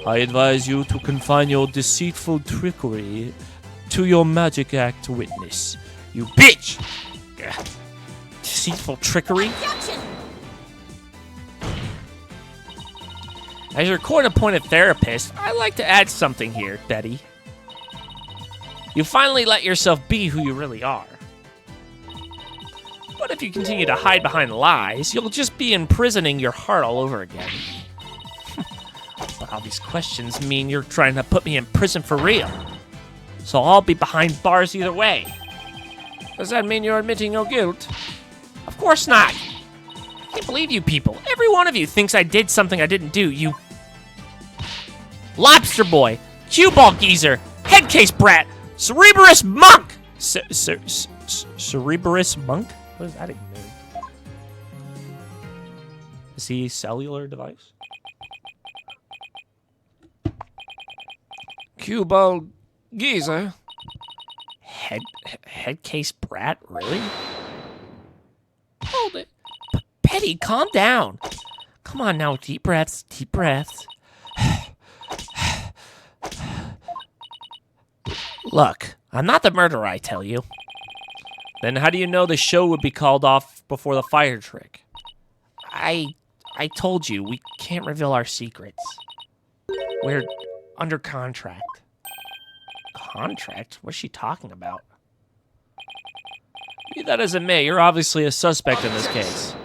I advise you to confine your deceitful trickery to your magic act witness. You bitch! Ugh. Deceitful trickery? Objection! As your court-appointed therapist, I'd like to add something here, Betty. You finally let yourself be who you really are. But if you continue to hide behind lies, you'll just be imprisoning your heart all over again. But all these questions mean you're trying to put me in prison for real. So I'll be behind bars either way. Does that mean you're admitting your guilt? Of course not. I can't believe you people. Every one of you thinks I did something I didn't do. You lobster boy, cue ball geezer, head case brat, cerebrous monk. Cerebrous monk? What does that even mean? Is he a cellular device? Cue ball geezer. Head case brat? Really? Hold it. Petty, calm down. Come on now, deep breaths, deep breaths. Look, I'm not the murderer, I tell you. Then how do you know the show would be called off before the fire trick? I told you, we can't reveal our secrets. We're under contract. Contract? What's she talking about? Be that as it may, you're obviously a suspect in this case.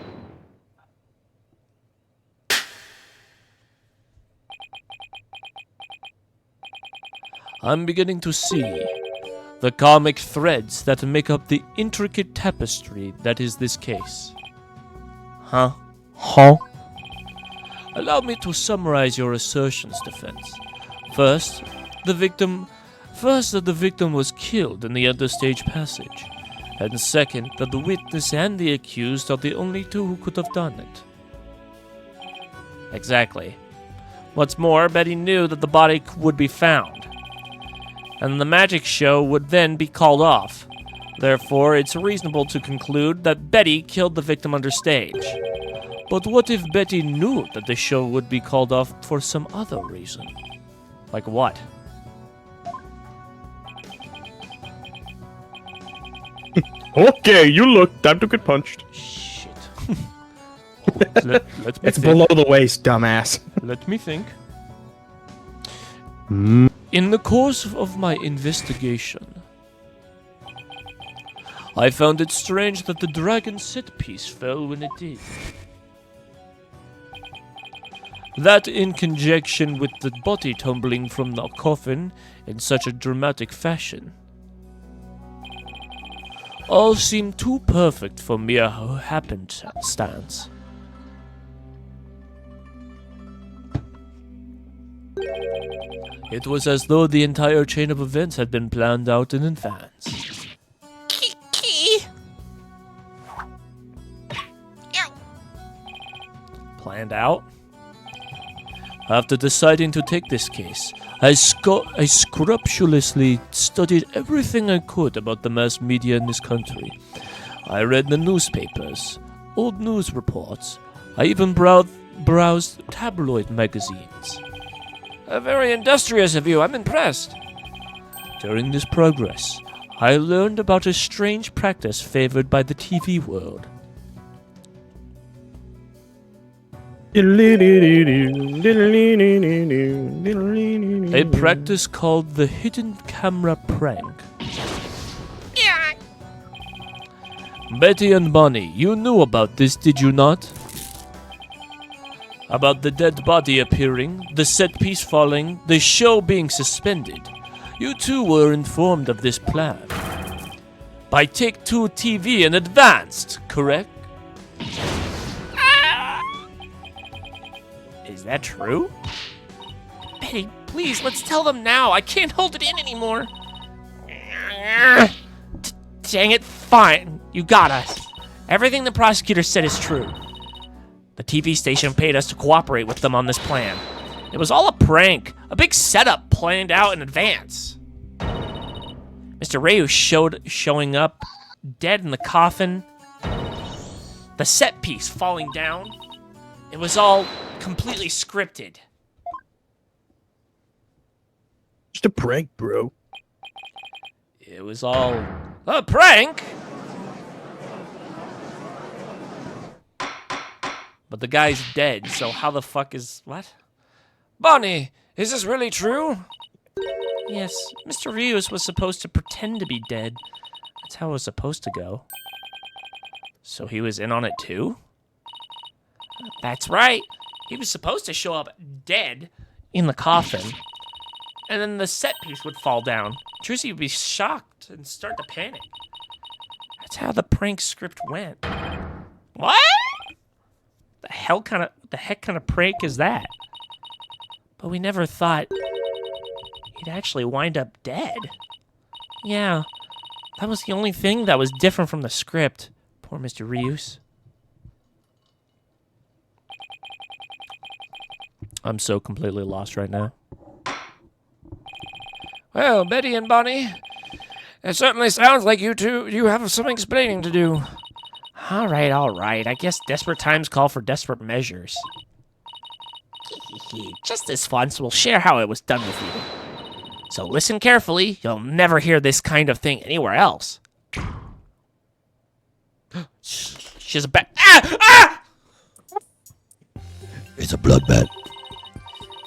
I'm beginning to see the karmic threads that make up the intricate tapestry that is this case. Huh? Allow me to summarize your assertions, Defense. First, that the victim was killed in the understage passage. And second, that the witness and the accused are the only two who could have done it. Exactly. What's more, Betty knew that the body would be found, and the magic show would then be called off. Therefore, it's reasonable to conclude that Betty killed the victim understage. But what if Betty knew that the show would be called off for some other reason? Like what? Okay, you look. Time to get punched. Shit. Let me It's think. below the waist, dumbass. Let me think. In the course of my investigation, I found it strange that the dragon set piece fell when it did. That, in conjunction with the body tumbling from the coffin in such a dramatic fashion, all seemed too perfect for mere happenstance. It was as though the entire chain of events had been planned out in advance. Kiki. Ow. Planned out? After deciding to take this case, I scrupulously studied everything I could about the mass media in this country. I read the newspapers, old news reports. I even browsed tabloid magazines. Very industrious of you. I'm impressed. During this progress, I learned about a strange practice favored by the TV world. A practice called the hidden camera prank. Yeah. Betty and Bonnie, you knew about this, did you not? About the dead body appearing, the set piece falling, the show being suspended. You two were informed of this plan by Take-Two TV and Advanced, correct? Is that true? Betty, please, let's tell them now. I can't hold it in anymore. Dang it, fine. You got us. Everything the prosecutor said is true. The TV station paid us to cooperate with them on this plan. It was all a prank, a big setup planned out in advance. Mr. Ryu showing up, dead in the coffin, the set piece falling down. It was all completely scripted. Just a prank, bro. It was all a prank. But the guy's dead, so how the fuck is... What? Bonnie, is this really true? Yes, Mr. Rios was supposed to pretend to be dead. That's how it was supposed to go. So he was in on it too? That's right. He was supposed to show up dead in the coffin, and then the set piece would fall down. Trucy would be shocked and start to panic. That's how the prank script went. What? The heck kind of prank is that? But we never thought he'd actually wind up dead. Yeah, that was the only thing that was different from the script. Poor Mr. Rios. I'm so completely lost right now. Well, Betty and Bonnie, it certainly sounds like you have some explaining to do. All right. I guess desperate times call for desperate measures. Just this once, we'll share how it was done with you. So listen carefully. You'll never hear this kind of thing anywhere else. She's a bat. Ah! It's a bloodbath.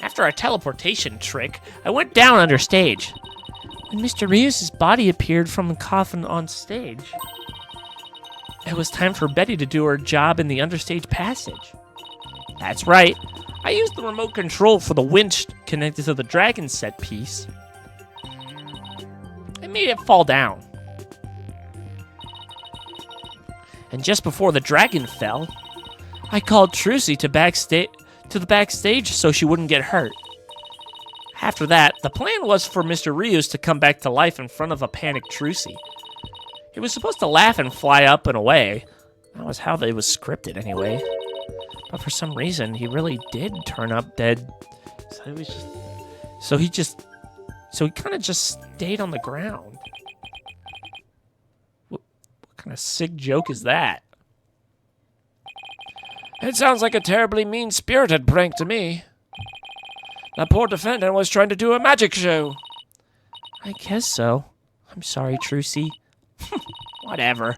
After a teleportation trick, I went down under stage. When Mr. Rios' body appeared from the coffin on stage, it was time for Betty to do her job in the understage passage. That's right. I used the remote control for the winch connected to the dragon set piece. I made it fall down. And just before the dragon fell, I called Trucy to the backstage so she wouldn't get hurt. After that, the plan was for Mr. Rios to come back to life in front of a panicked Trucy. He was supposed to laugh and fly up and away. That was how it was scripted anyway. But for some reason, he really did turn up dead. So he kind of just stayed on the ground. What kind of sick joke is that? It sounds like a terribly mean-spirited prank to me. That poor defendant was trying to do a magic show. I guess so. I'm sorry, Trucy. Whatever.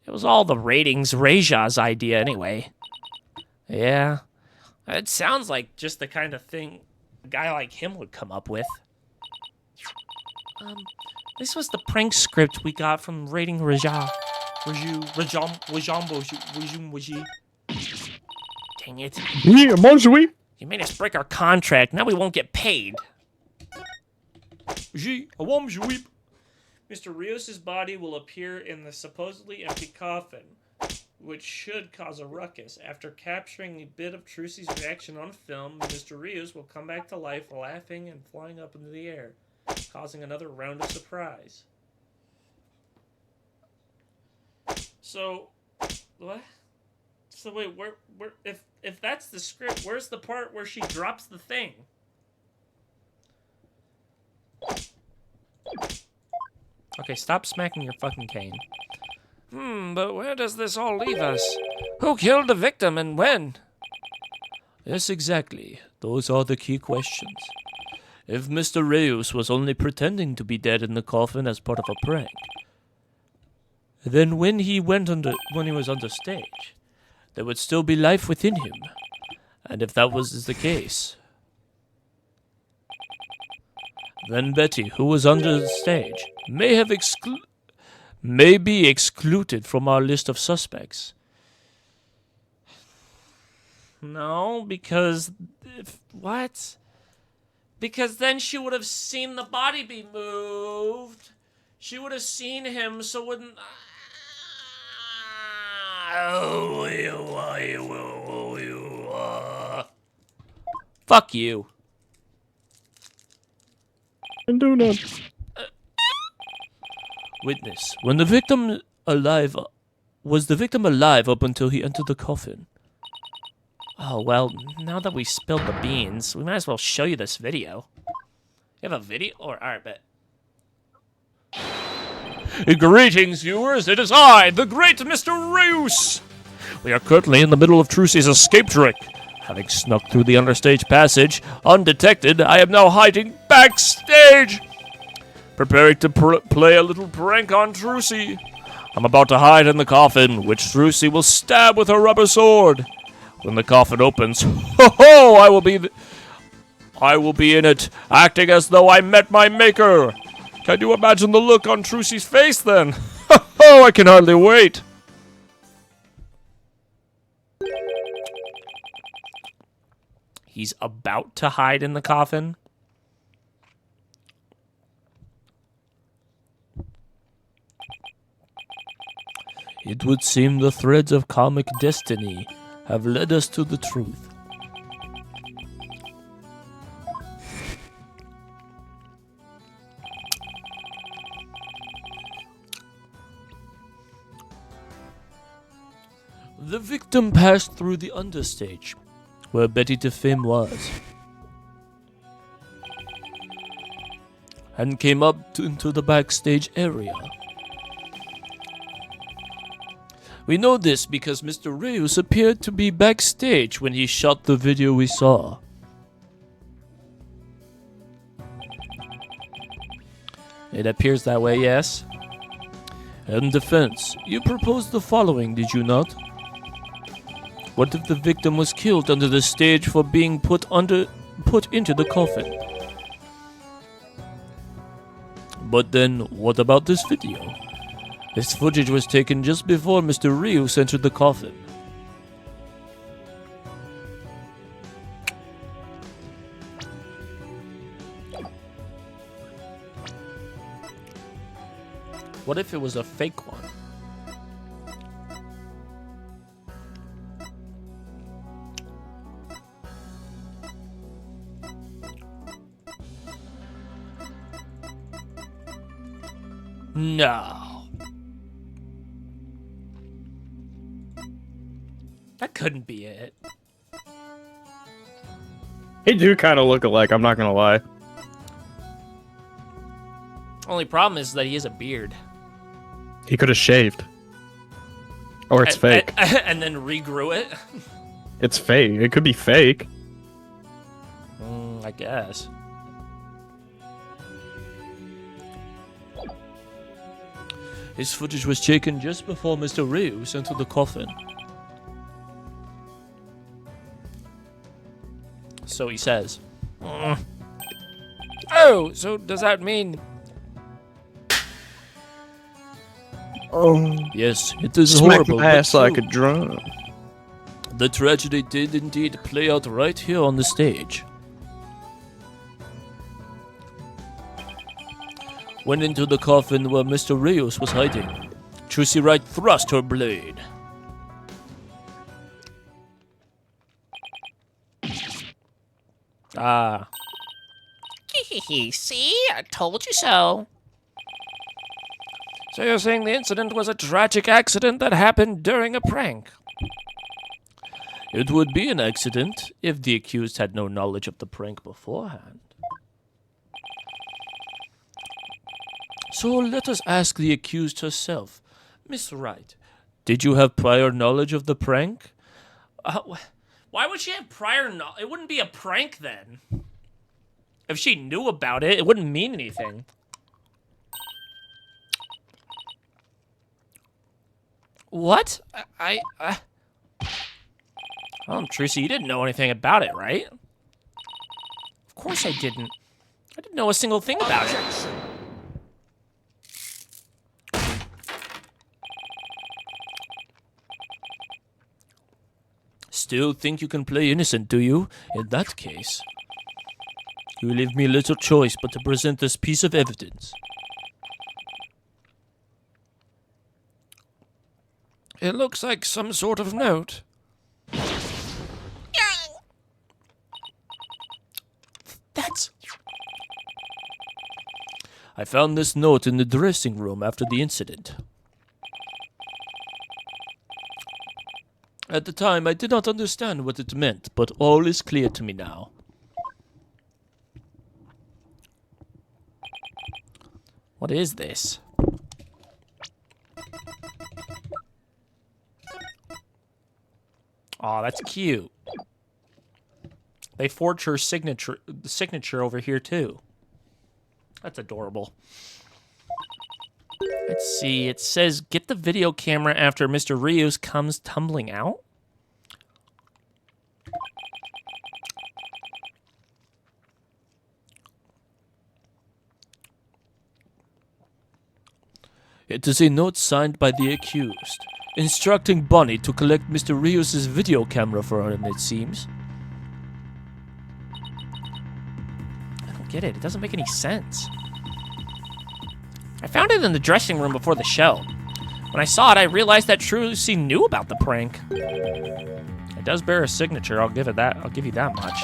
It was all the ratings Reja's idea anyway. Yeah. It sounds like just the kind of thing a guy like him would come up with. This was the prank script we got from Rating Reja. Dang it. Yeah, Monjoui. You made us break our contract. Now we won't get paid. Mr. Rios' body will appear in the supposedly empty coffin, which should cause a ruckus. After capturing a bit of Trucy's reaction on film, Mr. Rios will come back to life, laughing and flying up into the air, causing another round of surprise. So, what? So wait, where if that's the script, where's the part where she drops the thing? Okay, stop smacking your fucking cane. But where does this all leave us? Who killed the victim and when? Yes, exactly. Those are the key questions. If Mr. Rios was only pretending to be dead in the coffin as part of a prank, then when he was under stage, there would still be life within him. And if that was the case, then Betty, who was under the stage, may be excluded from our list of suspects. No, because what? Because then she would have seen the body be moved. She would have seen him, so wouldn't. Fuck you. And do not. Witness, when the victim alive... Was the victim alive up until he entered the coffin? Oh, well, now that we spilled the beans, we might as well show you this video. You have a video? Alright, bet. Greetings, viewers. It is I, the great Mr. Reus. We are currently in the middle of Trucy's escape trick. Having snuck through the understage passage, undetected, I am now hiding backstage. Preparing to play a little prank on Trucy. I'm about to hide in the coffin, which Trucy will stab with her rubber sword. When the coffin opens, ho-ho, I will be in it, acting as though I met my maker. Can you imagine the look on Trucy's face then? Ho-ho, I can hardly wait. He's about to hide in the coffin? It would seem the threads of comic destiny have led us to the truth. The victim passed through the understage, where Betty DeFame was, and came up into the backstage area. We know this because Mr. Reus appeared to be backstage when he shot the video we saw. It appears that way, yes. In defense, you proposed the following, did you not? What if the victim was killed under the stage for being put into the coffin? But then, what about this video? This footage was taken just before Mr. Reus entered the coffin. What if it was a fake one? No. That couldn't be it. They do kind of look alike, I'm not gonna lie. Only problem is that he has a beard. He could have shaved. Or it's fake. And then regrew it? It's fake. It could be fake. I guess. This footage was taken just before Mr. Reus entered the coffin. So he says. Oh, so does that mean... Oh, Yes, it is smack horrible. my but ass like a true. drum. The tragedy did indeed play out right here on the stage. Went into the coffin where Mr. Reus was hiding. Trucy Wright thrust her blade. Ah. See? I told you so. So you're saying the incident was a tragic accident that happened during a prank? It would be an accident if the accused had no knowledge of the prank beforehand. So let us ask the accused herself. Miss Wright, did you have prior knowledge of the prank? Why would she have prior knowledge? It wouldn't be a prank then. If she knew about it, it wouldn't mean anything. What? Tracy, you didn't know anything about it, right? Of course I didn't. I didn't know a single thing about it. Still think you can play innocent, do you? In that case, You leave me little choice but to present this piece of evidence. It looks like some sort of note. That's... I found this note in the dressing room after the incident. At the time, I did not understand what it meant, but all is clear to me now. What is this? Aw, that's cute. They forged her signature over here too. That's adorable. Let's see. It says, get the video camera after Mr. Rios comes tumbling out. It is a note signed by the accused, instructing Bonnie to collect Mr. Rios' video camera for him, it seems. I don't get it. It doesn't make any sense. I found it in the dressing room before the show. When I saw it, I realized that Trucy knew about the prank. It does bear a signature, I'll give it that. I'll give you that much.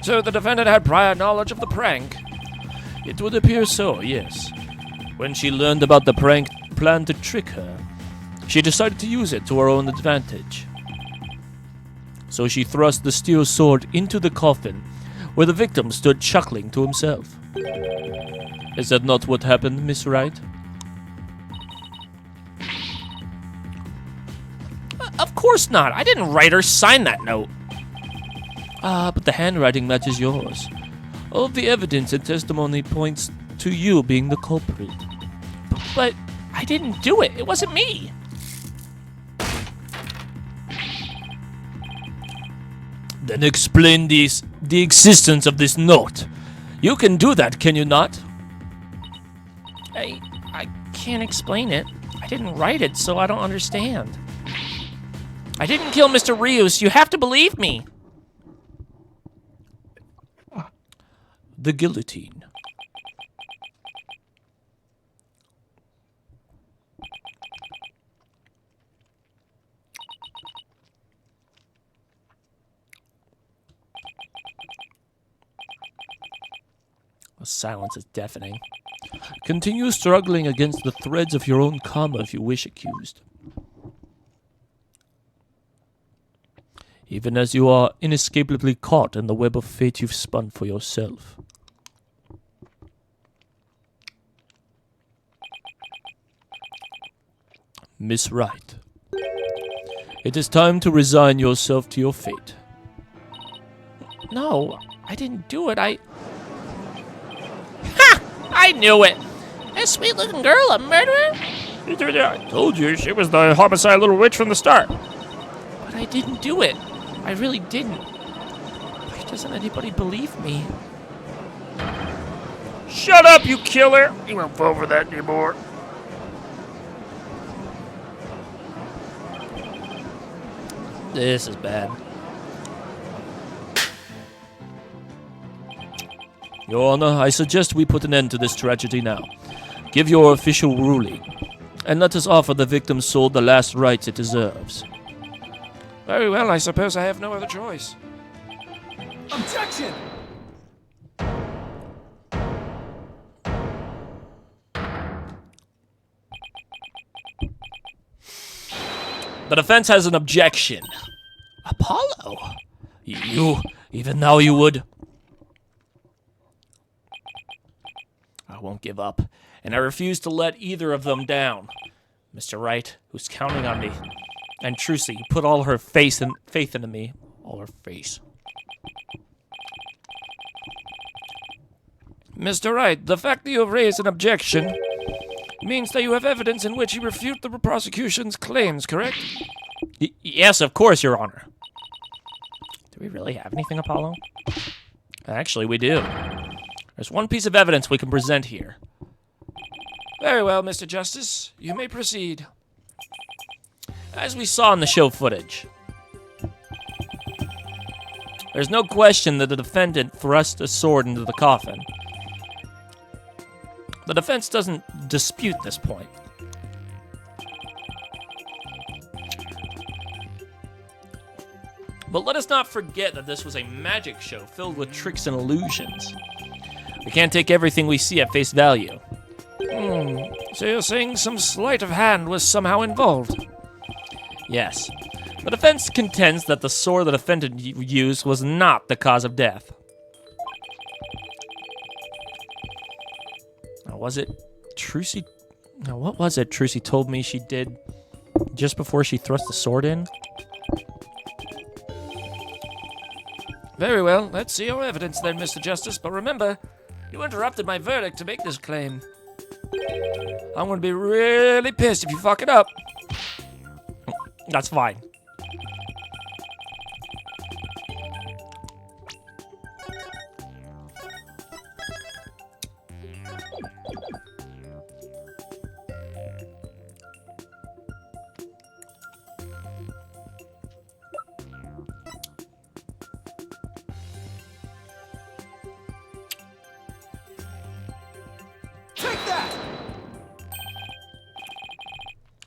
So the defendant had prior knowledge of the prank. It would appear so, yes. When she learned about the prank plan to trick her, she decided to use it to her own advantage. So she thrust the steel sword into the coffin, where the victim stood chuckling to himself. Is that not what happened, Miss Wright? Of course not. I didn't write or sign that note. Ah, but the handwriting matches yours. All of the evidence and testimony points to you being the culprit. But I didn't do it. It wasn't me. Then explain the existence of this note. You can do that, can you not? I can't explain it. I didn't write it, so I don't understand. I didn't kill Mr. Rios. You have to believe me. The guillotine. The silence is deafening. Continue struggling against the threads of your own karma if you wish, accused. Even as you are inescapably caught in the web of fate you've spun for yourself. Miss Wright, it is time to resign yourself to your fate. No, I didn't do it. Ha! I knew it. That sweet-looking girl, a murderer? I told you, she was the homicide little witch from the start. But I didn't do it. I really didn't. Why doesn't anybody believe me? Shut up, you killer! You won't fall for that anymore. This is bad. Your Honor, I suggest we put an end to this tragedy now. Give your official ruling, and let us offer the victim's soul the last rites it deserves. Very well, I suppose I have no other choice. Objection! The defense has an objection. Apollo? You, even now you would? I won't give up, and I refuse to let either of them down. Mr. Wright, who's counting on me, and Trucy, who put all her faith into me. All her face. Mr. Wright, the fact that you have raised an objection means that you have evidence in which you refute the prosecution's claims, correct? Yes, of course, Your Honor. Do we really have anything, Apollo? Actually, we do. There's one piece of evidence we can present here. Very well, Mr. Justice. You may proceed. As we saw in the show footage, There's no question that the defendant thrust a sword into the coffin. The defense doesn't dispute this point. But let us not forget that this was a magic show filled with tricks and illusions. We can't take everything we see at face value. So you're saying some sleight of hand was somehow involved? Yes. The defense contends that the sword the defendant used was not the cause of death. Now, was it Trucy? Now, what was it Trucy told me she did just before she thrust the sword in? Very well, let's see your evidence then, Mr. Justice. But remember, you interrupted my verdict to make this claim. I'm going to be really pissed if you fuck it up. That's fine.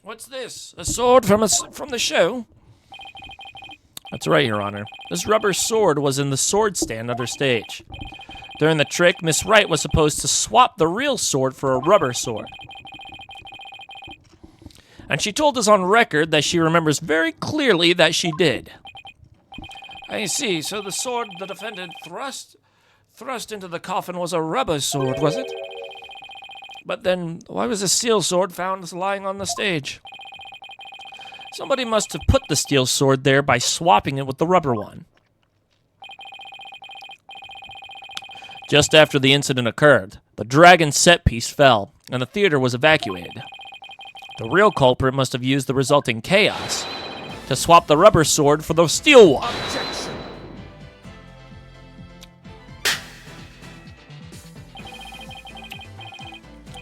What's this? A sword from the show? That's right, Your Honor. This rubber sword was in the sword stand under stage. During the trick, Miss Wright was supposed to swap the real sword for a rubber sword. And she told us on record that she remembers very clearly that she did. I see, so the sword the defendant thrust into the coffin was a rubber sword, was it? But then, why was a steel sword found lying on the stage? Somebody must have put the steel sword there by swapping it with the rubber one. Just after the incident occurred, the dragon set piece fell, and the theater was evacuated. The real culprit must have used the resulting chaos to swap the rubber sword for the steel one. Objection!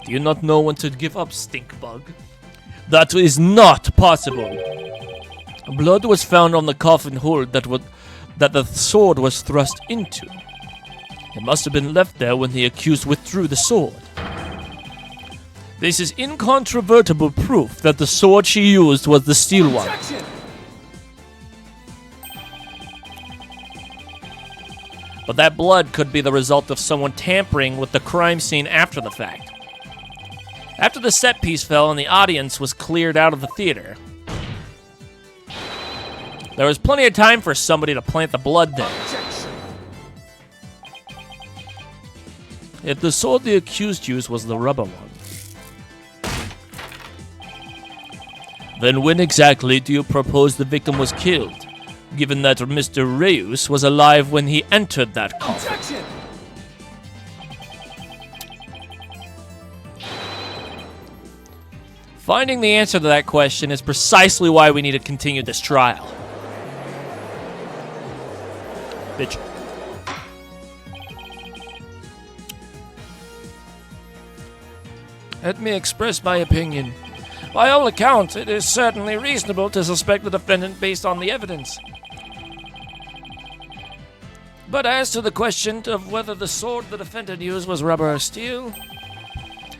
Do you not know when to give up, Stinkbug? That is not possible. Blood was found on the coffin hood that the sword was thrust into. It must have been left there when the accused withdrew the sword. This is incontrovertible proof that the sword she used was the steel one. Objection! But that blood could be the result of someone tampering with the crime scene after the fact. After the set piece fell and the audience was cleared out of the theater, there was plenty of time for somebody to plant the blood there. Objection! If the sword the accused used was the rubber one, then when exactly do you propose the victim was killed, given that Mr. Reyes was alive when he entered that coffin? Objection! Finding the answer to that question is precisely why we need to continue this trial. Bitch. Let me express my opinion. By all accounts, it is certainly reasonable to suspect the defendant based on the evidence. But as to the question of whether the sword the defendant used was rubber or steel,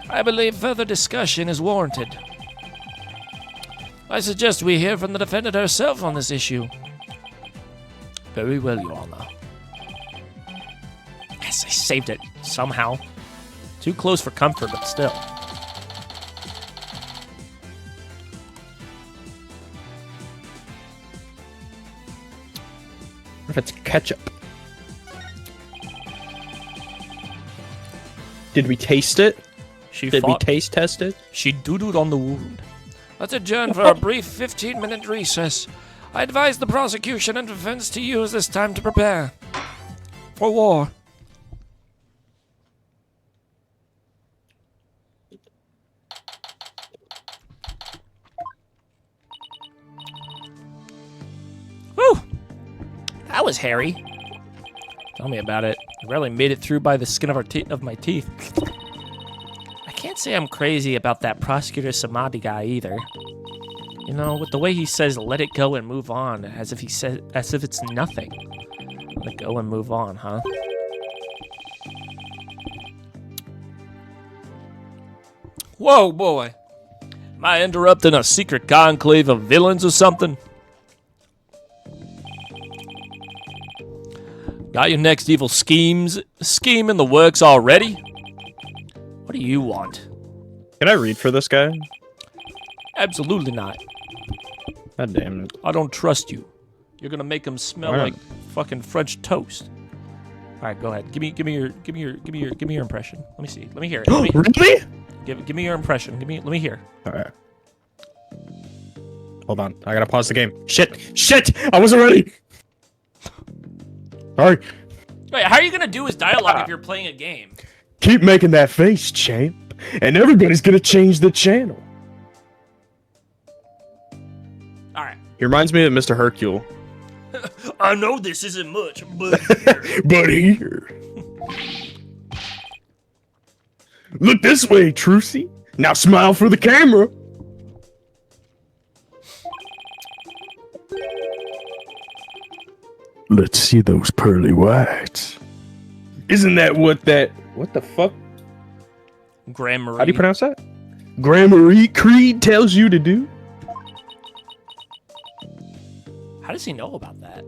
I believe further discussion is warranted. I suggest we hear from the defendant herself on this issue. Very well, Your Honor. Yes, I saved it, somehow. Too close for comfort, but still. What if it's ketchup? Did we taste it? Did we taste test it? She doodled on the wound. Let's adjourn for a brief 15-minute recess. I advise the prosecution and defense to use this time to prepare for war. Whew! That was hairy. Tell me about it. I barely made it through by the skin of my teeth. I can't say I'm crazy about that prosecutor Samadhi guy either. You know, with the way he says "let it go and move on," as if it's nothing. Let go and move on, huh? Whoa, boy. Am I interrupting a secret conclave of villains or something? Got your next evil scheme in the works already? What do you want? Can I read for this guy? Absolutely not. God damn it. I don't trust you. You're gonna make him smell Why not? like fucking French toast. All right, go ahead. Give me your impression. Let me see. Let me hear it. Really? Give me your impression. Let me hear. All right. Hold on. I gotta pause the game. Shit! I wasn't ready. Sorry. Wait, how are you gonna do his dialogue if you're playing a game? Keep making that face, champ, and everybody's gonna change the channel. All right. He reminds me of Mr. Hercule. I know this isn't much, but But here. Look this way, Trucy. Now smile for the camera. Let's see those pearly whites. Isn't that what the fuck? Grammar. How do you pronounce that? Grammar Creed tells you to do? How does he know about that?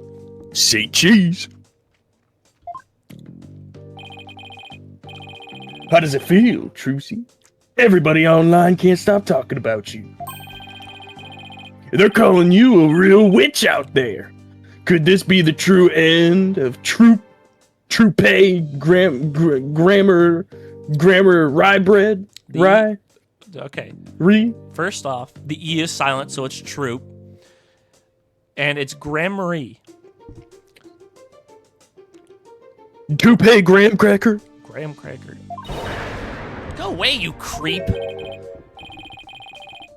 Say cheese. How does it feel, Trucy? Everybody online can't stop talking about you. They're calling you a real witch out there. Could this be the true end of Troupe grammar rye bread? Rye? Okay. Re? First off, the E is silent, so it's troop. And it's Grammary. Toupee graham cracker? Graham cracker. Go away, you creep.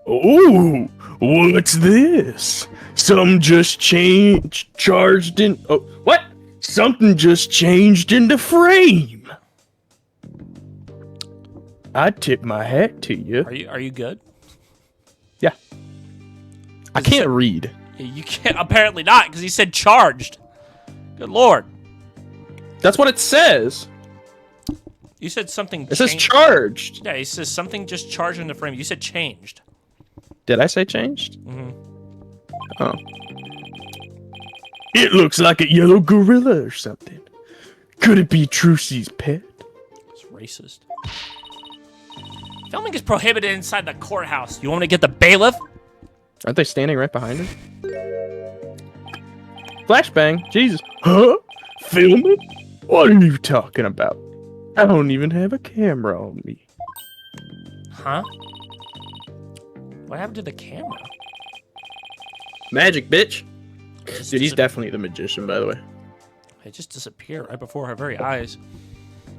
Ooh, what's this? Some just charged in. Oh, what? Something just changed in the frame. I tip my hat to you. Are you good? Yeah. I can't read. You can't. Apparently not, because he said charged. Good lord. That's what it says. You said something. It says charged. Yeah, he says something just charged in the frame. You said changed. Did I say changed? Mm-hmm. Oh. It looks like a yellow gorilla or something. Could it be Trucy's pet? It's racist. Filming is prohibited inside the courthouse. You want me to get the bailiff? Aren't they standing right behind him? Flashbang. Jesus. Huh? Filming? What are you talking about? I don't even have a camera on me. Huh? What happened to the camera? Magic, bitch. Just Dude, he's disap- definitely the magician, by the way. It just disappeared right before our very eyes.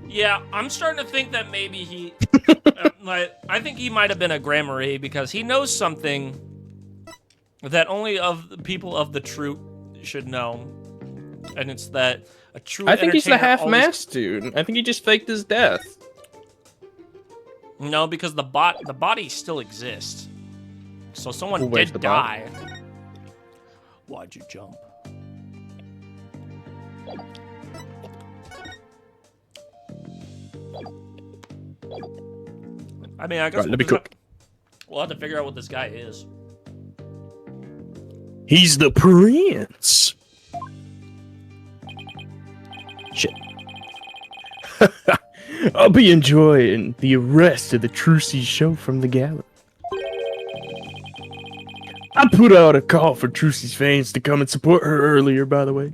Yeah, I'm starting to think that maybe he... I think he might have been a Grammary because he knows something that only of the people of the troupe should know. And it's that a true I think he's the entertainer half-masked dude. I think he just faked his death. No, because the body still exists. So someone Well, where's did the body? die. Why'd you jump? I mean, I guess Right, let me cook. we'll have to figure out what this guy is. He's the prince. Shit. I'll be enjoying the rest of the Trucy show from the gallery. I put out a call for Trucy's fans to come and support her earlier, by the way.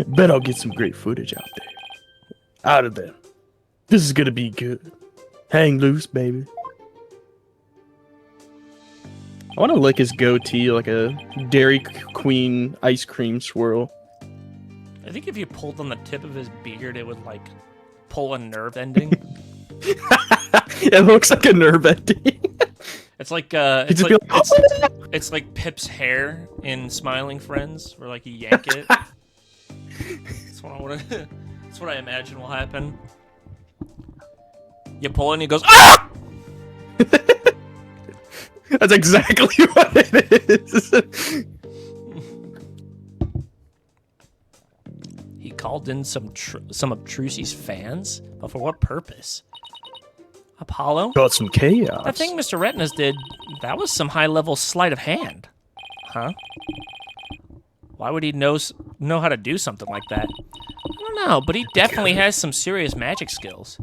Bet I'll get some great footage out there. Out of them. This is gonna be good. Hang loose, baby. I want to lick his goatee like a Dairy Queen ice cream swirl. I think if you pulled on the tip of his beard, it would like pull a nerve ending. It looks like a nerve ending. It's like He'd it's just like, be like, it's like Pip's hair in Smiling Friends, where like you yank it. That's what I want to. That's what I imagine will happen. You pull it and he goes, ah! That's exactly what it is. He called in some of Trucy's fans? But for what purpose? Apollo? Got some chaos. That thing Mr. Retinas did, that was some high-level sleight of hand. Huh? Why would he know how to do something like that? I don't know, but he definitely has some serious magic skills.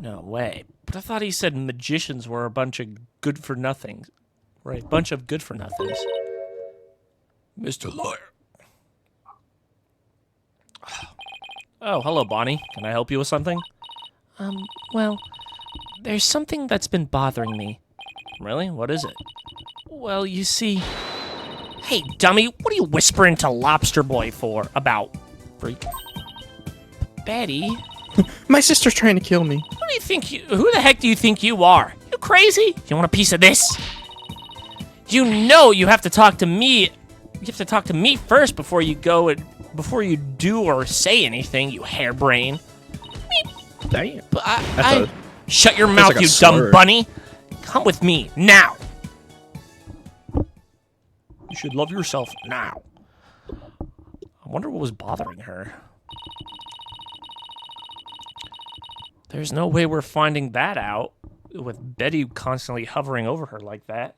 No way. But I thought he said magicians were a bunch of good-for-nothings. Right, bunch of good-for-nothings. Mr. Lawyer. Oh, hello, Bonnie. Can I help you with something? Well, there's something that's been bothering me. Really? What is it? Well, you see, Hey, dummy, what are you whispering to Lobster Boy for? About? Freak. Betty, My sister's trying to kill me. Who the heck do you think you are? You crazy? You want a piece of this? You know you have to talk to me. You have to talk to me first before you do or say anything, you harebrain. Damn. But That's Shut your That's mouth, like a you dumb slur. bunny. Come with me, now. You should love yourself now. I wonder what was bothering her. There's no way we're finding that out with Betty constantly hovering over her like that.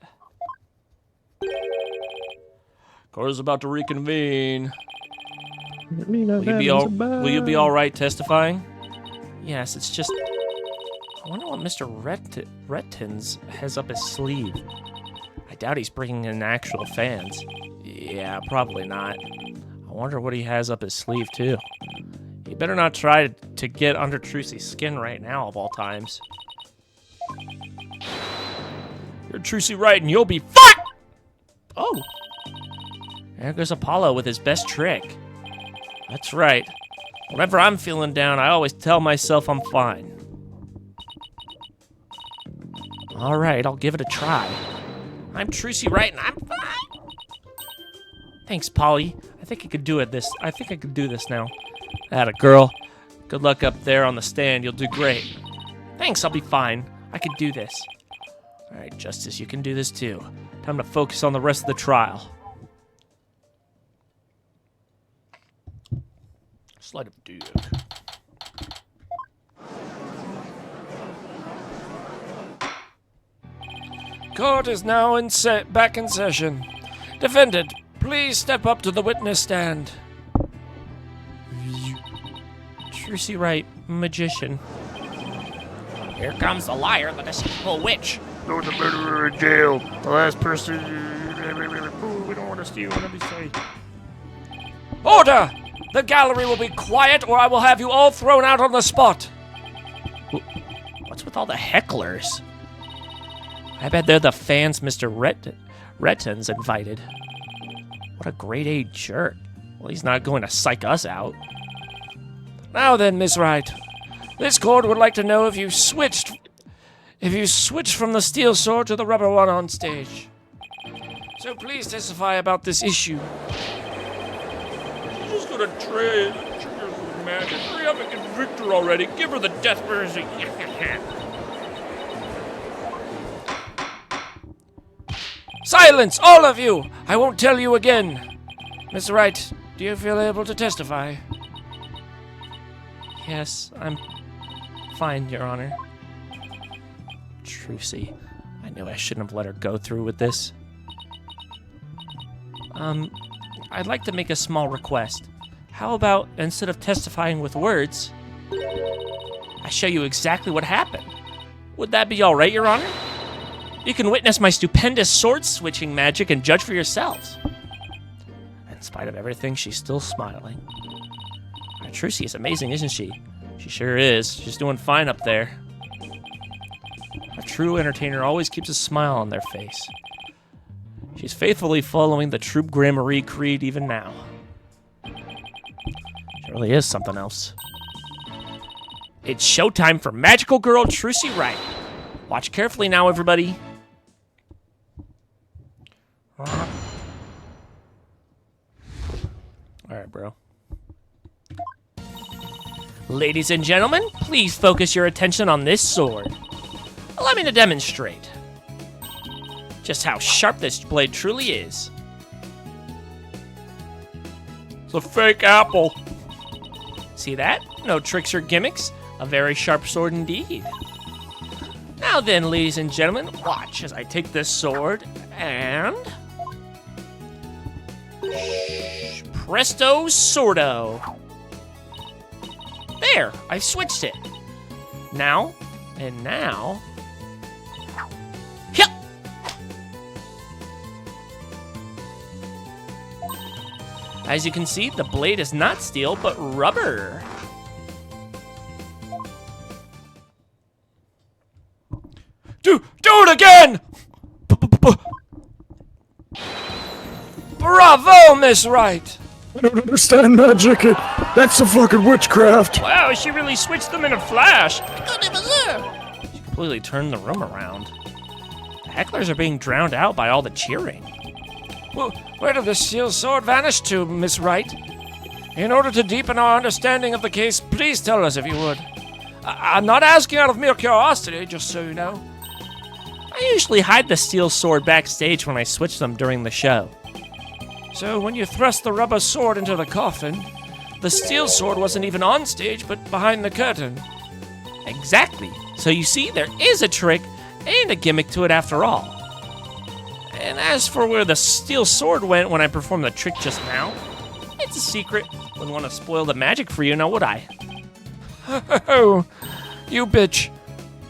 Court is about to reconvene. Will you be all right testifying? Yes, it's just... I wonder what Mr. Rettins has up his sleeve. I doubt he's bringing in actual fans. Yeah, probably not. I wonder what he has up his sleeve, too. He better not try to get under Trucy's skin right now, of all times. You're Trucy right, and you'll be fucked! Oh! There goes Apollo with his best trick. That's right. Whenever I'm feeling down, I always tell myself I'm fine. All right, I'll give it a try. I'm Trucy right, and I'm fine. Thanks, Polly. I think I could do this now. Atta girl. Good luck up there on the stand. You'll do great. Thanks, I'll be fine. I can do this. All right, Justice, you can do this too. Time to focus on the rest of the trial. Sleight of dick. Court is now back in session. Defendant, please step up to the witness stand. Trucy Wright, magician. Here comes the liar, the deceitful witch. Throw the murderer in jail. The last person. We don't want to steal. Let me say. Order! The gallery will be quiet, or I will have you all thrown out on the spot. What's with all the hecklers? I bet they're the fans Mr. Retton's invited. What a grade A jerk. Well, he's not going to psych us out. Now then, Miss Wright. This court would like to know if you switched from the steel sword to the rubber one on stage. So please testify about this issue. She's just gonna trade magic. Hurry up and convict her already. Give her the death mercy. Silence, all of you! I won't tell you again. Miss Wright, do you feel able to testify? Yes, I'm fine, Your Honor. Trucy, I knew I shouldn't have let her go through with this. I'd like to make a small request. How about, instead of testifying with words, I show you exactly what happened? Would that be alright, Your Honor? You can witness my stupendous sword-switching magic and judge for yourselves. In spite of everything, she's still smiling. Trucy is amazing, isn't she? She sure is. She's doing fine up there. A true entertainer always keeps a smile on their face. She's faithfully following the Troop Gramarye creed even now. She really is something else. It's showtime for magical girl Trucy Wright. Watch carefully now, everybody. Alright, bro. Ladies and gentlemen, please focus your attention on this sword. Allow me to demonstrate just how sharp this blade truly is. It's a fake apple. See that? No tricks or gimmicks. A very sharp sword indeed. Now then, ladies and gentlemen, watch as I take this sword and... Presto Sordo. There, I've switched it. Now, and now... Hyah! As you can see, the blade is not steel, but rubber. Do it again! Bravo, Miss Wright! I don't understand magic. That's a fucking witchcraft. Wow, she really switched them in a flash. She completely turned the room around. The hecklers are being drowned out by all the cheering. Well, where did the steel sword vanish to, Miss Wright? In order to deepen our understanding of the case, please tell us if you would. I'm not asking out of mere curiosity, just so you know. I usually hide the steel sword backstage when I switch them during the show. So when you thrust the rubber sword into the coffin, the steel sword wasn't even on stage, but behind the curtain. Exactly. So you see, there is a trick and a gimmick to it after all. And as for where the steel sword went when I performed the trick just now, it's a secret. Wouldn't want to spoil the magic for you, now would I? Oh, you bitch.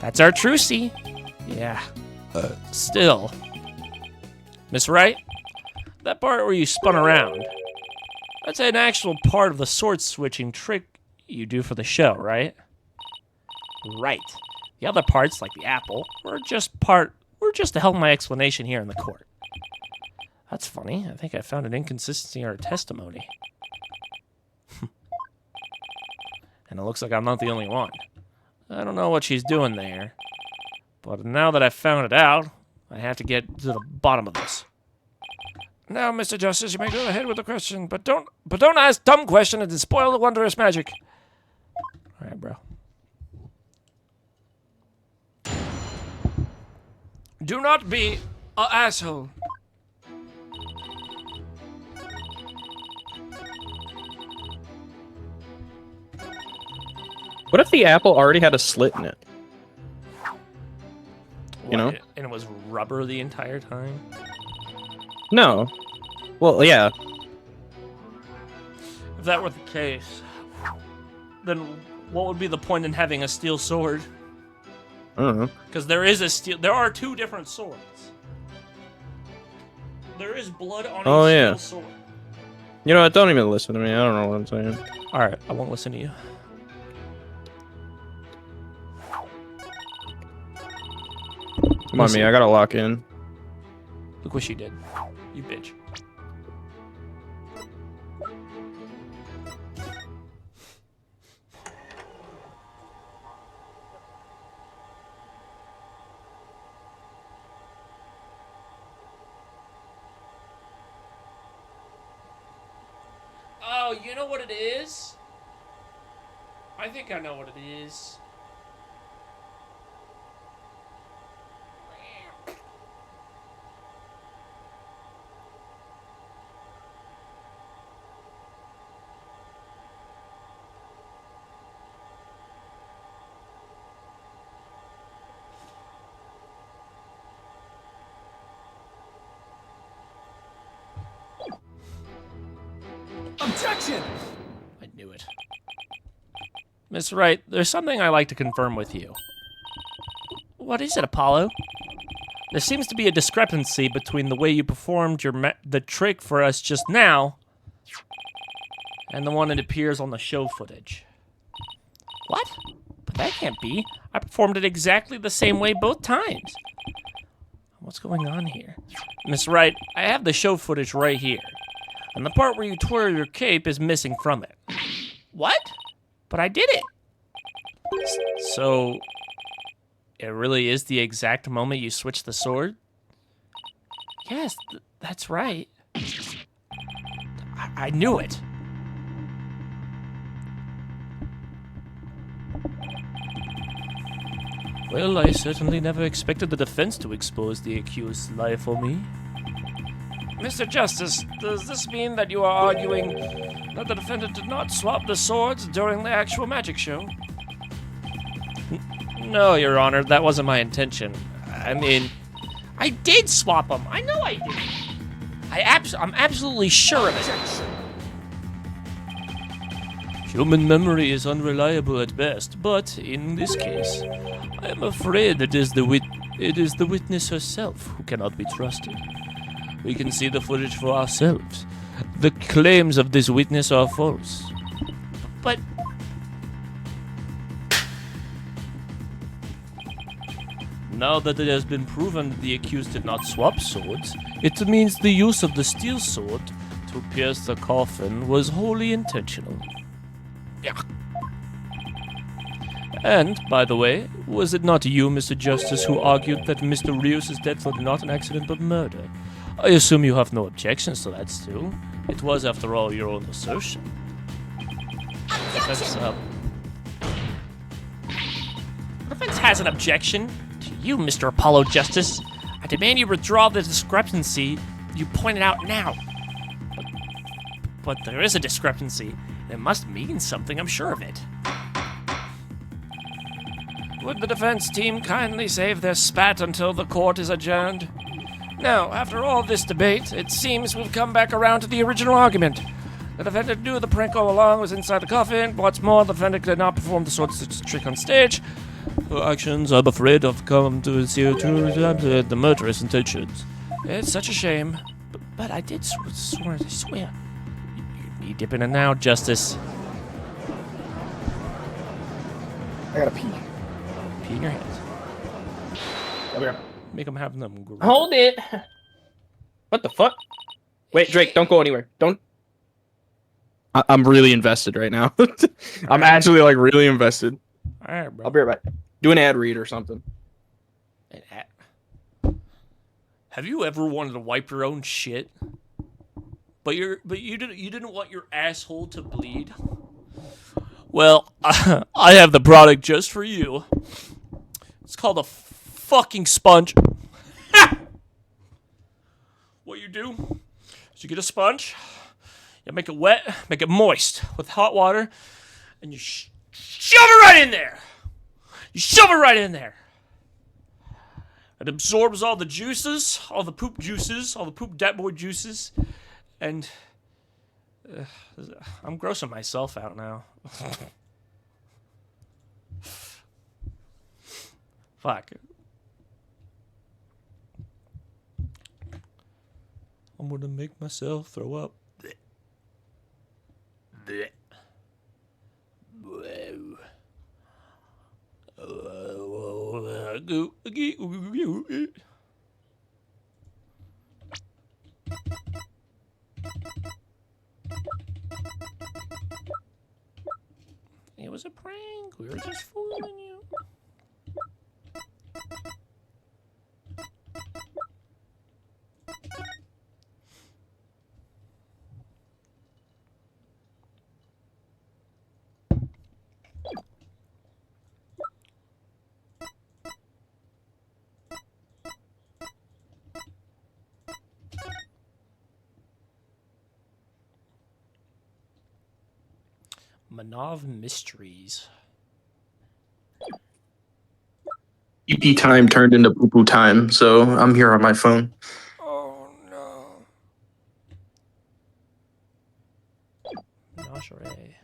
That's our Trucy. Yeah. Still. Miss Wright? That part where you spun around. That's an actual part of the sword switching trick you do for the show, right? Right. The other parts, like the apple, were just to help my explanation here in the court. That's funny. I think I found an inconsistency in her testimony. And it looks like I'm not the only one. I don't know what she's doing there. But now that I've found it out, I have to get to the bottom of this. Now, Mr. Justice, you may go ahead with the question, but don't ask dumb questions and spoil the wondrous magic. All right, bro. Do not be a asshole. What if the apple already had a slit in it? You know? And it was rubber the entire time? No. Well, yeah. If that were the case, then what would be the point in having a steel sword? I don't know. Because there are two different swords. There is blood on a steel sword. You know what? Don't even listen to me. I don't know what I'm saying. Alright, I won't listen to you. Come on, me. I gotta lock in. Look what she did. You bitch. Oh, you know what it is? I think I know what it is. Objection! I knew it. Miss Wright, there's something I'd like to confirm with you. What is it, Apollo? There seems to be a discrepancy between the way you performed the trick for us just now and the one that appears on the show footage. What? But that can't be. I performed it exactly the same way both times. What's going on here? Miss Wright, I have the show footage right here. And the part where you twirl your cape is missing from it. What? But I did it. So, it really is the exact moment you switched the sword? Yes, that's right. I knew it. Well, I certainly never expected the defense to expose the accused lie for me. Mr. Justice, does this mean that you are arguing that the defendant did not swap the swords during the actual magic show? No, Your Honor, that wasn't my intention. I mean, I did swap them. I know I did. I'm absolutely sure of it. Human memory is unreliable at best, but in this case, I am afraid it is the witness herself who cannot be trusted. We can see the footage for ourselves. The claims of this witness are false. But Now that it has been proven that the accused did not swap swords, it means the use of the steel sword to pierce the coffin was wholly intentional. And, by the way, was it not you, Mr. Justice, who argued that Mr. Rios' death was not an accident but murder? I assume you have no objections to that, still. It was, after all, your own assertion. defense has an objection to you, Mr. Apollo Justice. I demand you withdraw the discrepancy you pointed out now. But there is a discrepancy. It must mean something, I'm sure of it. Would the defense team kindly save their spat until the court is adjourned? Now, after all this debate, it seems we've come back around to the original argument. The defendant knew the prank all along was inside the coffin. What's more, the defendant did not perform the sword trick on stage. Her actions, I'm afraid, have come to see the murderous intentions. It's such a shame. But I did swear, I swear. You dipping in now, Justice. I gotta pee. Pee in your hands. Okay. Make them have them. Hold it. What the fuck? Wait, Drake, don't go anywhere. Don't. I'm really invested right now. I'm actually like really invested. All right, bro. I'll be right back. Do an ad read or something. Have you ever wanted to wipe your own shit? But you didn't want your asshole to bleed? Well, I have the product just for you. It's called a fucking sponge. What you do is you get a sponge, you make it wet, make it moist with hot water, and you shove it right in there. You shove it right in there. It absorbs all the juices, all the poop juices, all the poop dat boy juices, and I'm grossing myself out now. Fuck. I'm gonna make myself throw up. It was a prank. We were just fooling you. Manav Mysteries. EP time turned into poo poo time, so I'm here on my phone. Oh no. Menagerie.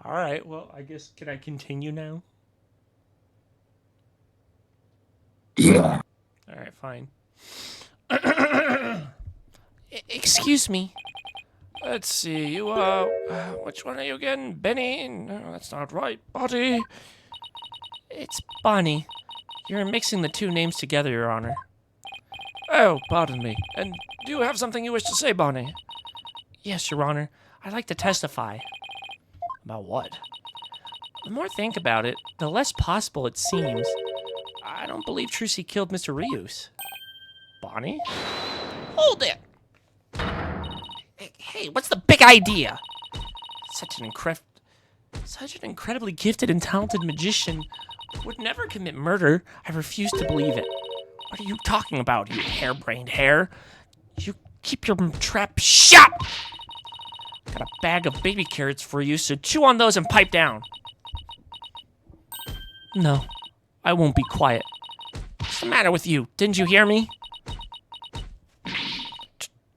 Alright, well, I guess, can I continue now? Yeah. Alright, fine. Excuse me. Let's see, you are... which one are you again? Benny? No, that's not right. Bonnie? It's Bonnie. You're mixing the two names together, Your Honor. Oh, pardon me. And do you have something you wish to say, Bonnie? Yes, Your Honor. I'd like to testify. About what? The more I think about it, the less possible it seems. I don't believe Trucy killed Mr. Rios. Bonnie? Hold it! Hey, what's the big idea? Such an incredibly gifted and talented magician would never commit murder. I refuse to believe it. What are you talking about, you harebrained hare? You keep your trap shut! Got a bag of baby carrots for you, so chew on those and pipe down. No, I won't be quiet. What's the matter with you? Didn't you hear me?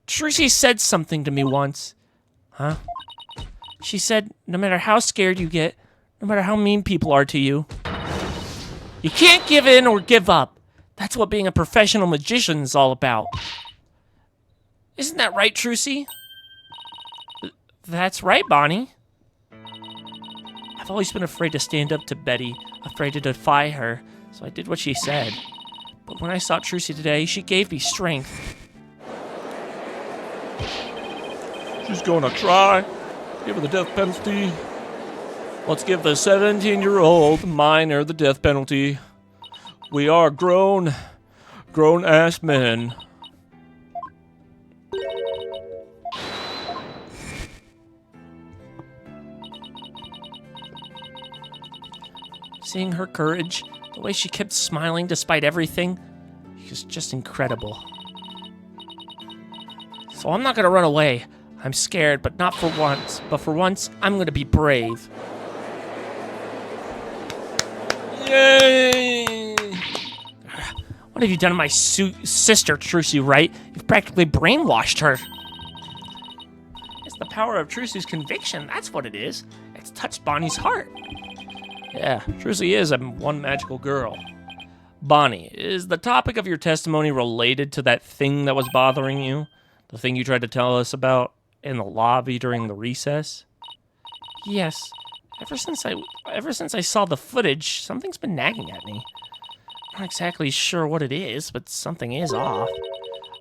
Trucy said something to me once. Huh? She said, no matter how scared you get, no matter how mean people are to you, you can't give in or give up. That's what being a professional magician is all about. Isn't that right, Trucy? That's right, Bonnie. I've always been afraid to stand up to Betty, afraid to defy her, so I did what she said. But when I saw Trucy today, she gave me strength. She's gonna try. Give her the death penalty. Let's give the 17-year-old minor the death penalty. We are grown-ass men. Seeing her courage, the way she kept smiling despite everything, was just incredible. So I'm not gonna run away. I'm scared, but not for once. But for once, I'm gonna be brave. Yay! What have you done to my sister, Trucy Wright? You've practically brainwashed her. It's the power of Trucy's conviction, that's what it is. It's touched Bonnie's heart. Yeah, Trucy is one magical girl. Bonnie, is the topic of your testimony related to that thing that was bothering you? The thing you tried to tell us about in the lobby during the recess? Yes. Ever since I saw the footage, something's been nagging at me. Not exactly sure what it is, but something is off.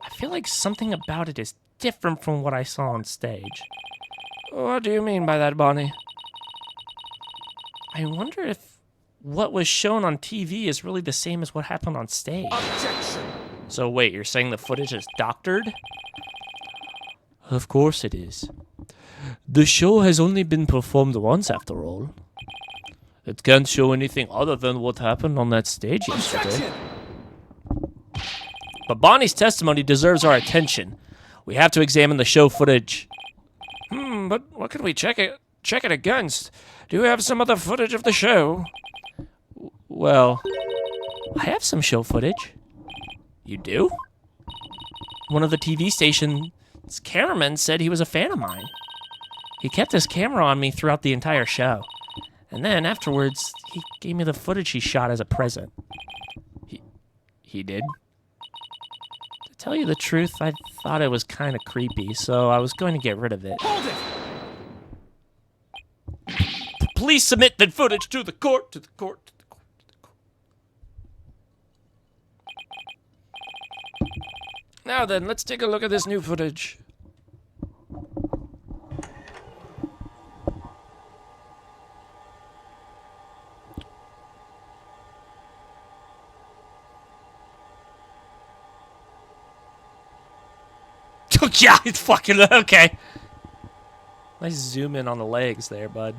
I feel like something about it is different from what I saw on stage. What do you mean by that, Bonnie? I wonder if what was shown on TV is really the same as what happened on stage. Objection! So wait, you're saying the footage is doctored? Of course it is. The show has only been performed once, after all. It can't show anything other than what happened on that stage yesterday. Objection! But Bonnie's testimony deserves our attention. We have to examine the show footage. But what can we check it against? Do you have some other footage of the show? Well, I have some show footage. you do? One of the TV station's cameramen said he was a fan of mine. He kept his camera on me throughout the entire show. And then afterwards, he gave me the footage he shot as a present. He did? To tell you the truth, I thought it was kind of creepy, so I was going to get rid of it. Hold it! Please submit the footage to the court, to the court, to the court, to the court. Now then, let's take a look at this new footage. Yeah, it's fucking okay. Nice zoom in on the legs there, bud.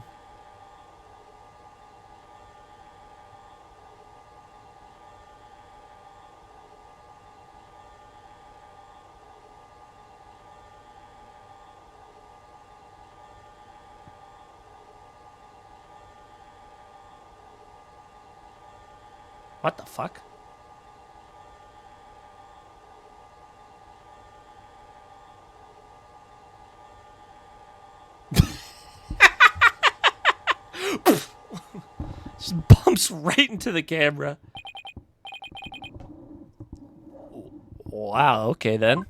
What the fuck? Just bumps right into the camera. Wow, okay then.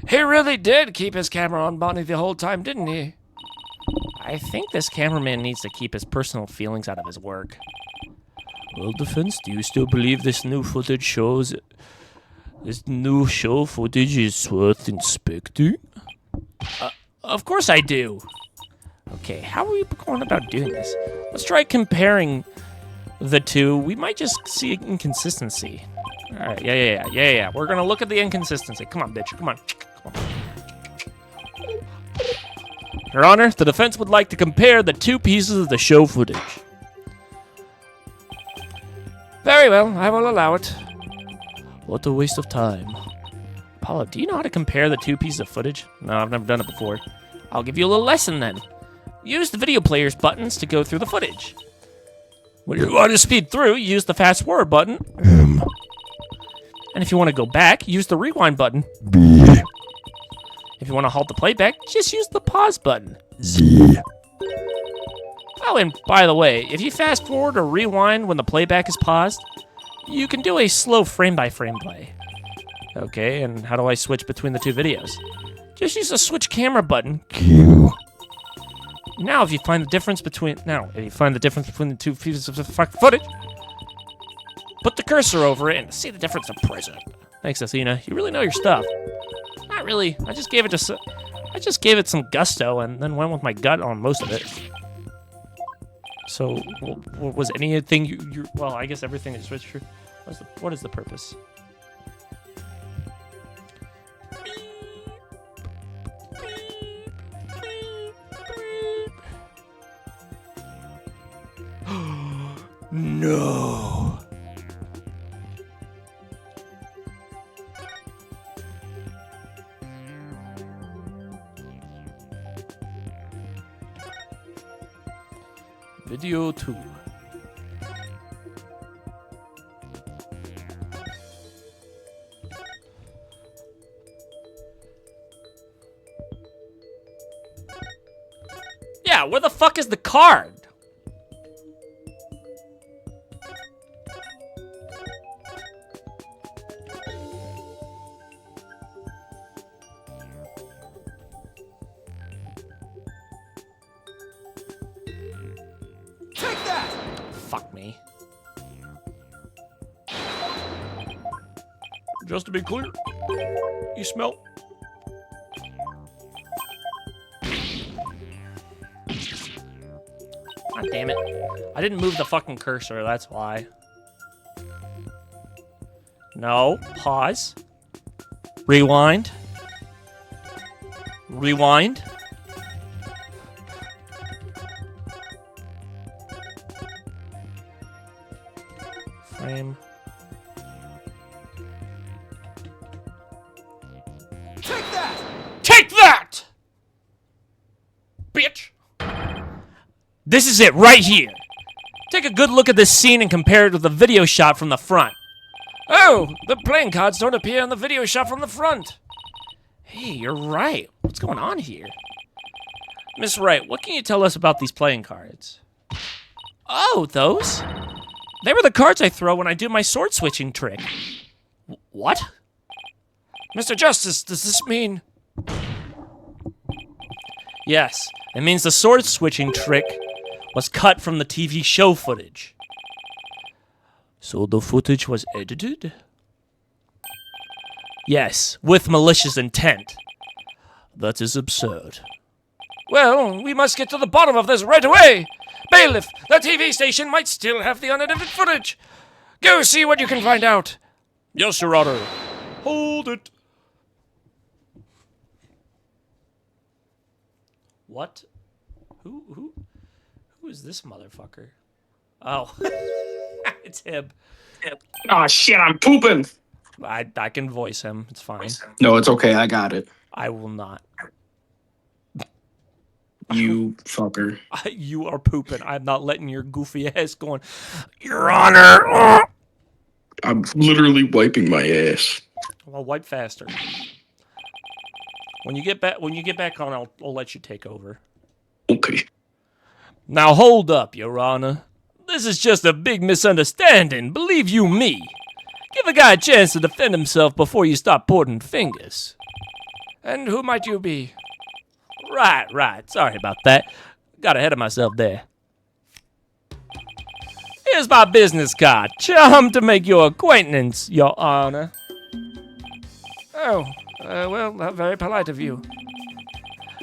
He really did keep his camera on Bonnie the whole time, didn't he? I think this cameraman needs to keep his personal feelings out of his work. Well, defense, do you still believe this new footage shows... This new show footage is worth inspecting? Of course I do. Okay, how are we going about doing this? Let's try comparing the two. We might just see inconsistency. All right, yeah. We're gonna look at the inconsistency. Come on, bitch. Come on. Your Honor, the defense would like to compare the two pieces of the show footage. Very well, I will allow it. What a waste of time. Apollo, do you know how to compare the two pieces of footage? No, I've never done it before. I'll give you a little lesson then. Use the video player's buttons to go through the footage. When you want to speed through, use the fast forward button. And if you want to go back, use the rewind button. If you want to halt the playback, just use the pause button. Oh, and by the way, if you fast forward or rewind when the playback is paused, you can do a slow frame-by-frame play. Okay, and how do I switch between the two videos? Just use the switch camera button. Now, if you find the difference between the two pieces of footage, put the cursor over it and see the difference in present. Thanks, Athena. You really know your stuff. Not really. I just gave it some gusto and then went with my gut on most of it. So, was anything you well, I guess everything is true. What is the purpose? No. Video 2. Yeah, where the fuck is the card? Fuck me. Just to be clear, you smell. God damn it. I didn't move the fucking cursor, that's why. No. Pause. Rewind. Rewind. Frame. Take that! Bitch! This is it, right here. Take a good look at this scene and compare it with the video shot from the front. Oh, the playing cards don't appear in the video shot from the front. Hey, you're right. What's going on here? Miss Wright, what can you tell us about these playing cards? Oh, those? They were the cards I throw when I do my sword switching trick. What? Mr. Justice, does this mean... Yes, it means the sword switching trick was cut from the TV show footage. So the footage was edited? Yes, with malicious intent. That is absurd. Well, we must get to the bottom of this right away. Bailiff, the TV station might still have the unedited footage. Go see what you can find out. Yes, Your Honor. Hold it. What? Who is this motherfucker? Oh, it's him. Oh shit, I'm pooping. I can voice him. It's fine. No, it's okay. I got it. I will not. You fucker. You are pooping. I'm not letting your goofy ass go on. Your Honor. I'm literally wiping my ass. Well, wipe faster. When you get back on, I'll let you take over. Okay. Now hold up, Your Honor. This is just a big misunderstanding. Believe you me. Give a guy a chance to defend himself before you start pointing fingers. And who might you be? Right. Sorry about that. Got ahead of myself there. Here's my business card. Charmed to make your acquaintance, Your Honor. Oh, well, very polite of you.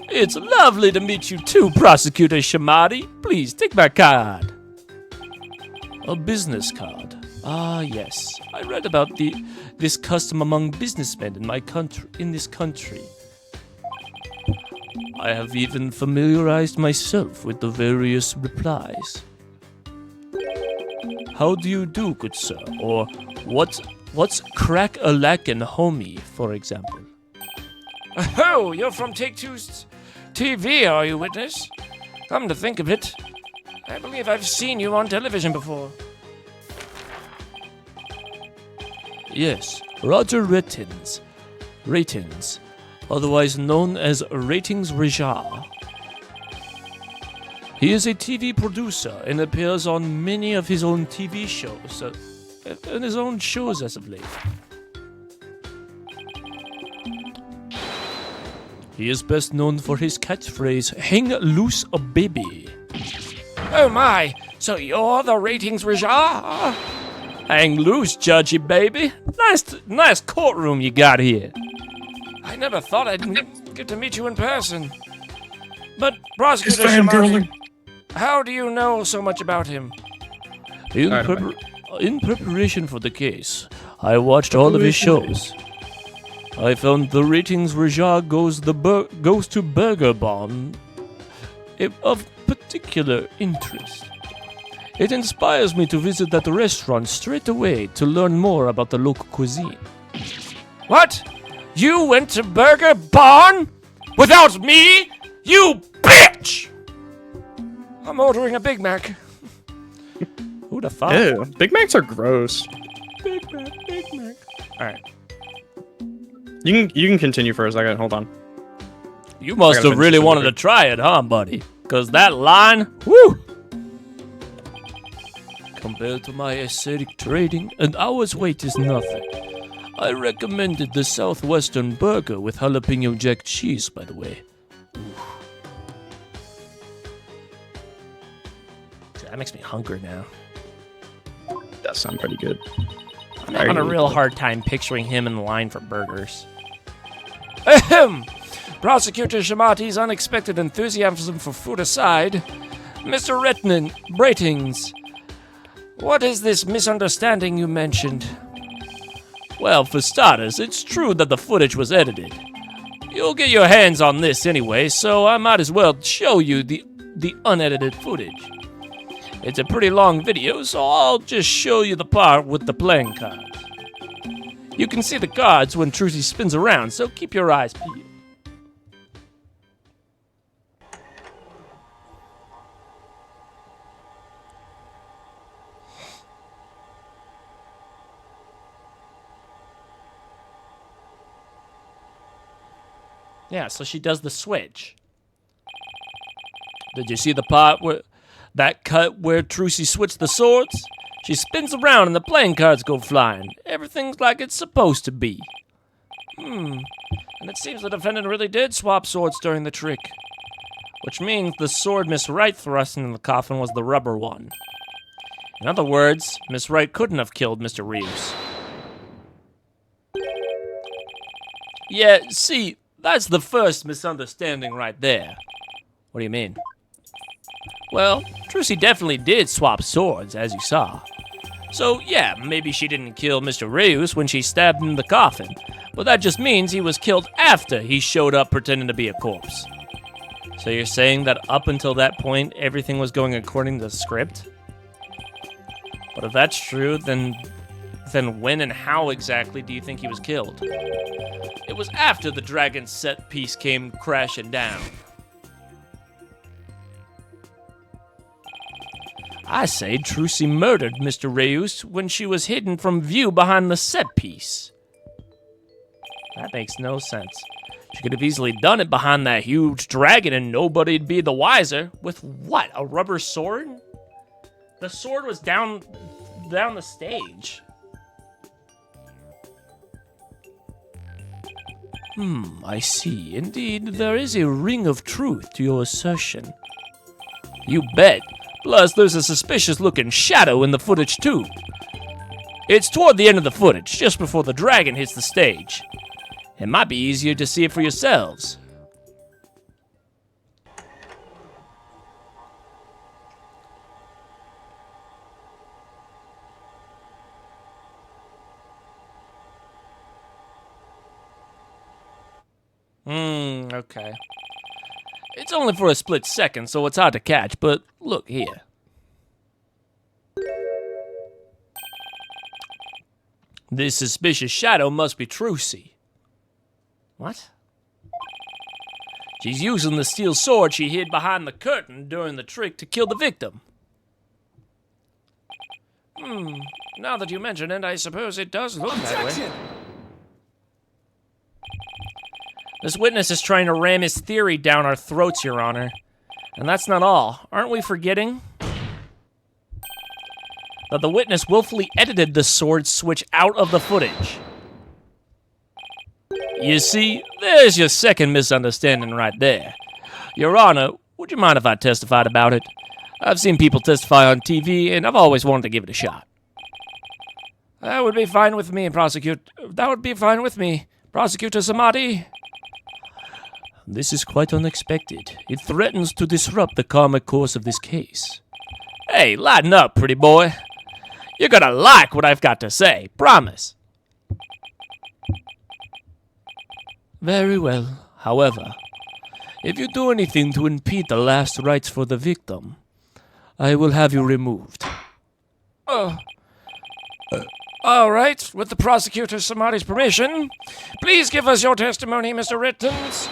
It's lovely to meet you too, Prosecutor Shamadi. Please, take my card. A business card. Ah, yes. I read about this custom among businessmen in this country. I have even familiarized myself with the various replies. How do you do, good sir? Or what What's Crack-a-Lackin' Homie, for example? Oh, you're from Take-Two's TV, are you, Witness? Come to think of it, I believe I've seen you on television before. Yes, Roger Ratings, otherwise known as Ratings Rajar. He is a TV producer and appears on many of his own TV shows, and his own shows as of late. He is best known for his catchphrase, "Hang loose a baby." Oh my, so you're the Ratings Rajar? Hang loose, judgy baby. Nice courtroom you got here. I never thought I'd get to meet you in person. But, Prosecutor Is Shimati, fangirling? how do you know so much about him? In preparation for the case, I watched all of his shows. I found the Ratings Rajar goes to Burger Barn of particular interest. It inspires me to visit that restaurant straight away to learn more about the local cuisine. What? You went to Burger Barn? Without me? You bitch! I'm ordering a Big Mac. Who the fuck? Ew, Big Macs are gross. Big Mac. Alright. You can continue for a second. Hold on. You must gotta have really finish this wanted to delivery. try it, huh, buddy? Cause that line, woo! Compared to my aesthetic trading, an hour's wait is nothing. I recommended the Southwestern burger with jalapeno jack cheese, by the way. That makes me hungry now. That sounds pretty good. I'm having a real hard time picturing him in line for burgers. Ahem! Prosecutor Shimati's unexpected enthusiasm for food aside, Mr. Ratings, what is this misunderstanding you mentioned? Well, for starters, it's true that the footage was edited. You'll get your hands on this anyway, so I might as well show you the unedited footage. It's a pretty long video, so I'll just show you the part with the playing cards. You can see the cards when Trucy spins around, so keep your eyes peeled. Yeah, so she does the switch. Did you see the part where that cut where Trucy switched the swords? She spins around and the playing cards go flying. Everything's like it's supposed to be. And it seems the defendant really did swap swords during the trick. Which means the sword Miss Wright thrust into the coffin was the rubber one. In other words, Miss Wright couldn't have killed Mr. Reeves. Yeah, see, that's the first misunderstanding right there. What do you mean? Well, Trucy definitely did swap swords, as you saw. So, yeah, maybe she didn't kill Mr. Reeves when she stabbed him in the coffin, but that just means he was killed after he showed up pretending to be a corpse. So you're saying that up until that point, everything was going according to the script? But if that's true, then when and how exactly do you think he was killed? It was after the dragon set piece came crashing down. I say Trucy murdered Mr. Reus when she was hidden from view behind the set piece. That makes no sense. She could have easily done it behind that huge dragon and nobody'd be the wiser. With what, a rubber sword? The sword was down the stage. I see. Indeed, there is a ring of truth to your assertion. You bet. Plus, there's a suspicious-looking shadow in the footage, too. It's toward the end of the footage, just before the dragon hits the stage. It might be easier to see it for yourselves. Okay. It's only for a split second, so it's hard to catch, but look here. This suspicious shadow must be Trucy. What? She's using the steel sword she hid behind the curtain during the trick to kill the victim. Now that you mention it, I suppose it does look that way. This witness is trying to ram his theory down our throats, Your Honor. And that's not all. Aren't we forgetting that the witness willfully edited the sword switch out of the footage? You see, there's your second misunderstanding right there. Your Honor, would you mind if I testified about it? I've seen people testify on TV, and I've always wanted to give it a shot. That would be fine with me, Prosecutor Samadi. This is quite unexpected. It threatens to disrupt the karmic course of this case. Hey, lighten up, pretty boy. You're gonna like what I've got to say, promise. Very well. However, if you do anything to impede the last rites for the victim, I will have you removed. All right, with the Prosecutor Samadi's permission, please give us your testimony, Mr. Rittens.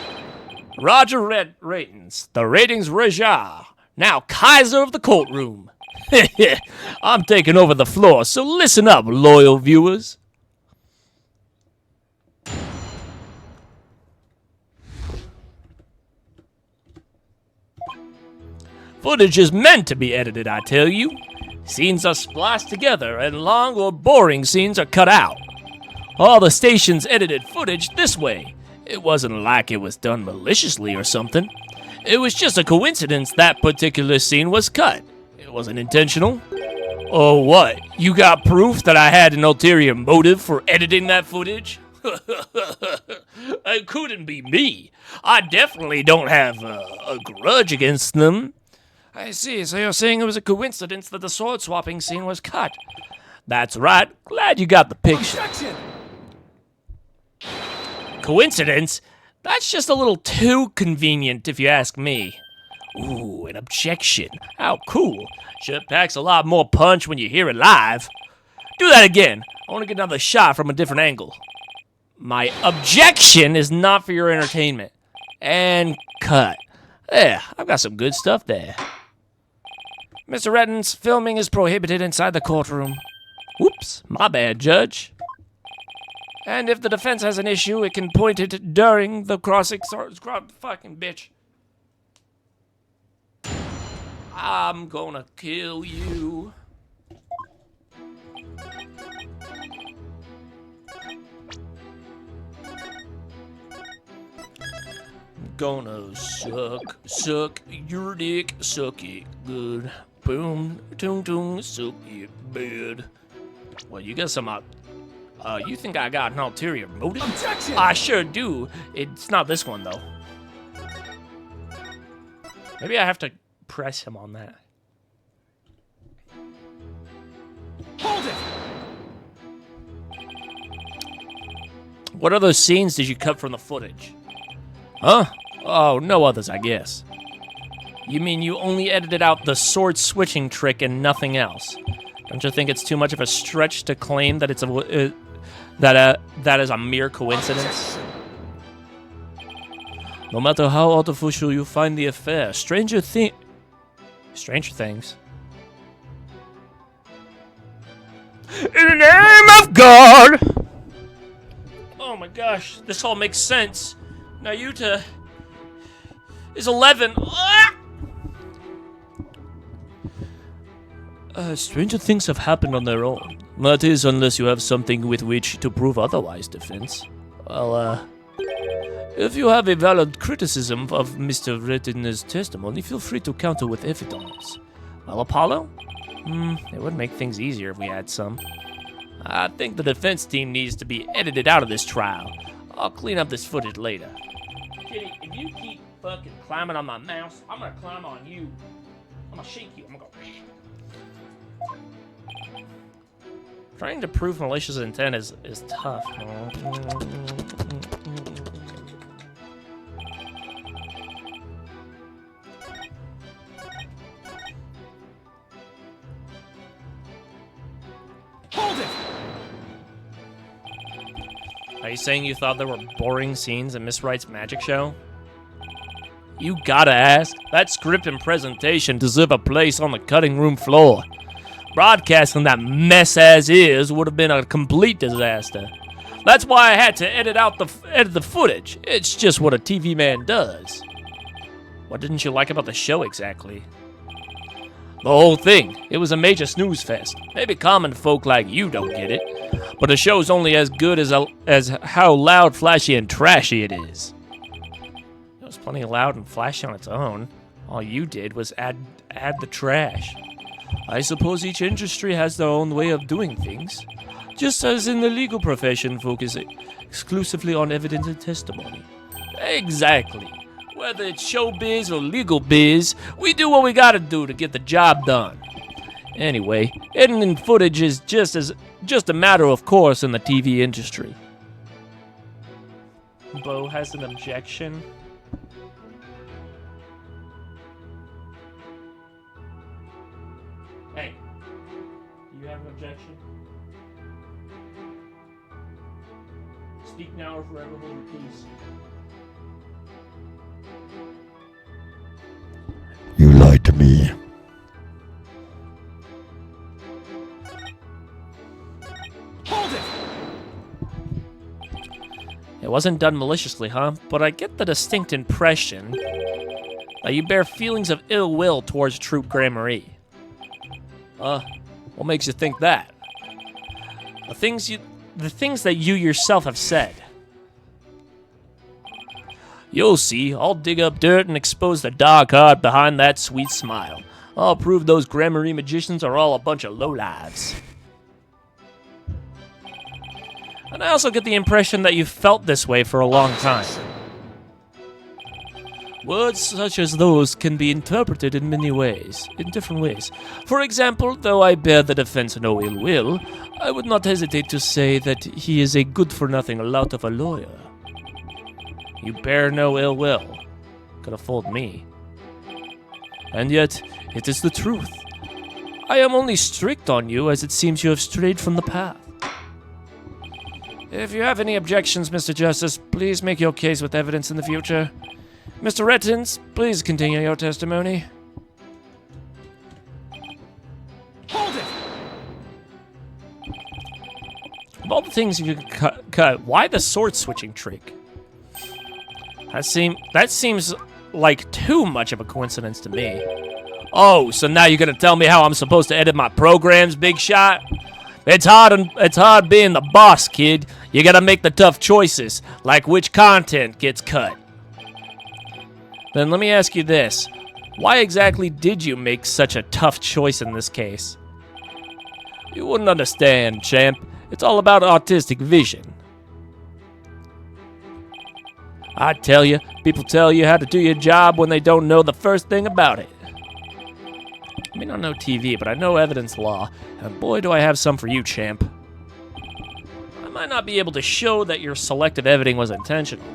Roger Ratings, the ratings Raja, now Kaiser of the courtroom. I'm taking over the floor, so listen up, loyal viewers. Footage is meant to be edited, I tell you. Scenes are spliced together, and long or boring scenes are cut out. All the stations edited footage this way. It wasn't like it was done maliciously or something. It was just a coincidence that particular scene was cut. It wasn't intentional. Oh, what? You got proof that I had an ulterior motive for editing that footage? It couldn't be me. I definitely don't have a grudge against them. I see, so you're saying it was a coincidence that the sword-swapping scene was cut. That's right. Glad you got the picture. Coincidence? That's just a little too convenient, if you ask me. Ooh, an objection. How cool. Sure packs a lot more punch when you hear it live. Do that again. I want to get another shot from a different angle. My objection is not for your entertainment. And cut. There, I've got some good stuff there. Mr. Rettens, filming is prohibited inside the courtroom. Whoops, my bad, Judge. And if the defense has an issue, it can point it during the fucking bitch. I'm gonna kill you. Gonna suck your dick, suck it good. Boom, toom toom, suck it bad. Well, you got some, you think I got an ulterior motive? Objection! I sure do. It's not this one, though. Maybe I have to press him on that. Hold it! What other scenes did you cut from the footage? Huh? Oh, no others, I guess. You mean you only edited out the sword switching trick and nothing else? Don't you think it's too much of a stretch to claim that it's that is a mere coincidence? No matter how artificial you find the affair, Stranger Things. In the name of God! Oh my gosh, this all makes sense. Nayuta is 11. Ah! Stranger things have happened on their own. That is, unless you have something with which to prove otherwise, defense. Well, if you have a valid criticism of Mr. Rettiner's testimony, feel free to counter with evidence. Well, Apollo? It would make things easier if we had some. I think the defense team needs to be edited out of this trial. I'll clean up this footage later. Kitty, if you keep fucking climbing on my mouse, I'm gonna climb on you. I'm gonna shake you. I'm gonna go. Trying to prove malicious intent is tough. Hold it! Are you saying you thought there were boring scenes in Miss Wright's magic show? You gotta ask. That script and presentation deserve a place on the cutting room floor. Broadcasting that mess as is would have been a complete disaster. That's why I had to edit the footage. It's just what a TV man does. What didn't you like about the show exactly? The whole thing. It was a major snooze fest. Maybe common folk like you don't get it, but the show's only as good as how loud, flashy, and trashy it is. It was plenty loud and flashy on its own. All you did was add the trash. I suppose each industry has their own way of doing things. Just as in the legal profession, focus exclusively on evidence and testimony. Exactly. Whether it's showbiz or legal biz, we do what we gotta do to get the job done. Anyway, editing footage is just a matter of course in the TV industry. Bo has an objection. Hey, do you have an objection? Speak now or forever hold your peace. You lied to me. It wasn't done maliciously, huh? But I get the distinct impression that you bear feelings of ill will towards Troop Gramarye. What makes you think that? The things that you yourself have said. You'll see, I'll dig up dirt and expose the dark heart behind that sweet smile. I'll prove those Gramarye magicians are all a bunch of lowlives. And I also get the impression that you've felt this way for a long time. Words such as those can be interpreted in many ways, in different ways. For example, though I bear the defense no ill will, I would not hesitate to say that he is a good-for-nothing lout of a lawyer. You bear no ill will. Could have fooled me. And yet, it is the truth. I am only strict on you as it seems you have strayed from the path. If you have any objections, Mr. Justice, please make your case with evidence in the future. Mr. Rettins, please continue your testimony. Of all the things you could cut, why the sword switching trick? That seems like too much of a coincidence to me. Oh, so now you're gonna tell me how I'm supposed to edit my programs, big shot? It's hard being the boss, kid. You gotta make the tough choices, like which content gets cut. Then let me ask you this. Why exactly did you make such a tough choice in this case? You wouldn't understand, champ. It's all about artistic vision. I tell you, people tell you how to do your job when they don't know the first thing about it. I may not know TV, but I know evidence law, and boy do I have some for you, champ. I might not be able to show that your selective editing was intentional.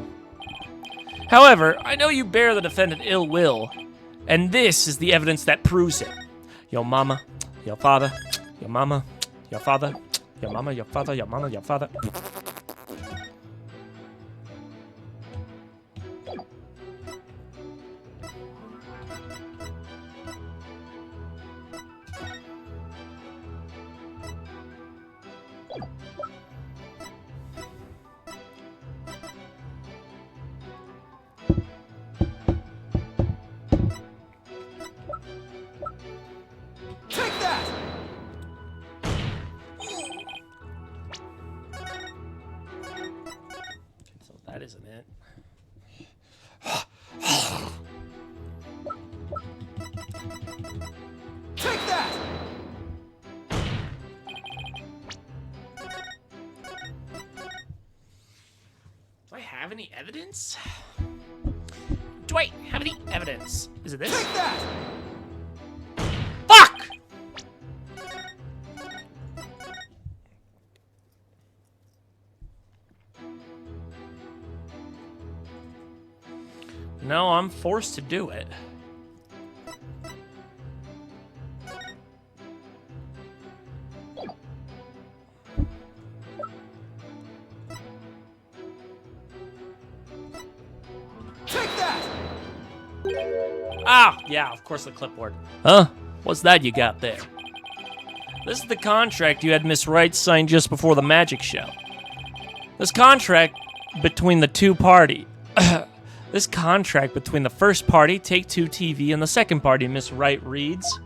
However, I know you bear the defendant ill will, and this is the evidence that proves it. Your mama, your father, your mama, your father, your mama, your father, your mama, your father. That isn't it. Take that! Do I have any evidence? Do I have any evidence? Is it this? Take that! Fuck! No, I'm forced to do it. Ah, yeah, of course the clipboard. Huh? What's that you got there? This is the contract you had Miss Wright sign just before the magic show. This contract between the two party. This contract between the first party, Take-Two TV, and the second party, Miss Wright, reads: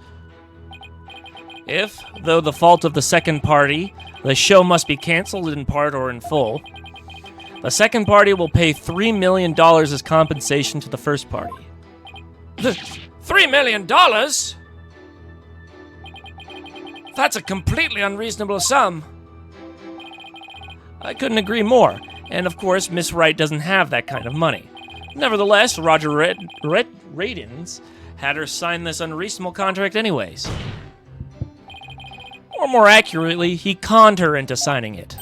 if, though the fault of the second party, the show must be canceled in part or in full, the second party will pay $3 million as compensation to the first party. $3 million? That's a completely unreasonable sum. I couldn't agree more. And of course, Miss Wright doesn't have that kind of money. Nevertheless, Roger Radins had her sign this unreasonable contract anyways. Or more accurately, he conned her into signing it.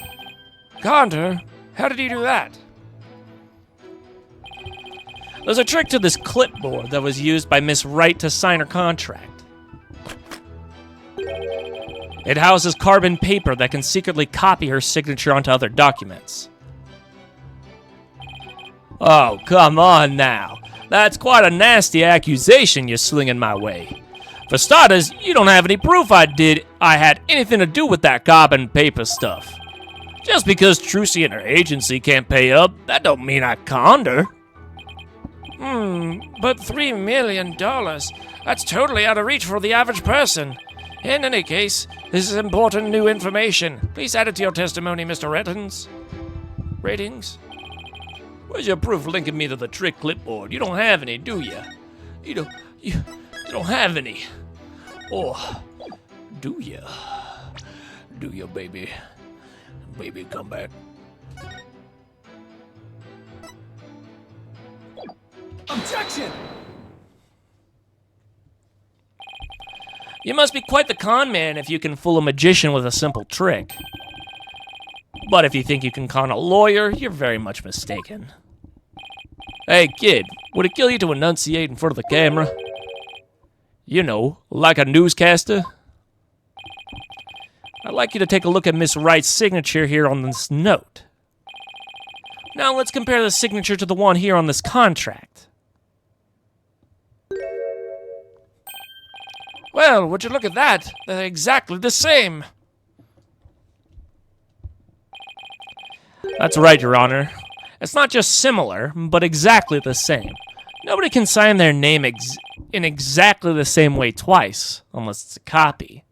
Conned her? How did he do that? There's a trick to this clipboard that was used by Miss Wright to sign her contract. It houses carbon paper that can secretly copy her signature onto other documents. Oh, come on now. That's quite a nasty accusation you're slinging my way. For starters, you don't have any proof I had anything to do with that carbon paper stuff. Just because Trucy and her agency can't pay up, that don't mean I conned her. But $3 million? That's totally out of reach for the average person. In any case, this is important new information. Please add it to your testimony, Mr. Ratings? Where's your proof linking me to the trick clipboard? You don't have any, do you? You don't have any. Or do you? Do you, baby? Baby, come back. Objection! You must be quite the con man if you can fool a magician with a simple trick. But if you think you can con a lawyer, you're very much mistaken. Hey, kid, would it kill you to enunciate in front of the camera? You know, like a newscaster? I'd like you to take a look at Miss Wright's signature here on this note. Now let's compare the signature to the one here on this contract. Well, would you look at that? They're exactly the same. That's right, Your Honor. It's not just similar, but exactly the same. Nobody can sign their name in exactly the same way twice, unless it's a copy.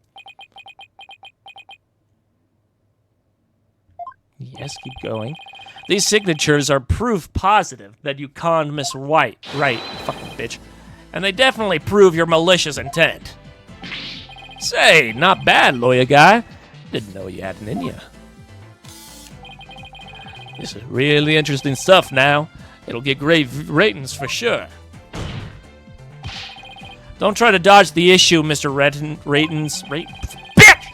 Yes, keep going. These signatures are proof positive that you conned Miss White. Right, fucking bitch. And they definitely prove your malicious intent. Say, not bad, lawyer guy. Didn't know you had it in you. This is really interesting stuff now. It'll get great ratings for sure. Don't try to dodge the issue, Mr. Ratings. Bitch!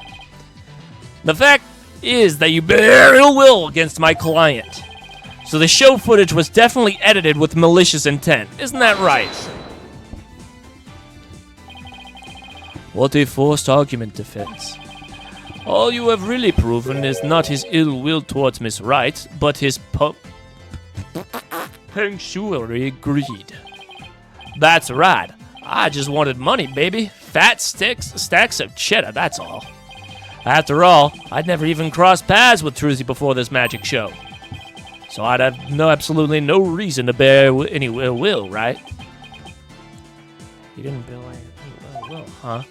The fact is that you bear ill will against my client. So the show footage was definitely edited with malicious intent. Isn't that right? What a forced argument, defense. All you have really proven is not his ill will towards Miss Wright, but his punctuary greed. That's right. I just wanted money, baby. Fat stacks of cheddar, that's all. After all, I'd never even crossed paths with Trucy before this magic show. So I'd have absolutely no reason to bear any ill will, right? You didn't bear any ill will, huh?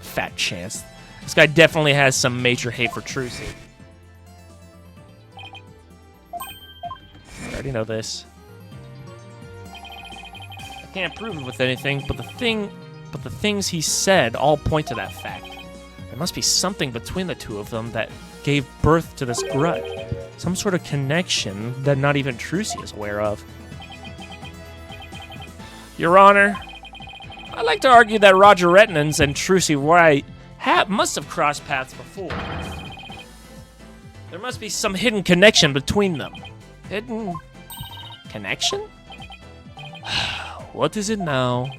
Fat chance. This guy definitely has some major hate for Trucy. I already know this. I can't prove it with anything, but the things he said all point to that fact. There must be something between the two of them that gave birth to this grudge. Some sort of connection that not even Trucy is aware of. Your Honor, I'd like to argue that Roger Retnans and Trucy Wright must have crossed paths before. There must be some hidden connection between them. Hidden connection? What is it now?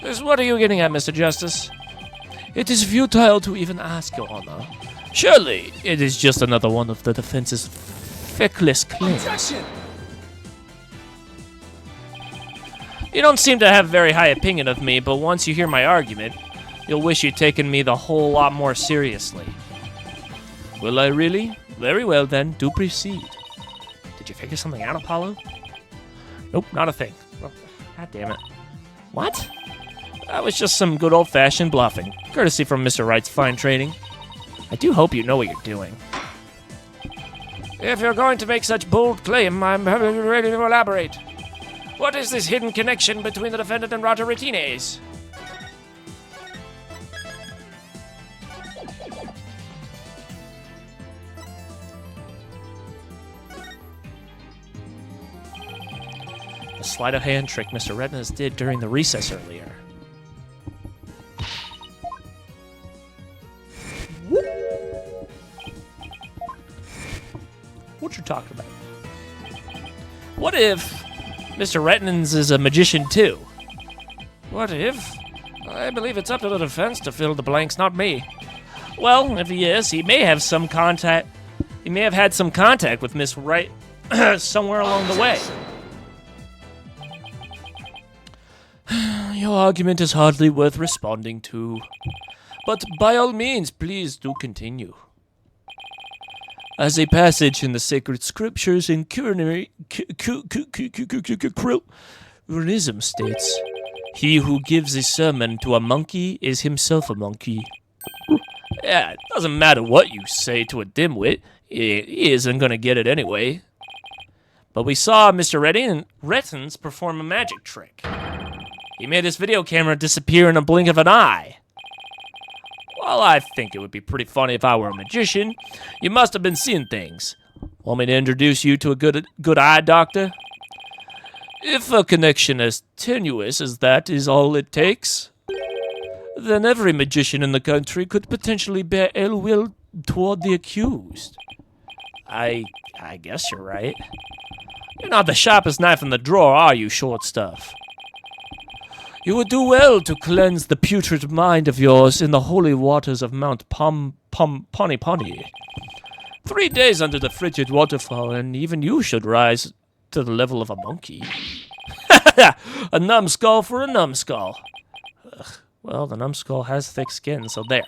What are you getting at, Mr. Justice? It is futile to even ask, Your Honor. Surely, it is just another one of the defense's feckless claims. Objection! You don't seem to have a very high opinion of me, but once you hear my argument, you'll wish you'd taken me the whole lot more seriously. Will I really? Very well then, do proceed. Did you figure something out, Apollo? Nope, not a thing. Well, God damn it. What? That was just some good old-fashioned bluffing, courtesy from Mr. Wright's fine trading. I do hope you know what you're doing. If you're going to make such bold claim, I'm ready to elaborate. What is this hidden connection between the defendant and Roger Martinez? The sleight of hand trick Mr. Redness did during the recess earlier. What you talking about? What if Mr. Redness is a magician too? What if? I believe it's up to the defense to fill the blanks, not me. Well, if he is, he may have some contact. He may have had some contact with Miss Wright somewhere along the way. Your argument is hardly worth responding to. But by all means, please do continue. As a passage in the sacred scriptures in Culinary Runism states, he who gives a sermon to a monkey is himself a monkey. Yeah, it doesn't matter what you say to a dimwit, he isn't gonna get it anyway. But we saw Mr. Rettins perform a magic trick. He made his video camera disappear in a blink of an eye. Well, I think it would be pretty funny if I were a magician. You must have been seeing things. Want me to introduce you to a good eye doctor? If a connection as tenuous as that is all it takes, then every magician in the country could potentially bear ill will toward the accused. I guess you're right. You're not the sharpest knife in the drawer, are you, short stuff? You would do well to cleanse the putrid mind of yours in the holy waters of Mount Poni. 3 days under the frigid waterfall, and even you should rise to the level of a monkey. A numbskull for a numbskull. Ugh, well, the numbskull has thick skin, so there.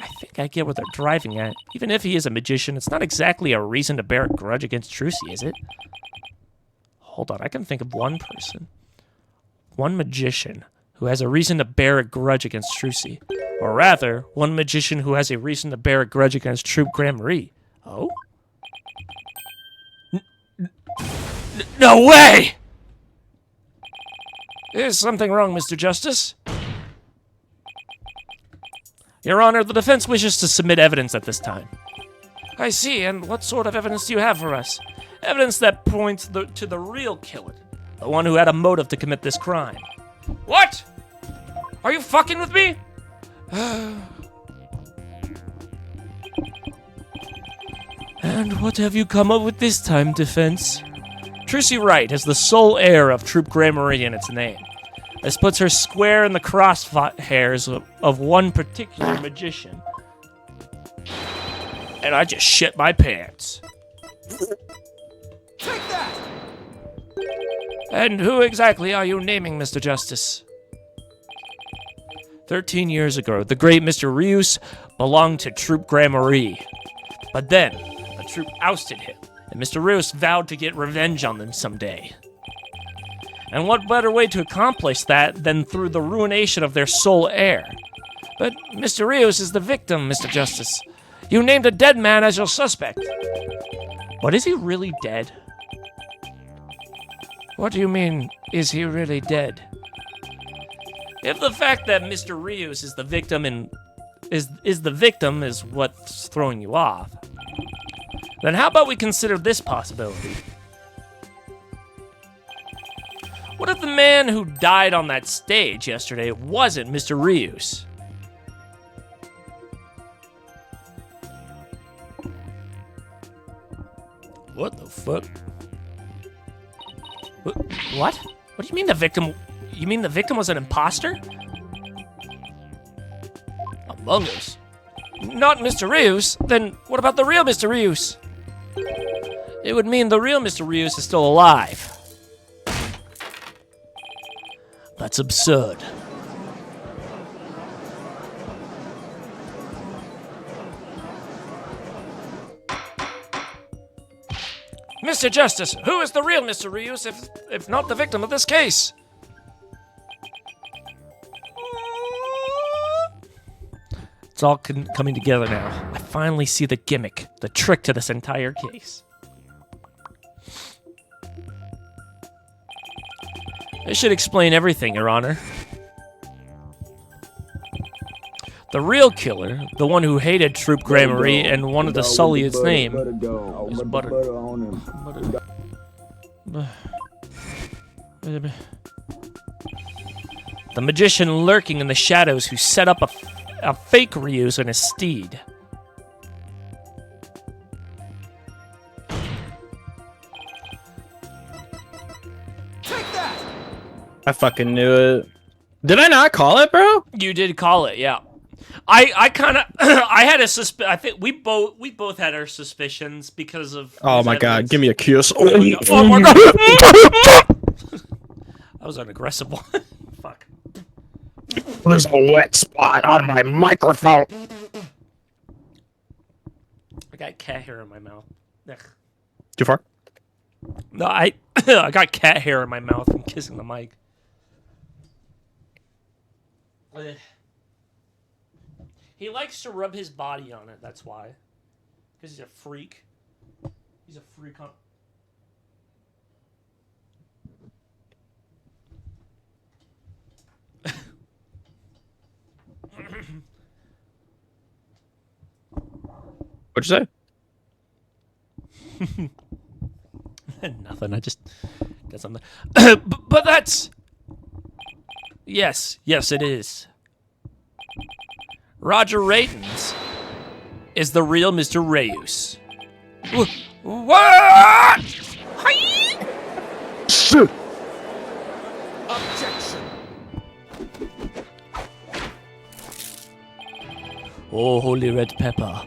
I think I get what they're driving at. Even if he is a magician, it's not exactly a reason to bear a grudge against Trucy, is it? Hold on, I can think of one person. One magician who has a reason to bear a grudge against Trucy. Or rather, one magician who has a reason to bear a grudge against Troop Grand Marie. Oh? No way! Is something wrong, Mr. Justice? Your Honor, the defense wishes to submit evidence at this time. I see, and what sort of evidence do you have for us? Evidence that points to the real killer. The one who had a motive to commit this crime. What? Are you fucking with me? And what have you come up with this time, defense? Trucy Wright has the sole heir of Troop Grand Marie in its name. This puts her square in the crosshairs of one particular magician. And I just shit my pants. Take that! And who exactly are you naming, Mr. Justice? 13 years ago, the great Mr. Rius belonged to Troop Grand Marie. But then, the troop ousted him, and Mr. Rius vowed to get revenge on them someday. And what better way to accomplish that than through the ruination of their sole heir? But Mr. Rios is the victim, Mr. Justice. You named a dead man as your suspect. But is he really dead? What do you mean, is he really dead? If the fact that Mr. Rios is the victim is what's throwing you off, then how about we consider this possibility? What if the man who died on that stage yesterday wasn't Mr. Rios? What the fuck? What? What do you mean the victim? You mean the victim was an imposter? Among Us? Not Mr. Rios. Then what about the real Mr. Rios? It would mean the real Mr. Rios is still alive. That's absurd. Mr. Justice, who is the real Mr. Rios if not the victim of this case? It's all coming together now. I finally see the gimmick, the trick to this entire case. This should explain everything, Your Honor. The real killer, the one who hated Troop Gramarye and wanted to sully its name, is Butter. The magician lurking in the shadows who set up a fake Ryu's on his steed. I fucking knew it. Did I not call it, bro? You did call it, yeah. I kind of I had a I think we both had our suspicions because of. Oh my god, give me a kiss. Oh my god. That was an aggressive one. Fuck. There's a wet spot on my microphone. I got cat hair in my mouth. Ugh. Too far? No, I I got cat hair in my mouth from kissing the mic. He likes to rub his body on it, that's why. Because he's a freak. He's a freak on... What'd you say? Nothing, I just did something. But that's... Yes, it is. Roger Ratens is the real Mr. Reyes. What? Oh, holy red pepper.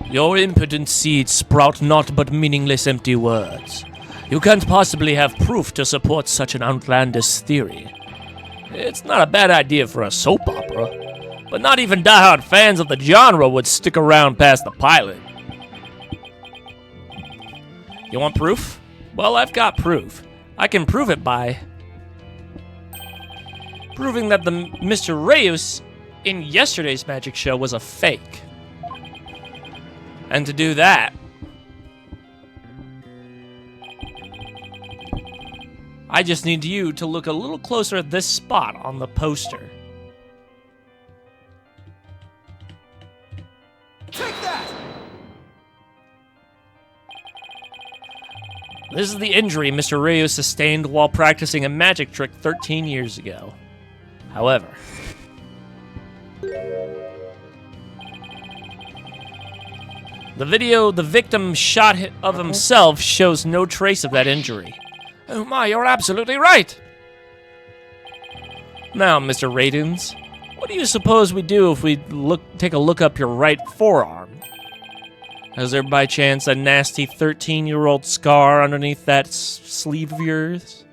Your impudent seeds sprout naught but meaningless empty words. You can't possibly have proof to support such an outlandish theory. It's not a bad idea for a soap opera, but not even diehard fans of the genre would stick around past the pilot. You want proof? Well, I've got proof. I can prove it by proving that the Mr. Reyes in yesterday's magic show was a fake. And to do that, I just need you to look a little closer at this spot on the poster. Take that! This is the injury Mr. Reyes sustained while practicing a magic trick 13 years ago. However, the video the victim shot of himself shows no trace of that injury. Oh my, you're absolutely right. Now, Mr. Ratens, what do you suppose we do if we take a look up your right forearm? Is there by chance a nasty 13-year-old scar underneath that sleeve of yours?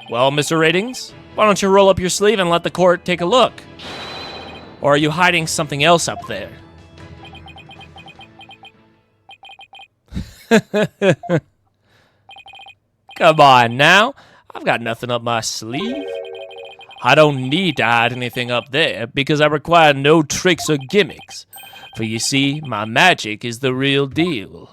Well, Mr. Ratings, why don't you roll up your sleeve and let the court take a look? Or are you hiding something else up there? Come on now, I've got nothing up my sleeve. I don't need to hide anything up there because I require no tricks or gimmicks. For you see, my magic is the real deal.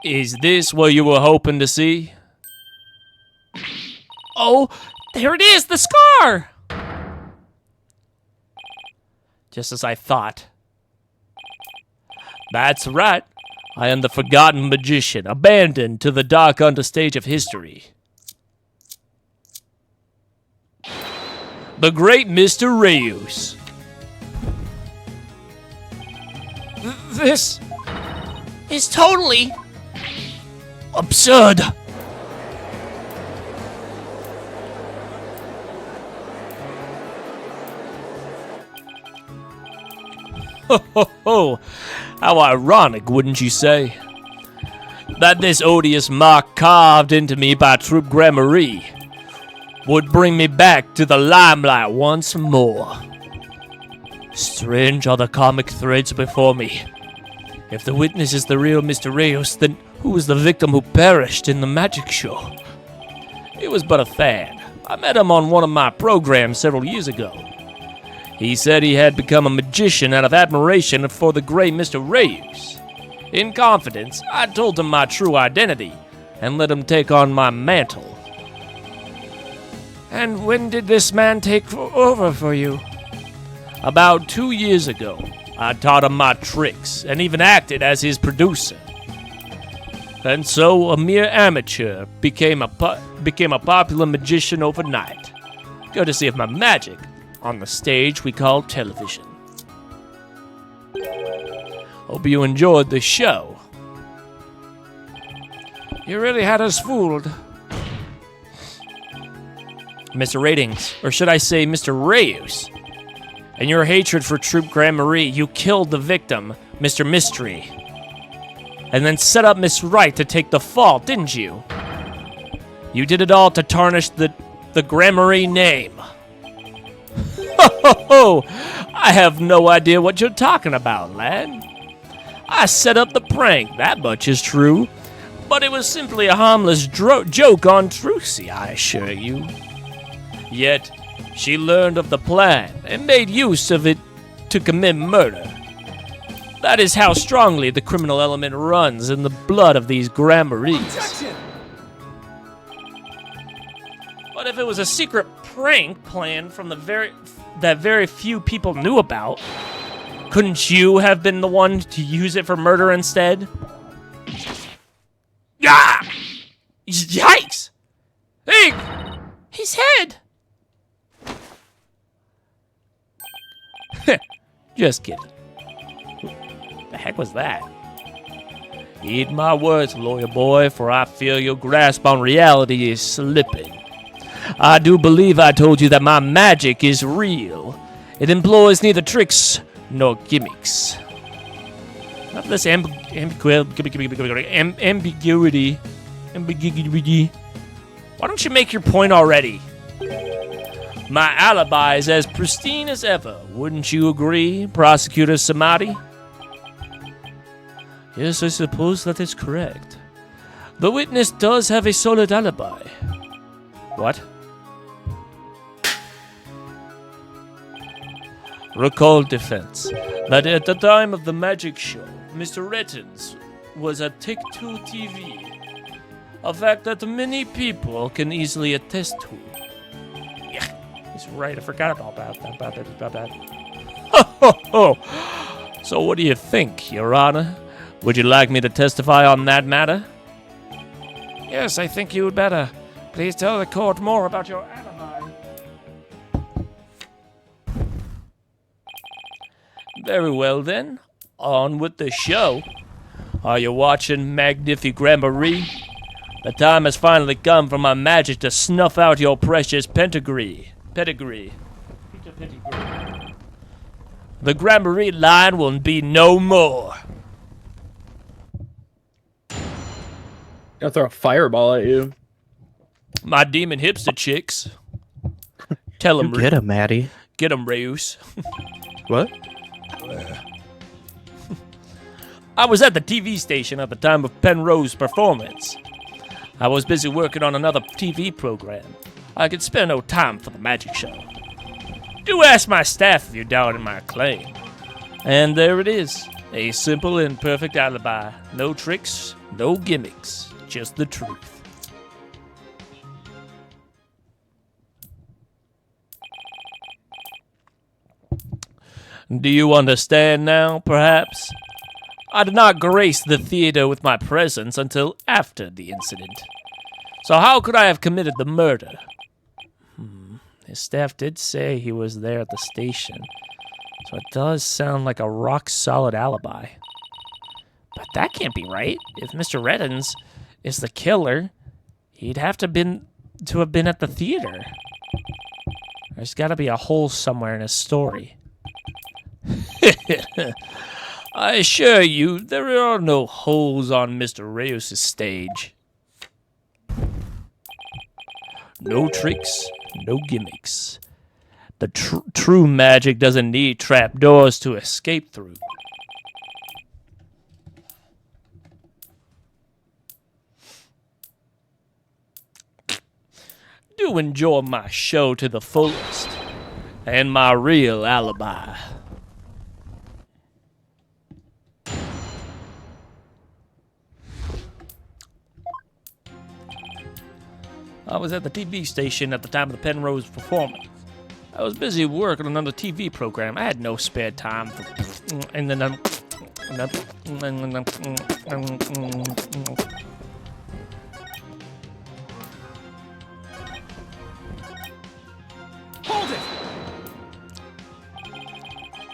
Is this what you were hoping to see? Oh, there it is, the scar! Just as I thought. That's right. I am the forgotten magician, abandoned to the dark understage of history. The great Mr. Reyes. This is totally absurd. Ho, ho, ho. How ironic, wouldn't you say? That this odious mark carved into me by Troop Gramarye would bring me back to the limelight once more. Strange are the comic threads before me. If the witness is the real Mr. Reyes, then who was the victim who perished in the magic show? It was but a fad. I met him on one of my programs several years ago. He said he had become a magician out of admiration for the great Mr. Reyes. In confidence, I told him my true identity and let him take on my mantle. And when did this man take over for you? About 2 years ago, I taught him my tricks and even acted as his producer. And so a mere amateur became a popular magician overnight, courtesy of my magic on the stage we call television. Hope you enjoyed the show. You really had us fooled. Mr. Ratings, or should I say Mr. Reyes, and your hatred for Troop Gramarye, you killed the victim, Mr. Mystery, and then set up Miss Wright to take the fall, didn't you? You did it all to tarnish the Gramarye name. Ho ho ho! I have no idea what you're talking about, lad. I set up the prank, that much is true, but it was simply a harmless joke on Trucy, I assure you. Yet, she learned of the plan and made use of it to commit murder. That is how strongly the criminal element runs in the blood of these Gramaryes. But if it was a secret prank plan from that very few people knew about, couldn't you have been the one to use it for murder instead? Ah! Yikes! Hey! His head! Just kidding. The heck was that? Heed my words, lawyer boy, for I feel your grasp on reality is slipping. I do believe I told you that my magic is real. It employs neither tricks nor gimmicks. Not this ambiguity. Why don't you make your point already? My alibi is as pristine as ever, wouldn't you agree, Prosecutor Samadi? Yes, I suppose that is correct. The witness does have a solid alibi. What? Recall defense that at the time of the magic show, Mr. Rettens was at Take-Two TV. A fact that many people can easily attest to. Yeah, he's right. I forgot about that. Ho, ho, ho. So what do you think, Your Honor? Would you like me to testify on that matter? Yes, I think you would better. Please tell the court more about your alibi. Very well then. On with the show. Are you watching, Magnific Gramarye? The time has finally come for my magic to snuff out your precious pedigree. The Gramarye line will be no more. I'll throw a fireball at you. My demon hipster chicks. Tell them, Get him, Maddie. Get them, Reus. What? I was at the TV station at the time of Penrose's performance. I was busy working on another TV program. I could spare no time for the magic show. Do ask my staff if you're doubting my claim. And there it is. A simple and perfect alibi. No tricks, no gimmicks. Just the truth. Do you understand now, perhaps? I did not grace the theater with my presence until after the incident. So how could I have committed the murder? His staff did say he was there at the station. So it does sound like a rock-solid alibi. But that can't be right. If Mr. Reddens is the killer, he'd have to have been at the theater. There's got to be a hole somewhere in his story. I assure you, there are no holes on Mr. Reyes' stage. No tricks, no gimmicks. The true magic doesn't need trapdoors to escape through. Do enjoy my show to the fullest, and my real alibi. I was at the TV station at the time of the Penrose performance. I was busy working on another TV program. I had no spare time for... And then Hold it!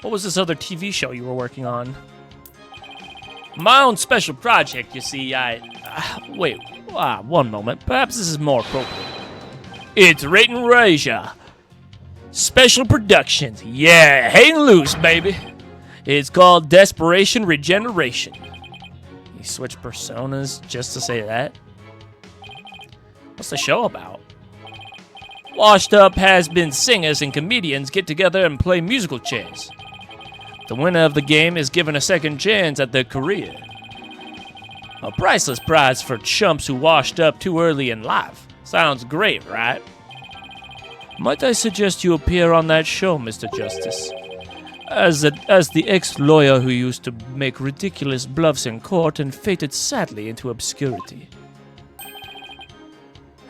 What was this other TV show you were working on? My own special project, you see. Wait, one moment. Perhaps this is more appropriate. It's Rating Raja. Special Productions. Yeah, hang loose, baby. It's called Desperation Regeneration. You switch personas just to say that? What's the show about? Washed up has-been singers and comedians get together and play musical chairs. The winner of the game is given a second chance at their career. A priceless prize for chumps who washed up too early in life. Sounds great, right? Might I suggest you appear on that show, Mr. Justice? As the ex-lawyer who used to make ridiculous bluffs in court and faded sadly into obscurity.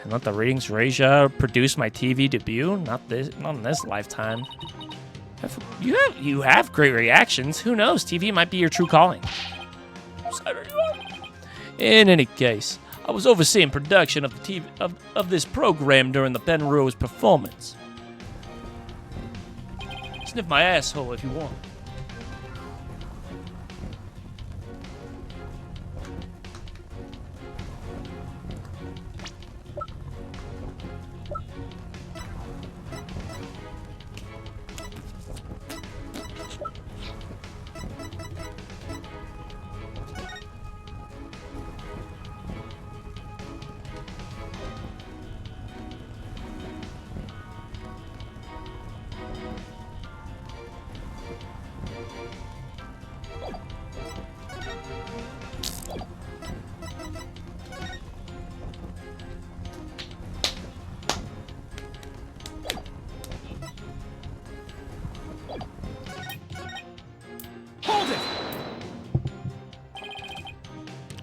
And let the Ratings Raja produce my TV debut? Not in this lifetime. You have great reactions. Who knows? TV might be your true calling. In any case, I was overseeing production of the of this program during the Penrose performance. Sniff my asshole if you want.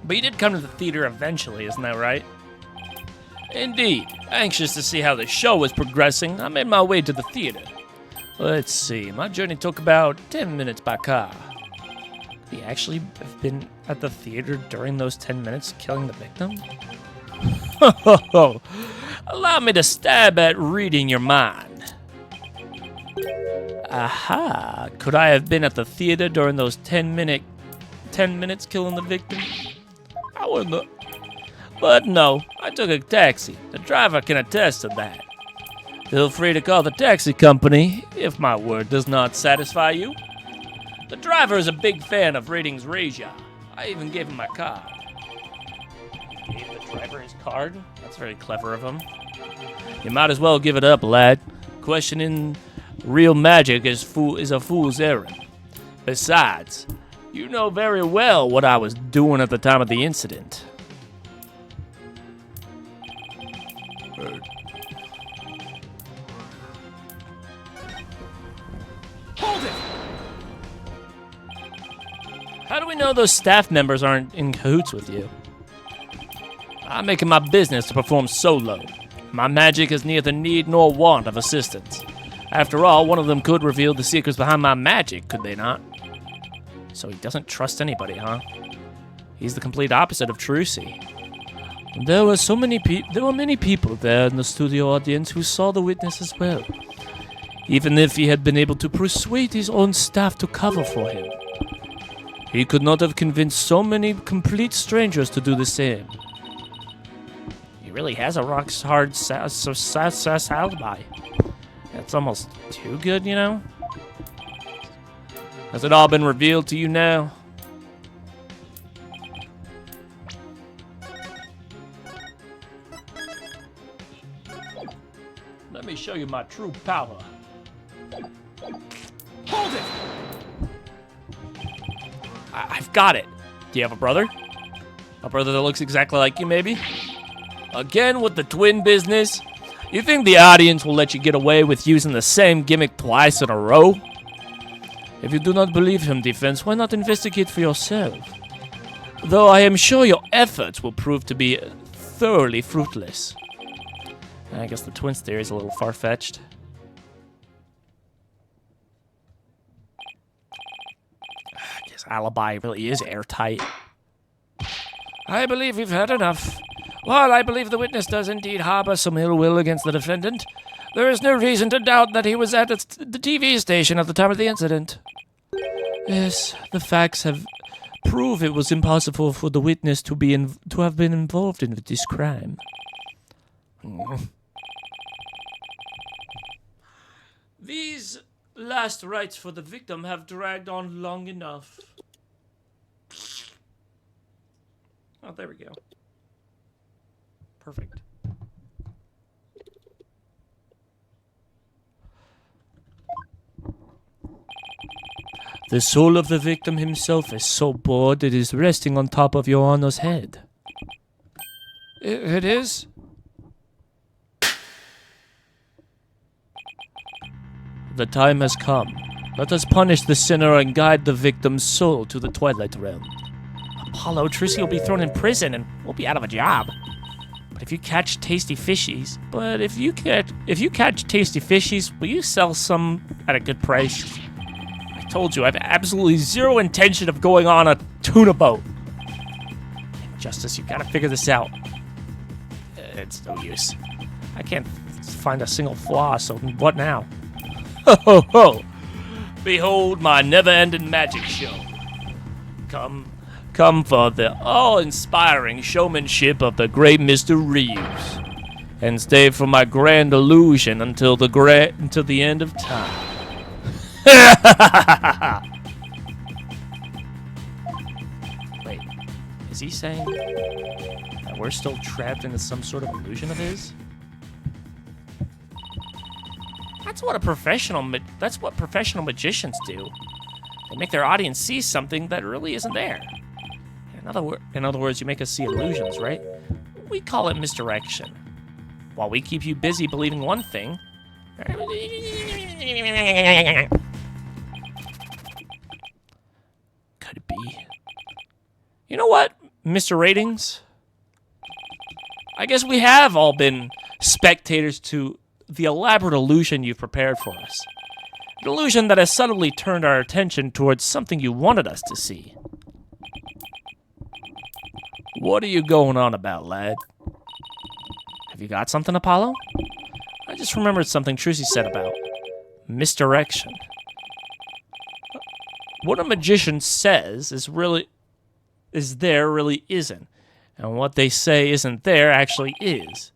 But you did come to the theater eventually, isn't that right? Indeed. Anxious to see how the show was progressing, I made my way to the theater. Let's see, my journey took about 10 minutes by car. Could he actually have been at the theater during those 10 minutes killing the victim? Allow me to stab at reading your mind. Aha, could I have been at the theater during those 10 minutes killing the victim? I wouldn't. But no, I took a taxi. The driver can attest to that. Feel free to call the taxi company if my word does not satisfy you. The driver is a big fan of Ratings Raja. I even gave him my card. Gave the driver his card? That's very clever of him. You might as well give it up, lad. Questioning real magic is a fool's errand. Besides, you know very well what I was doing at the time of the incident. Hold it! How do we know those staff members aren't in cahoots with you? I'm making my business to perform solo. My magic is neither need nor want of assistance. After all, one of them could reveal the secrets behind my magic, could they not? So he doesn't trust anybody, huh? He's the complete opposite of Trucy. There were many people there in the studio audience who saw the witness as well. Even if he had been able to persuade his own staff to cover for him, he could not have convinced so many complete strangers to do the same. He really has a rock-hard alibi. That's almost too good, you know? Has it all been revealed to you now? Let me show you my true power. Hold it! I've got it. Do you have a brother? A brother that looks exactly like you, maybe? Again with the twin business? You think the audience will let you get away with using the same gimmick twice in a row? If you do not believe him, Defense, why not investigate for yourself? Though I am sure your efforts will prove to be thoroughly fruitless. I guess the twins theory is a little far-fetched. I guess alibi really is airtight. I believe we've had enough. While I believe the witness does indeed harbor some ill will against the defendant, there is no reason to doubt that he was at the TV station at the time of the incident. Yes, the facts have proved it was impossible for the witness to have been involved in this crime. These last rites for the victim have dragged on long enough. Oh, there we go. Perfect. The soul of the victim himself is so bored it is resting on top of your Honor's head. It is? The time has come. Let us punish the sinner and guide the victim's soul to the Twilight Realm. Apollo, Trucy will be thrown in prison and we'll be out of a job. But if you catch tasty fishies, will you sell some at a good price? I told you, I have absolutely zero intention of going on a tuna boat. Justice, you gotta figure this out. It's no use. I can't find a single flaw, so what now? Ho ho ho! Behold my never-ending magic show. Come for the awe-inspiring showmanship of the great Mr. Reeves, and stay for my grand illusion until the end of time. Wait, is he saying that we're still trapped into some sort of illusion of his? That's what professional magicians do. They make their audience see something that really isn't there. In other words, you make us see illusions, right? We call it misdirection. While we keep you busy believing one thing. Could it be? You know what, Mr. Ratings? I guess we have all been spectators to the elaborate illusion you've prepared for us. An illusion that has subtly turned our attention towards something you wanted us to see. What are you going on about, lad? Have you got something, Apollo? I just remembered something Trucy said about misdirection. What a magician says really isn't. And what they say isn't there actually is.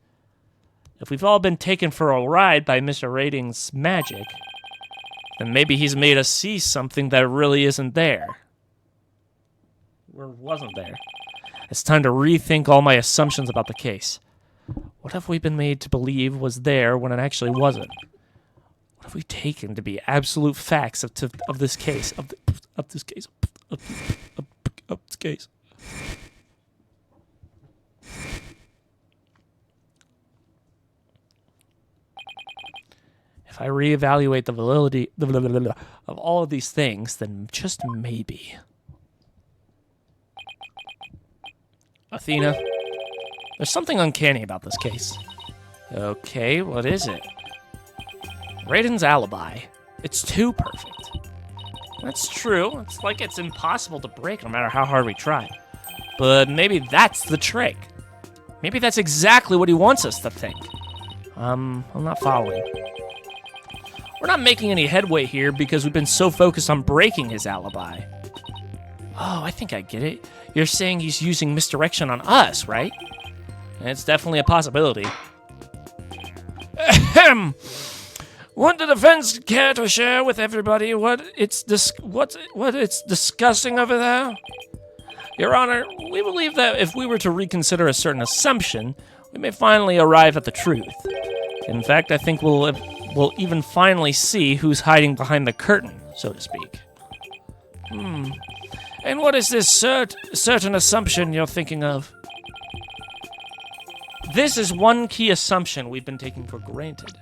If we've all been taken for a ride by Mr. Ratings' magic, then maybe he's made us see something that really isn't there. Or wasn't there. It's time to rethink all my assumptions about the case. What have we been made to believe was there when it actually wasn't? What have we taken to be absolute facts of this case? Of this case. If I reevaluate the validity of all of these things, then just maybe. Athena, there's something uncanny about this case. Okay, what is it? Raiden's alibi. It's too perfect. That's true. It's like it's impossible to break no matter how hard we try. But maybe that's the trick. Maybe that's exactly what he wants us to think. I'm not following. We're not making any headway here because we've been so focused on breaking his alibi. Oh, I think I get it. You're saying he's using misdirection on us, right? It's definitely a possibility. Ahem. Would the defense care to share with everybody what it's discussing over there? Your Honor, we believe that if we were to reconsider a certain assumption, we may finally arrive at the truth. In fact, I think we'll even finally see who's hiding behind the curtain, so to speak. And what is this certain assumption you're thinking of? This is one key assumption we've been taking for granted.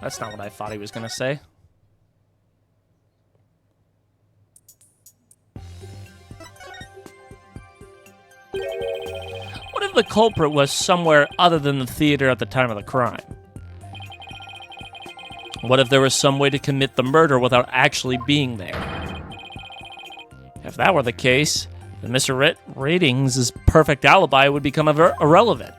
That's not what I thought he was going to say. What if the culprit was somewhere other than the theater at the time of the crime? What if there was some way to commit the murder without actually being there? If that were the case, then Mr. Ratings' perfect alibi would become irrelevant.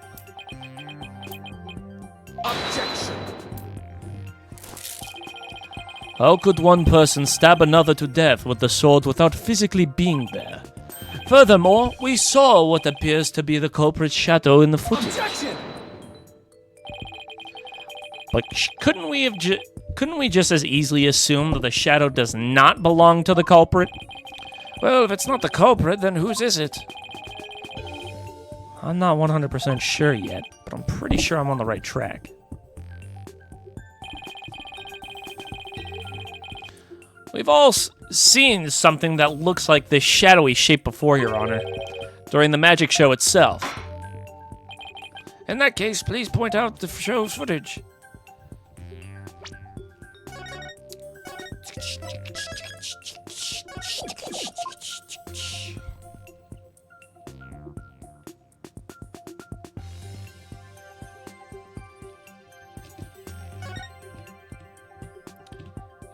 How could one person stab another to death with the sword without physically being there? Furthermore, we saw what appears to be the culprit's shadow in the footage. But couldn't we just as easily assume that the shadow does not belong to the culprit? Well, if it's not the culprit, then whose is it? I'm not 100% sure yet, but I'm pretty sure I'm on the right track. We've all seen something that looks like this shadowy shape before, Your Honor, during the magic show itself. In that case, please point out the show's footage.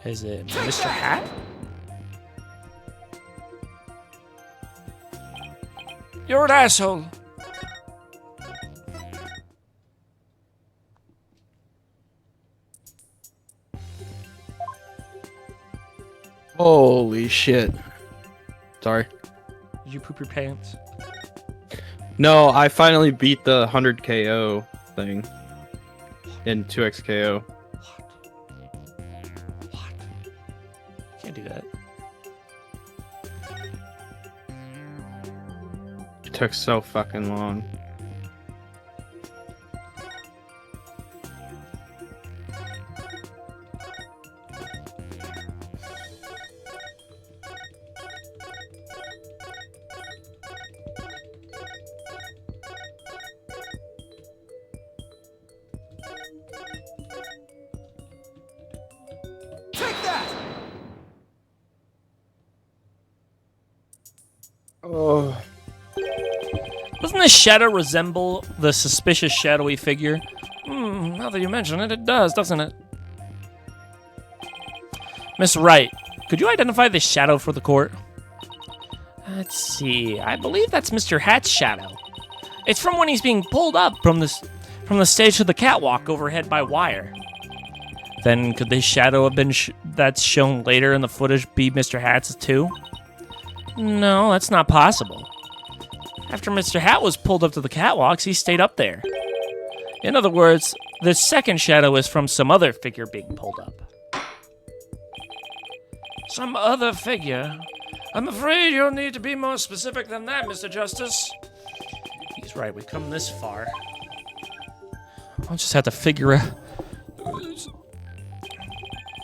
Is it Mr. Hat? You're an asshole. Holy shit. Sorry. Did you poop your pants? No, I finally beat the 100 KO thing in 2x KO. Can't do that. It took so fucking long. Oh. Doesn't the shadow resemble the suspicious shadowy figure? Now that you mention it, it does, doesn't it? Miss Wright, could you identify this shadow for the court? Let's see. I believe that's Mr. Hat's shadow. It's from when he's being pulled up from the stage to the catwalk overhead by wire. Then could this shadow have been that's shown later in the footage be Mr. Hat's too? No, that's not possible. After Mr. Hat was pulled up to the catwalks, he stayed up there. In other words, the second shadow is from some other figure being pulled up. Some other figure? I'm afraid you'll need to be more specific than that, Mr. Justice. He's right, we've come this far. I'll just have to figure out...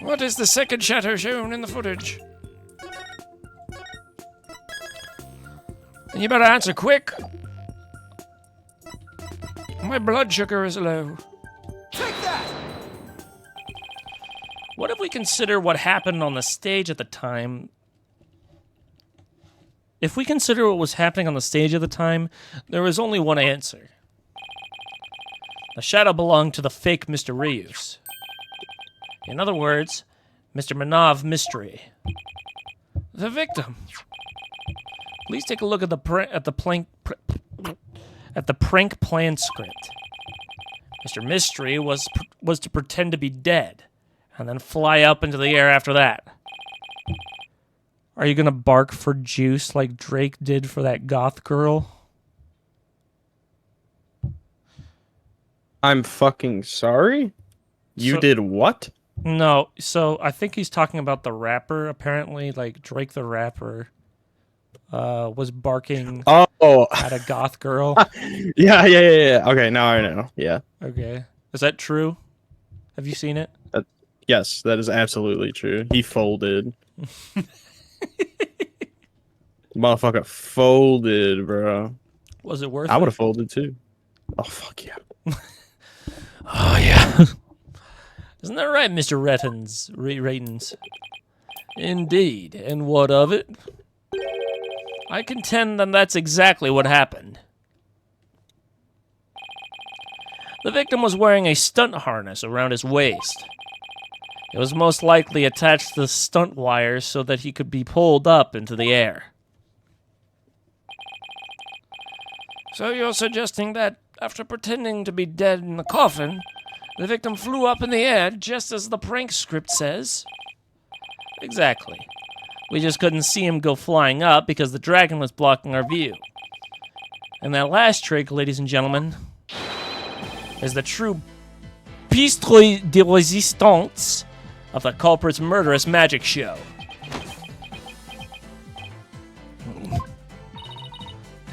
What is the second shadow shown in the footage? And you better answer quick. My blood sugar is low. What if we consider what happened on the stage at the time? If we consider what was happening on the stage at the time, there was only one answer. The shadow belonged to the fake Mr. Ryus. In other words, Mr. Manov Mystery. The victim. Please take a look at the at the prank plan script. Mr. Mystery was to pretend to be dead, and then fly up into the air after that. Are you gonna bark for juice like Drake did for that goth girl? I'm fucking sorry? You So- did what? No, so I think he's talking about the rapper. Apparently, like Drake the rapper was barking Oh, at a goth girl. yeah. Okay, now I know. Yeah. Okay. Is that true? Have you seen it? Yes, that is absolutely true. He folded. Motherfucker folded, bro. Was it worth I it? would have folded too. Oh, fuck yeah. Oh, yeah. Isn't that right, Mr. Ratings? Indeed. And what of it? I contend that that's exactly what happened. The victim was wearing a stunt harness around his waist. It was most likely attached to the stunt wires so that he could be pulled up into the air. So you're suggesting that after pretending to be dead in the coffin, the victim flew up in the air just as the prank script says? Exactly. We just couldn't see him go flying up because the dragon was blocking our view. And that last trick, ladies and gentlemen, is the true piece de resistance of the culprit's murderous magic show.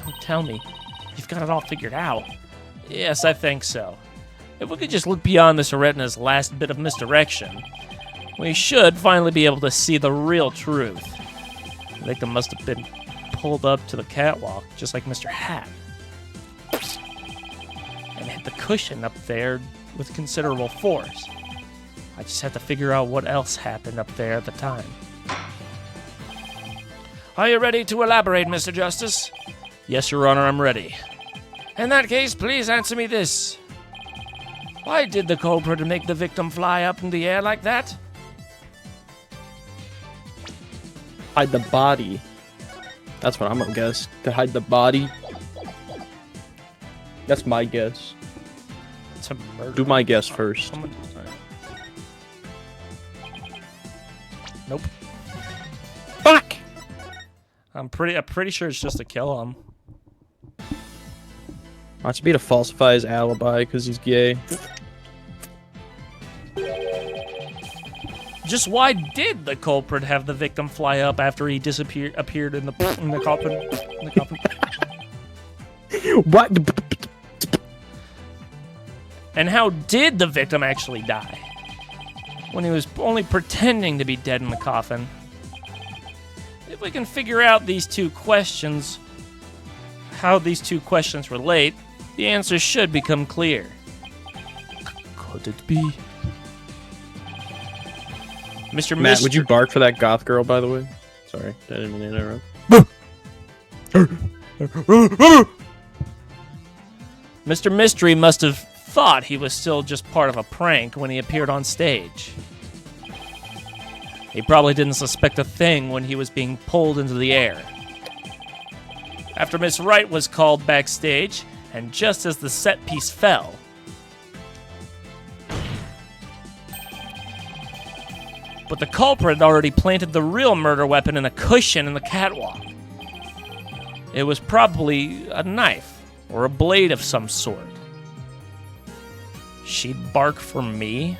Don't tell me. You've got it all figured out. Yes, I think so. If we could just look beyond this retina's last bit of misdirection, we should finally be able to see the real truth. The victim must have been pulled up to the catwalk, just like Mr. Hat, and hit the cushion up there with considerable force. I just have to figure out what else happened up there at the time. Are you ready to elaborate, Mr. Justice? Yes, Your Honor, I'm ready. In that case, please answer me this. Why did the culprit make the victim fly up in the air like that? Hide the body. That's what I'm gonna guess. To hide the body. That's my guess. To murder. Do my guess first. Someone- Nope. Fuck! I'm pretty sure it's just to kill him. Wants me to falsify his alibi because he's gay. Just why did the culprit have the victim fly up after he appeared in the coffin? In the coffin? What? And how did the victim actually die? When he was only pretending to be dead in the coffin. If we can figure out these two questions, how these two questions relate, the answer should become clear. Could it be? Mr. Matt, would you bark for that goth girl, by the way? Sorry, I didn't mean to interrupt. Mr. Mystery must have thought he was still just part of a prank when he appeared on stage. He probably didn't suspect a thing when he was being pulled into the air. After Miss Wright was called backstage, and just as the set piece fell, but the culprit had already planted the real murder weapon in a cushion in the catwalk. It was probably a knife or a blade of some sort. She'd bark for me?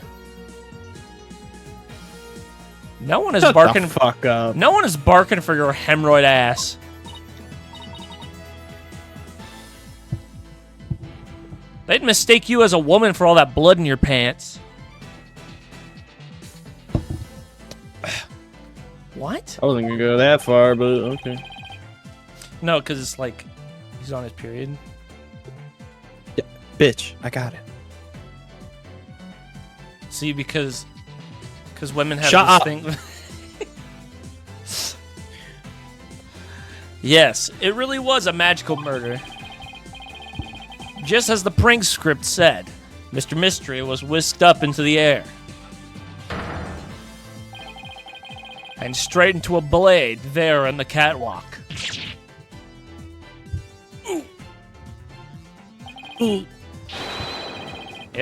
No one is Shut barking. the fuck up. No one is barking for your hemorrhoid ass. They'd mistake you as a woman for all that blood in your pants. What? I wasn't gonna go that far, but okay. No, because it's like he's on his period. Bitch, I got it. See, because women have Shut this up. thing. Yes, it really was a magical murder. Just as the prank script said, Mr. Mystery was whisked up into the air. And straight into a blade there in the catwalk. In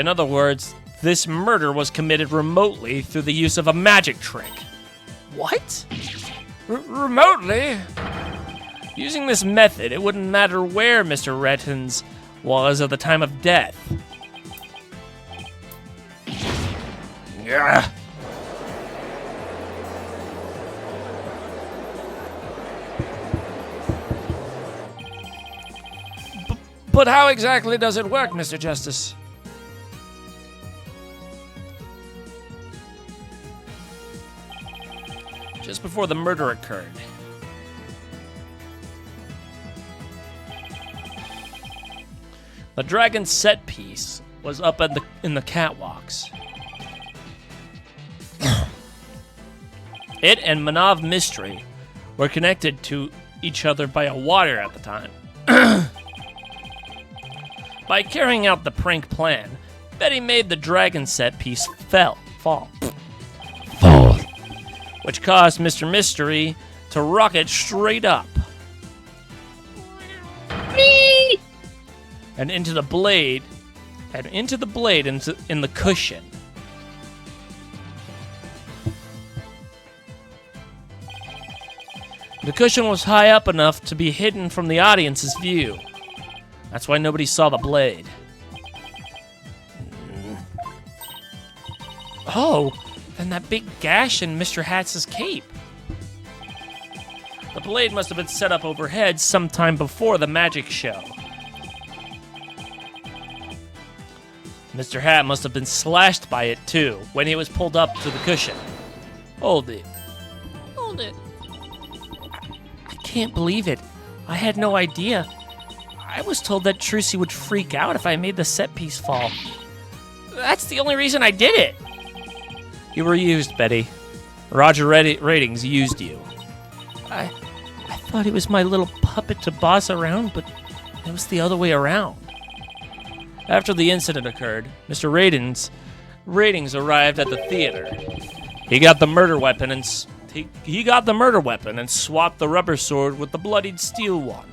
other words, this murder was committed remotely through the use of a magic trick. What? Remotely? Using this method, it wouldn't matter where Mr. Rettins was at the time of death. Yeah. But how exactly does it work, Mr. Justice? Just before the murder occurred, the dragon set piece was up in the catwalks. It and Manav Mystery were connected to each other by a wire at the time. By carrying out the prank plan, Betty made the dragon set piece fall, which caused Mr. Mystery to rocket straight up and into the blade, in the cushion. The cushion was high up enough to be hidden from the audience's view. That's why nobody saw the blade. Oh, and that big gash in Mr. Hatz's cape. The blade must have been set up overhead sometime before the magic show. Mr. Hat must have been slashed by it too when he was pulled up to the cushion. Hold it. Hold it. I can't believe it. I had no idea. I was told that Trucy would freak out if I made the set piece fall. That's the only reason I did it. You were used, Betty. Roger Ratings used you. I thought he was my little puppet to boss around, but it was the other way around. After the incident occurred, Mr. Ratings arrived at the theater. He got the murder weapon and swapped the rubber sword with the bloodied steel one.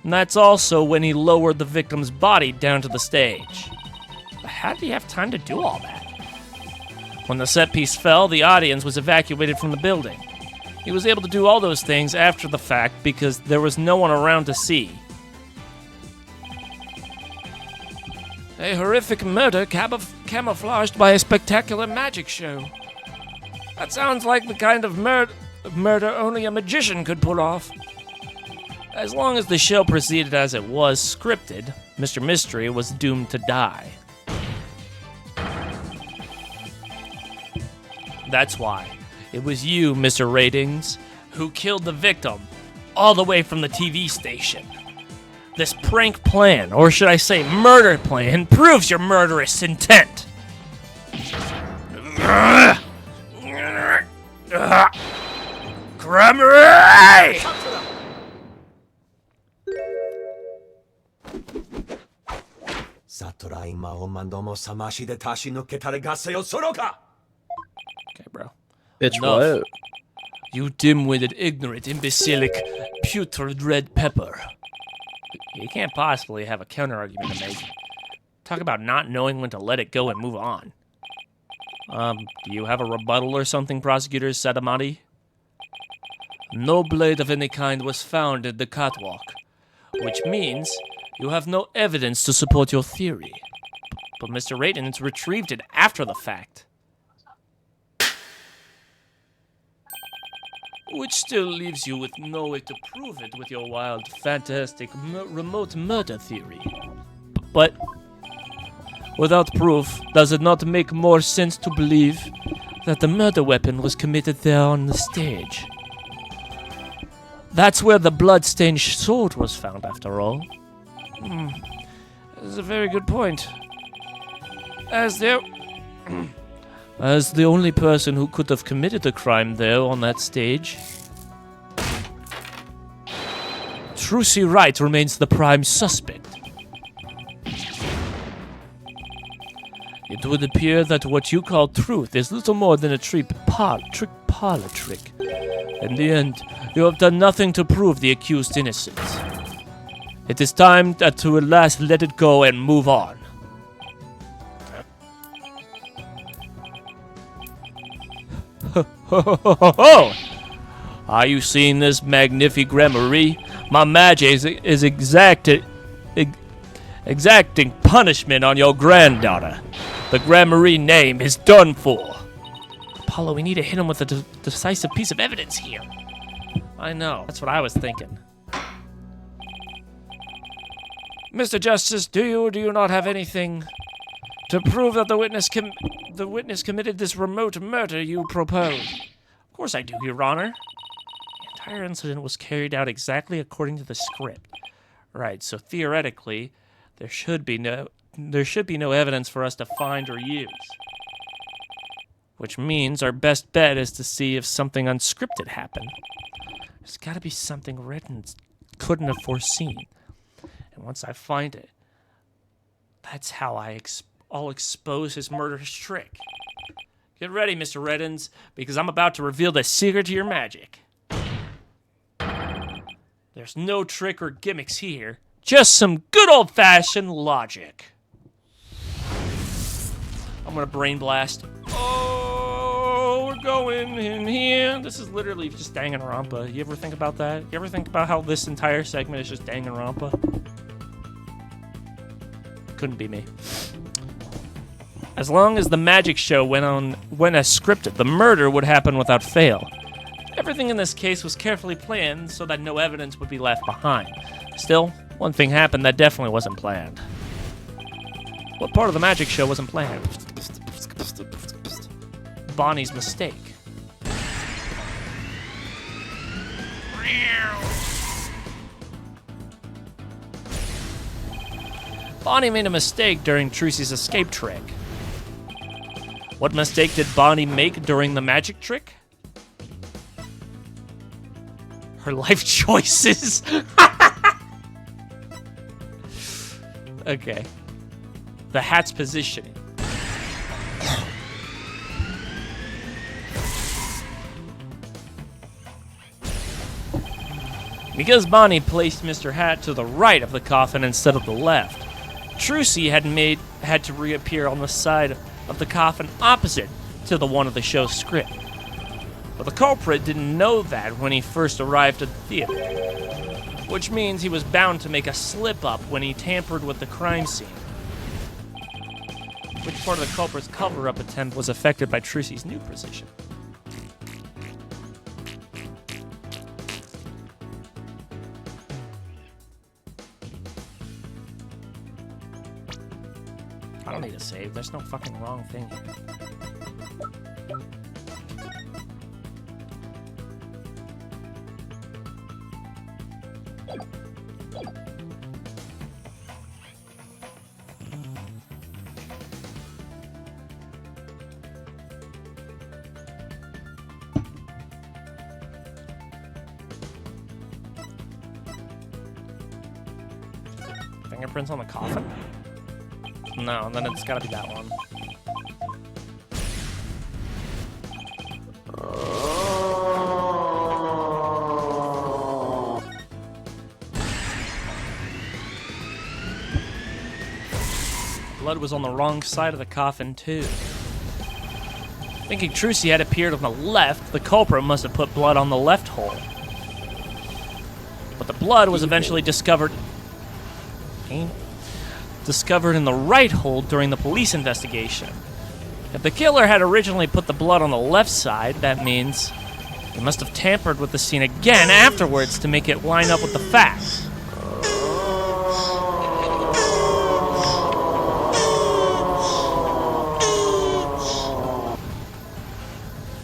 And that's also when he lowered the victim's body down to the stage. But how did he have time to do all that? When the set piece fell, the audience was evacuated from the building. He was able to do all those things after the fact because there was no one around to see. A horrific murder camouflaged by a spectacular magic show. That sounds like the kind of murder only a magician could pull off. As long as the show proceeded as it was scripted, Mr. Mystery was doomed to die. That's why it was you, Mr. Ratings, who killed the victim all the way from the TV station. This prank plan, or should I say murder plan, proves your murderous intent. Cremery! Satorai Mao Mandomo Samashi de Tashi no Ketare Gaseo Soroka! Okay, bro. Bitch, Enough. what? You dim-witted, ignorant, imbecilic, putrid red pepper. You can't possibly have a counter-argument to make. Talk about not knowing when to let it go and move on. Do you have a rebuttal or something, Prosecutor Sadamati? No blade of any kind was found in the catwalk, which means you have no evidence to support your theory. But Mr. Ratings retrieved it after the fact. Which still leaves you with no way to prove it with your wild, fantastic, remote murder theory. But without proof, does it not make more sense to believe that the murder weapon was committed there on the stage? That's where the blood-stained sword was found, after all. That's a very good point. As there... As the only person who could have committed the crime there on that stage, Trucy Wright remains the prime suspect. It would appear that what you call truth is little more than a parlor trick. In the end, you have done nothing to prove the accused innocent. It is time to at last let it go and move on. Are you seeing this magnifique gramarye? My magic is exacting punishment on your granddaughter. The gramarye name is done for. Apollo, we need to hit him with a decisive piece of evidence here. I know. That's what I was thinking. Mr. Justice, do you or do you not have anything to prove that the witness committed this remote murder you propose? Of course I do, Your Honor. The entire incident was carried out exactly according to the script. Right, so theoretically, there should be no evidence for us to find or use. Which means our best bet is to see if something unscripted happened. There's gotta be something Reddens couldn't have foreseen. And once I find it, that's how I'll expose his murderous trick. Get ready, Mr. Reddens, because I'm about to reveal the secret to your magic. There's no trick or gimmicks here, just some good old-fashioned logic. I'm gonna brain blast. Oh, we're going in here. This is literally just Danganronpa. You ever think about that? You ever think about how this entire segment is just Danganronpa? Couldn't be me. As long as the magic show went as scripted, the murder would happen without fail. Everything in this case was carefully planned so that no evidence would be left behind. Still, one thing happened that definitely wasn't planned. What part of the magic show wasn't planned? Bonnie's mistake. Bonnie made a mistake during Trucy's escape trick. What mistake did Bonnie make during the magic trick? Her life choices. Okay. The hat's positioning. Because Bonnie placed Mr. Hat to the right of the coffin instead of the left, Trucy had to reappear on the side of the coffin opposite to the one of the show's script. But the culprit didn't know that when he first arrived at the theater, which means he was bound to make a slip-up when he tampered with the crime scene. Which part of the culprit's cover-up attempt was affected by Trucy's new position? I don't need a save. There's no fucking wrong thing here. Fingerprints on the coffin? No, then it's gotta be that one. Blood was on the wrong side of the coffin, too. Thinking Trucy had appeared on the left, the culprit must have put blood on the left hole. But the blood was eventually discovered in the right hole during the police investigation. If the killer had originally put the blood on the left side, that means he must have tampered with the scene again afterwards to make it line up with the facts.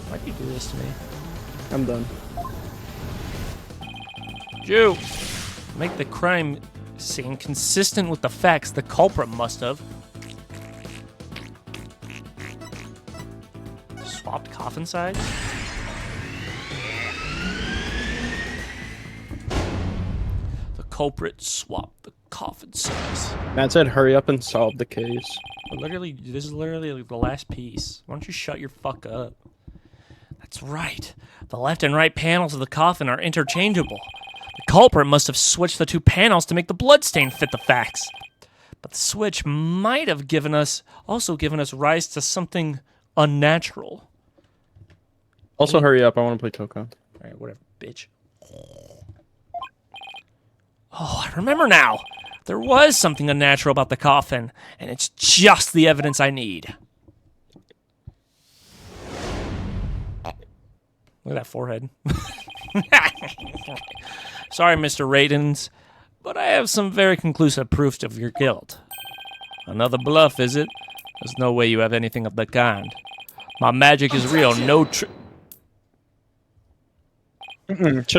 Why'd you do this to me? I'm done. Jew! Make the crime scene consistent with the facts the culprit must have. Swapped coffin sides? The culprit swapped the coffin sides. Matt said, hurry up and solve the case. This is literally like the last piece. Why don't you shut your fuck up? That's right. The left and right panels of the coffin are interchangeable. The culprit must have switched the two panels to make the bloodstain fit the facts. But the switch might have also given us rise to something unnatural. Also, hurry up. I want to play Tokon. Alright, whatever, bitch. Oh, I remember now. There was something unnatural about the coffin, and it's just the evidence I need. Look at that forehead. Sorry, Mr. Radens, but I have some very conclusive proofs of your guilt. Another bluff, is it? There's no way you have anything of the kind. My magic is real, no Shut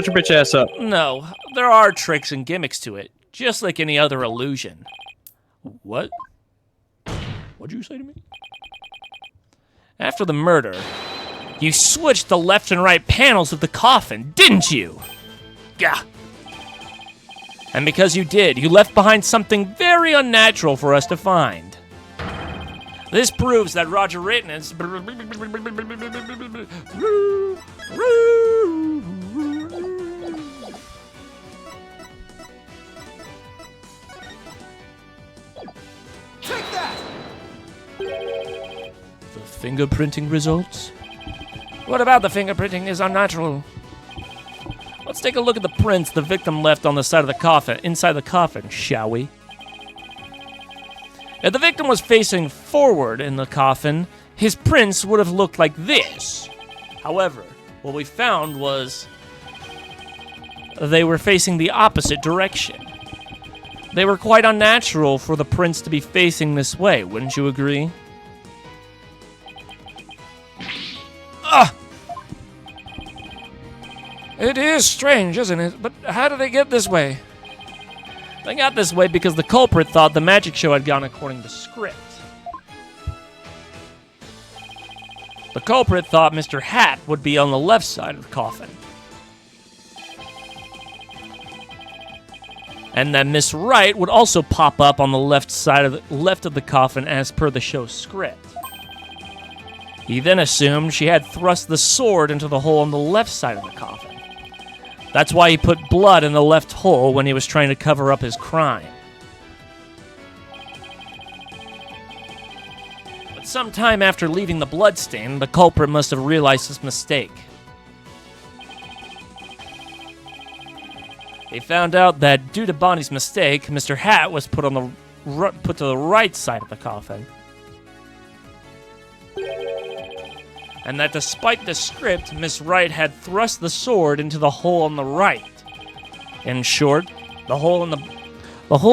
your bitch ass up. No, there are tricks and gimmicks to it, just like any other illusion. What? What'd you say to me? After the murder, you switched the left and right panels of the coffin, didn't you? Gah. And because you did, you left behind something very unnatural for us to find. This proves that Roger Rayton is... The fingerprinting results? What about the fingerprinting is unnatural? Let's take a look at the prints the victim left on the side of the coffin, inside the coffin, shall we? If the victim was facing forward in the coffin, his prints would have looked like this. However, what we found was they were facing the opposite direction. They were quite unnatural for the prints to be facing this way, wouldn't you agree? It is strange, isn't it? But how did they get this way? They got this way because the culprit thought the magic show had gone according to script. The culprit thought Mr. Hat would be on the left side of the coffin. And that Miss Wright would also pop up on the left of the coffin as per the show's script. He then assumed she had thrust the sword into the hole on the left side of the coffin. That's why he put blood in the left hole when he was trying to cover up his crime. But sometime after leaving the bloodstain, the culprit must have realized his mistake. He found out that due to Bonnie's mistake, Mr. Hat was put to the right side of the coffin. And that despite the script, Miss Wright had thrust the sword into the hole on the right. In short, the hole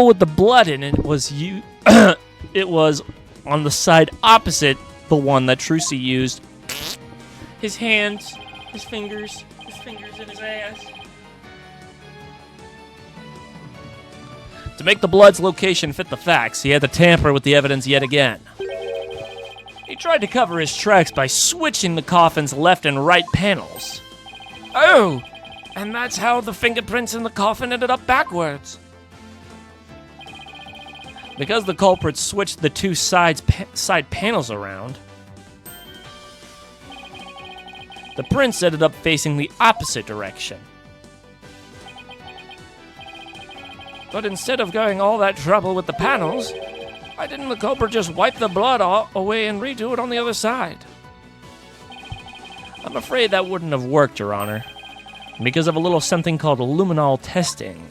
with the blood in it was it was on the side opposite the one that Trucy used. His hands, his fingers in his ass. To make the blood's location fit the facts, he had to tamper with the evidence yet again. He tried to cover his tracks by switching the coffin's left and right panels. Oh, and that's how the fingerprints in the coffin ended up backwards. Because the culprit switched the two side panels around, the prints ended up facing the opposite direction. But instead of going all that trouble with the panels, why didn't the culprit just wipe the blood away and redo it on the other side? I'm afraid that wouldn't have worked, Your Honor, because of a little something called luminol testing.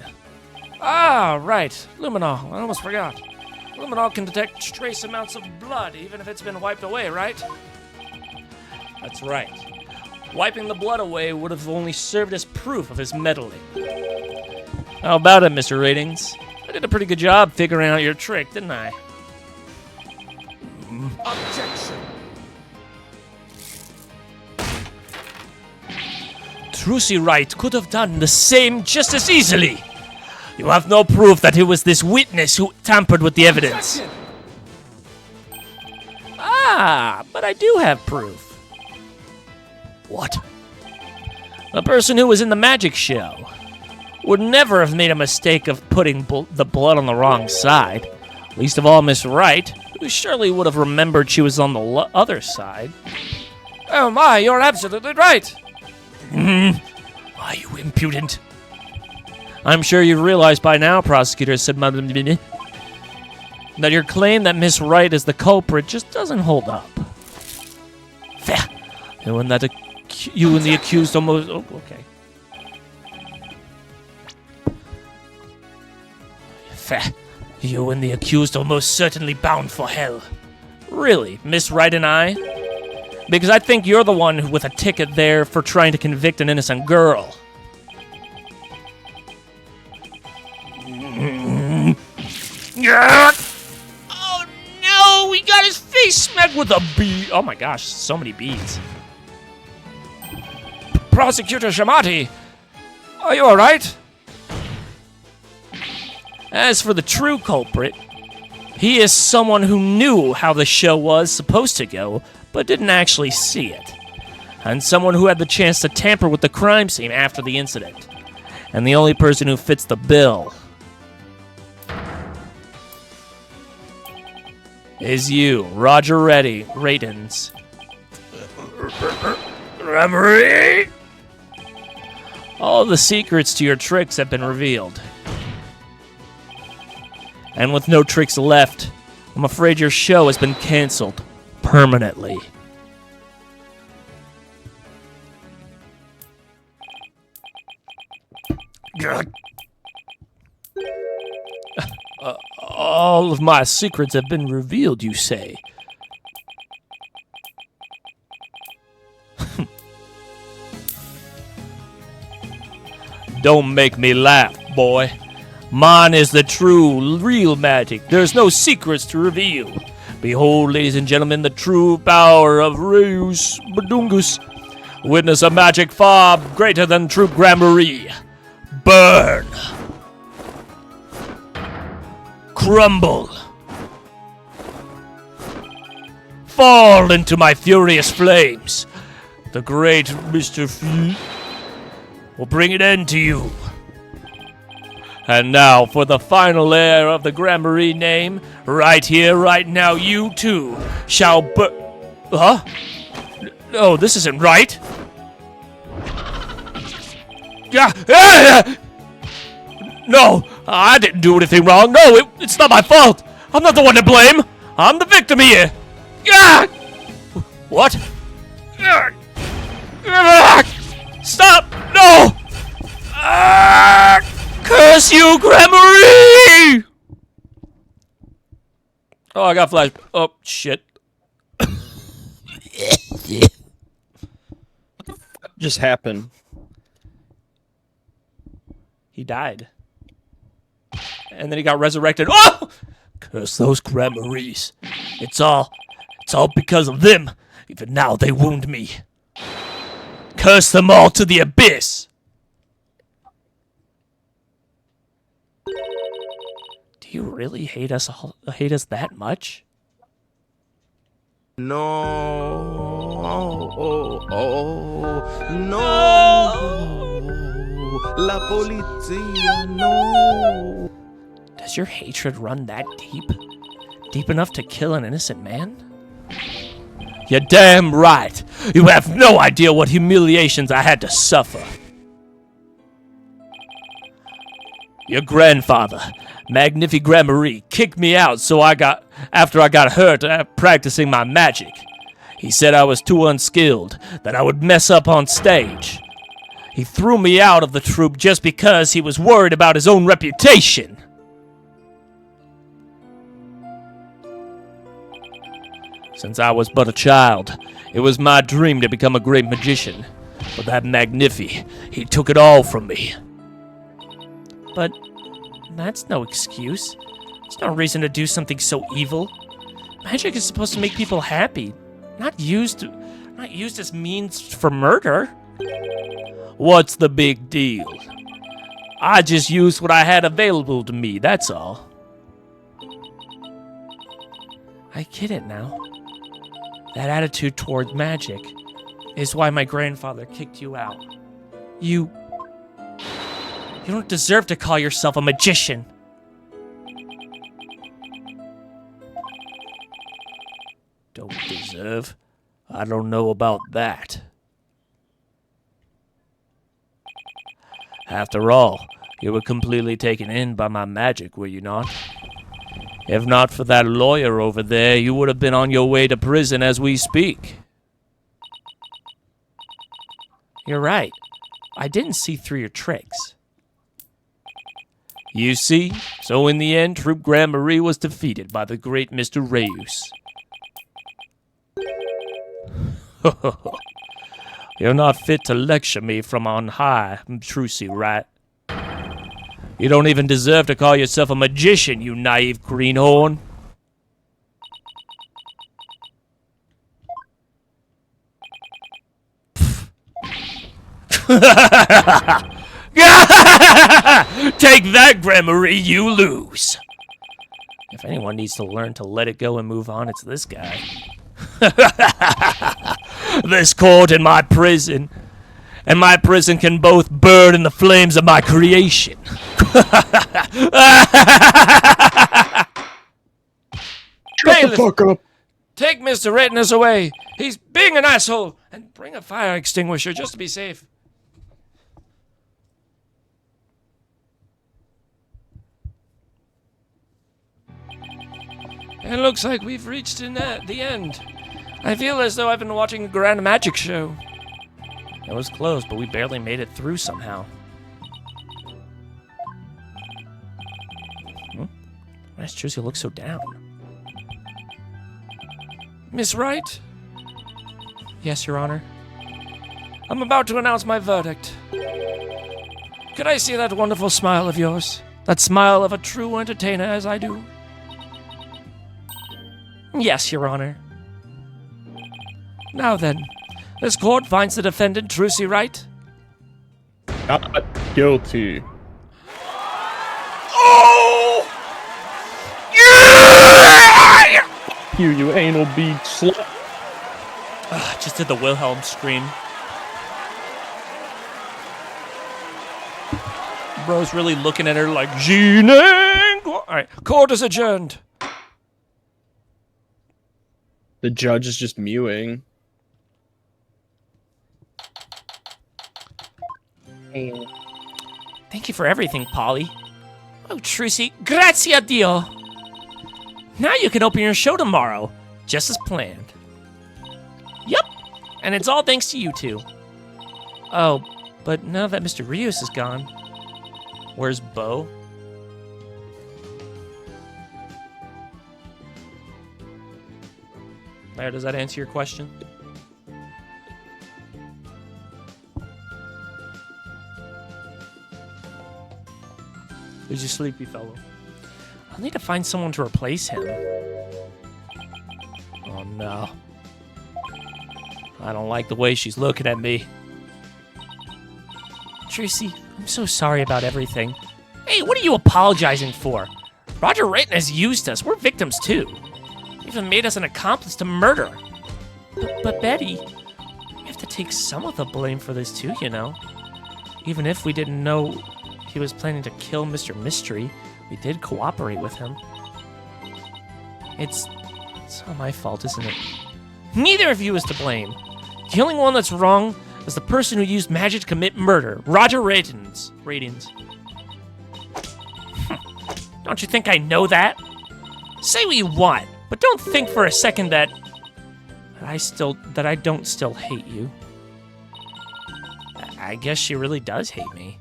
Ah, right. Luminol. I almost forgot. Luminol can detect trace amounts of blood, even if it's been wiped away, right? That's right. Wiping the blood away would have only served as proof of his meddling. How about it, Mr. Ratings? I did a pretty good job figuring out your trick, didn't I? Objection! Trucy Wright could have done the same just as easily. You have no proof that it was this witness who tampered with the evidence. Objection! Ah, but I do have proof. What? The person who was in the magic show would never have made a mistake of putting the blood on the wrong side. Least of all Miss Wright, who surely would have remembered she was on the other side. Oh my, you're absolutely right. Are you impudent? I'm sure you've realized by now, prosecutor said, that your claim that Miss Wright is the culprit just doesn't hold up. Fair. And when that you and the accused almost... Oh, okay. Fair. You and the accused are most certainly bound for hell. Really, Miss Wright and I? Because I think you're the one with a ticket there for trying to convict an innocent girl. Oh no! He got his face smacked with a bee. Oh my gosh, so many beads. Prosecutor Shamati, are you alright? As for the true culprit, he is someone who knew how the show was supposed to go, but didn't actually see it. And someone who had the chance to tamper with the crime scene after the incident. And the only person who fits the bill is you, Roger Radins. Reverie! All the secrets to your tricks have been revealed. And with no tricks left, I'm afraid your show has been canceled permanently. All of my secrets have been revealed, you say? Don't make me laugh, boy. Mine is the true, real magic. There's no secrets to reveal. Behold, ladies and gentlemen, the true power of Reus Badungus. Witness a magic far greater than true Gramarye. Burn. Crumble. Fall into my furious flames. The great Mr. Fee will bring an end to you. And now for the final layer of the Gramarye name, right here, right now, you too shall Huh? No, this isn't right. No, I didn't do anything wrong. No, it's not my fault. I'm not the one to blame. I'm the victim here. What? Stop! No! Curse you, Gramarye! Oh, I got flash. Oh, shit. Just happened. He died. And then he got resurrected. Oh! Curse those Gramaryes. It's all because of them. Even now they wound me. Curse them all to the abyss. Do you really hate us that much? No, no, la policía, no. Does your hatred run that deep? Deep enough to kill an innocent man? You're damn right. You have no idea what humiliations I had to suffer. Your grandfather, Magnifi Gramarye, kicked me out after I got hurt practicing my magic. He said I was too unskilled, that I would mess up on stage. He threw me out of the troupe just because he was worried about his own reputation. Since I was but a child, it was my dream to become a great magician. But that Magnifi, he took it all from me. But that's no excuse. It's no reason to do something so evil. Magic is supposed to make people happy, not used as means for murder. What's the big deal? I just used what I had available to me, that's all. I get it now. That attitude toward magic is why my grandfather kicked you out. You don't deserve to call yourself a magician. Don't deserve? I don't know about that. After all, You were completely taken in by my magic, were you not? If not for that lawyer over there, you would have been on your way to prison as we speak. You're right. I didn't see through your tricks. You see? So in the end, Troop Grand Marie was defeated by the great Mr. Reus. You're not fit to lecture me from on high, Trucy, right? You don't even deserve to call yourself a magician, you naive greenhorn. Take that, Grand Marie, you lose. If anyone needs to learn to let it go and move on, it's this guy. This court and my prison can both burn in the flames of my creation. Shut the fuck up. Take Mr. Retinus away. He's being an asshole. And bring a fire extinguisher just to be safe. It looks like we've reached the end. I feel as though I've been watching a grand magic show. It was close, but we barely made it through somehow. Why does Trucy look so down? Miss Wright, Yes, Your Honor. I'm about to announce my verdict. Could I see that wonderful smile of yours? That smile of a true entertainer as I do? Yes, Your Honor. Now then, this court finds the defendant Trucy Wright. Not guilty. You anal bead slut. Just did the Wilhelm scream. Bro's really looking at her like, Jean. Alright, court is adjourned. The judge is just mewing. Thank you for everything, Polly. Oh, Trucy, grazie a Dio. Now you can open your show tomorrow, just as planned. Yep, and it's all thanks to you two. Oh, but now that Mr. Rios is gone, Where's Bo? There, does that answer your question? Who's your sleepy fellow? I'll need to find someone to replace him. Oh no. I don't like the way she's looking at me. Tracy, I'm so sorry about everything. Hey, what are you apologizing for? Roger Rayton has used us. We're victims too. He even made us an accomplice to murder. But Betty, we have to take some of the blame for this too, you know. Even if we didn't know he was planning to kill Mr. Mystery, we did cooperate with him. It's all my fault, isn't it? Neither of you is to blame. The only one that's wrong is the person who used magic to commit murder, Roger Ratings. Don't you think I know that? Say what you want, but don't think for a second that I don't still hate you. I guess she really does hate me.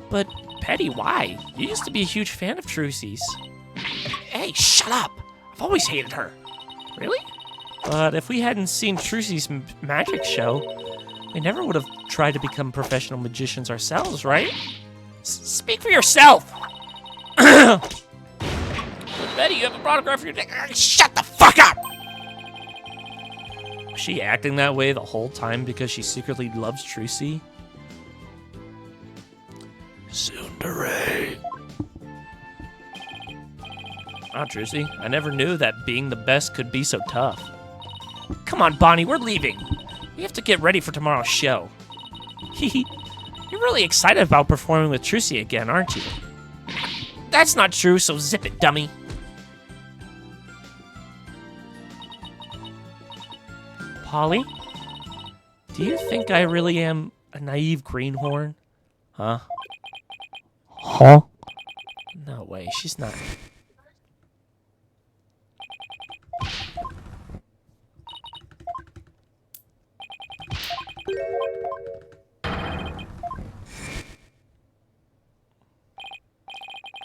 But Petty, why? You used to be a huge fan of Trucy's. Hey, shut up! I've always hated her. Really? But if we hadn't seen Trucy's magic show, we never would have tried to become professional magicians ourselves, right? Speak for yourself! Betty, you have a autograph for your dick. Shut the fuck up! Was she acting that way the whole time because she secretly loves Trucy? Tsundere. Wow, Trucy, I never knew that being the best could be so tough. Come on, Bonnie, we're leaving. We have to get ready for tomorrow's show. You're really excited about performing with Trucy again, aren't you? That's not true, so zip it, dummy. Polly? Do you think I really am a naive greenhorn? Huh? Huh? No way, she's not.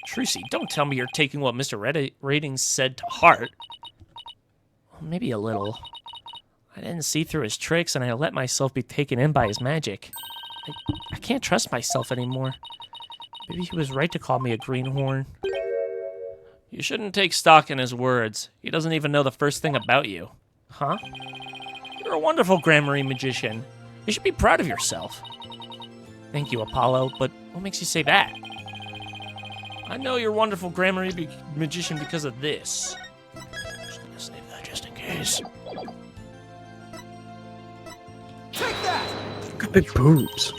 Trucy, don't tell me you're taking what Mr. Ratings said to heart. Well, maybe a little. I didn't see through his tricks, and I let myself be taken in by his magic. I can't trust myself anymore. Maybe he was right to call me a greenhorn. You shouldn't take stock in his words. He doesn't even know the first thing about you. Huh? You're a wonderful Gramarye magician. You should be proud of yourself. Thank you, Apollo, but what makes you say that? I know you're a wonderful Gramarye magician because of this. Just gonna save that just in case. Got big boobs.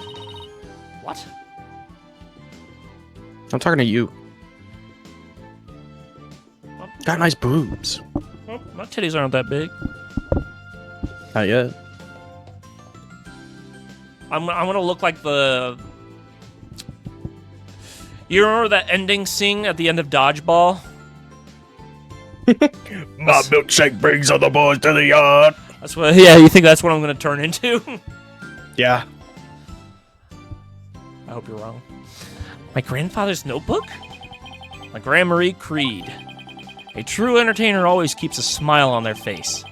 What? I'm talking to you. Got nice boobs. Well, my titties aren't that big. Not yet. I'm gonna look like the... You remember that ending scene at the end of Dodgeball? My milkshake brings all the boys to the yard. That's what. Yeah, you think that's what I'm gonna turn into? Yeah. I hope you're wrong. My grandfather's notebook? My Gramarye Creed. A true entertainer always keeps a smile on their face.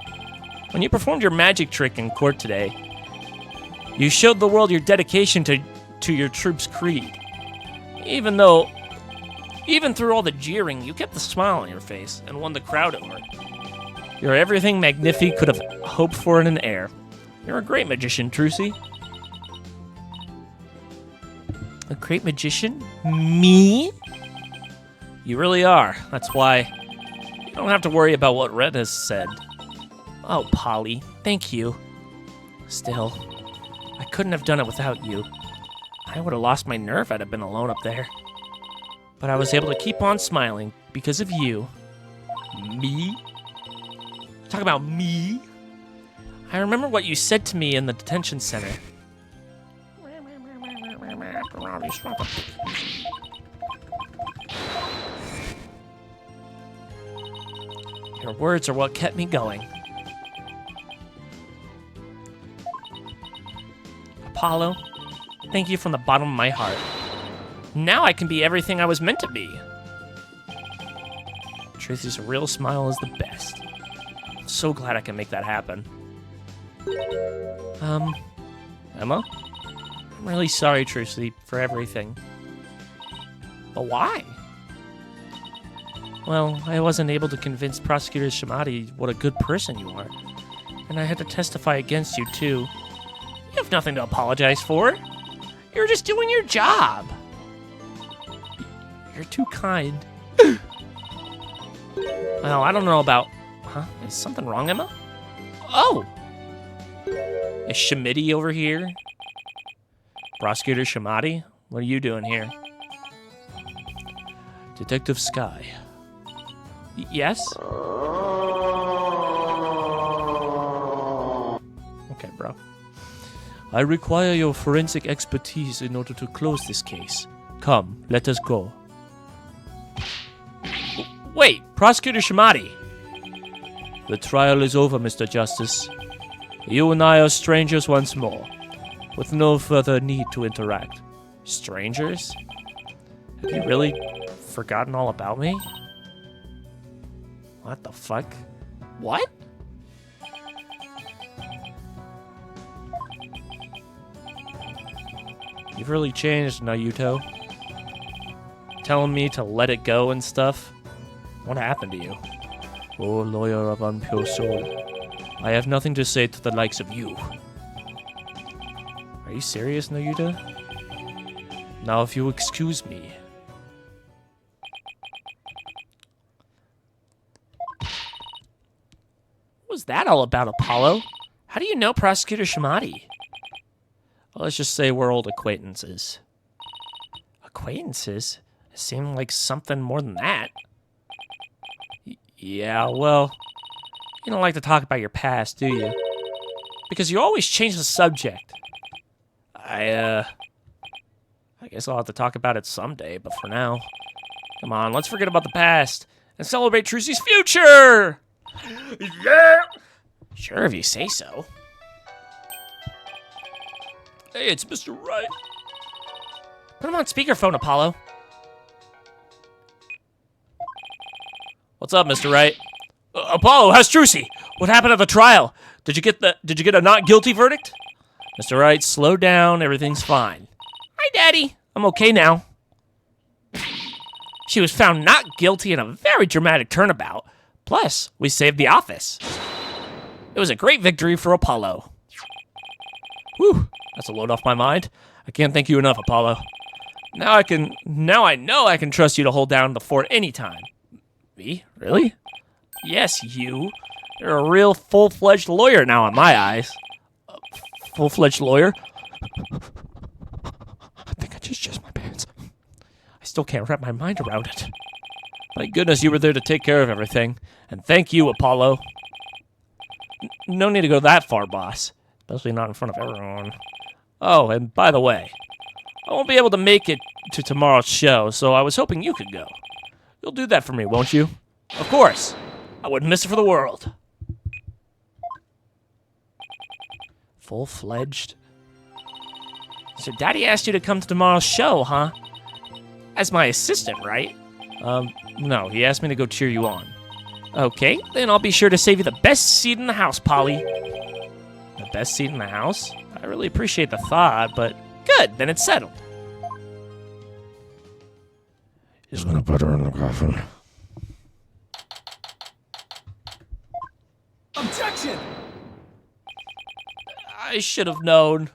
When you performed your magic trick in court today, you showed the world your dedication to your troop's creed. Even through all the jeering, you kept the smile on your face and won the crowd over. You're everything Magnifi could have hoped for in an heir. You're a great magician, Trucy. A great magician? Me? You really are. That's why you don't have to worry about what Red has said. Oh, Polly, thank you. Still, I couldn't have done it without you. I would have lost my nerve if I'd have been alone up there. But I was able to keep on smiling because of you. Me? Talk about me? I remember what you said to me in the detention center. Your words are what kept me going. Apollo, thank you from the bottom of my heart. Now I can be everything I was meant to be. Trucy's real smile is the best. I'm so glad I can make that happen. Emma? I'm really sorry, Trucy, for everything. But why? Well, I wasn't able to convince Prosecutor Shimati what a good person you are. And I had to testify against you, too. You have nothing to apologize for. You're just doing your job. You're too kind. Well, I don't know about... Huh? Is something wrong, Emma? Oh! Is Shimati over here? Prosecutor Shimati? What are you doing here? Detective Sky. Yes? Okay, bro. I require your forensic expertise in order to close this case. Come, let us go. Wait, Prosecutor Shimati. The trial is over, Mr. Justice. You and I are strangers once more, with no further need to interact. Strangers? Have you really forgotten all about me? What the fuck? What? You've really changed, Naruto. Telling me to let it go and stuff? What happened to you? O lawyer of unpure soul, I have nothing to say to the likes of you. Are you serious, Naruto? Now, if you excuse me. What was that all about, Apollo? How do you know Prosecutor Shimati? Well, let's just say we're old acquaintances. Acquaintances? It seemed like something more than that. Yeah, well, you don't like to talk about your past, do you? Because you always change the subject. I I guess I'll have to talk about it someday, but for now, come on, let's forget about the past and celebrate Trucy's future! Yeah! Sure, if you say so. Hey, it's Mr. Right. Put him on speakerphone, Apollo. What's up, Mr. Right? Apollo, how's Trucy? What happened at the trial? Did you get a not guilty verdict? Mr. Wright, slow down. Everything's fine. Hi, Daddy. I'm okay now. She was found not guilty in a very dramatic turnabout. Plus, we saved the office. It was a great victory for Apollo. Whew, that's a load off my mind. I can't thank you enough, Apollo. Now I know I can trust you to hold down the fort anytime. Me? Really? Yes, you. You're a real full-fledged lawyer now in my eyes. Full-fledged lawyer? I think I just jizzed my pants. I still can't wrap my mind around it. Thank goodness you were there to take care of everything. And thank you, Apollo. No need to go that far, boss. Especially not in front of everyone. Oh, and by the way, I won't be able to make it to tomorrow's show, so I was hoping you could go. You'll do that for me, won't you? Of course. I wouldn't miss it for the world. Full-fledged. So Daddy asked you to come to tomorrow's show, huh? As my assistant, right? No, he asked me to go cheer you on. Okay, then I'll be sure to save you the best seat in the house, Polly. The best seat in the house? I really appreciate the thought, but good, then it's settled. He's gonna put her in the coffin. Objection! I should have known.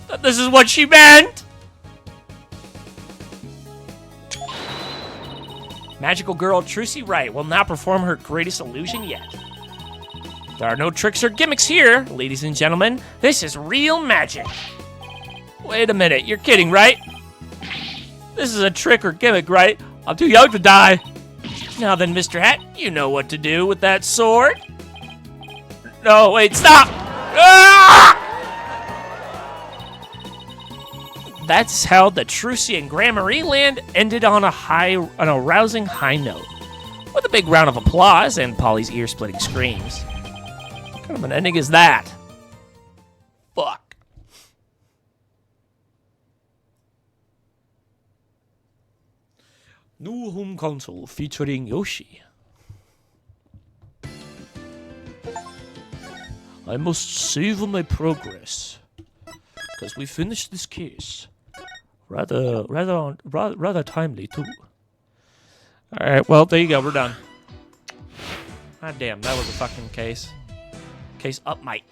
That this is what she meant! Magical girl Trucy Wright will now perform her greatest illusion yet. There are no tricks or gimmicks here, ladies and gentlemen. This is real magic. Wait a minute, you're kidding, right? This is a trick or gimmick, right? I'm too young to die. Now then, Mr. Hat, you know what to do with that sword. No, wait, stop! Ah! That's how the Trucy and Gramarye Land ended on a rousing high note. With a big round of applause and Polly's ear-splitting screams. What kind of an ending is that? Fuck. New home console featuring Yoshi. I must savor my progress, because we finished this case. Rather timely too. All right, well there you go. We're done. God damn, that was a fucking case. Case up my.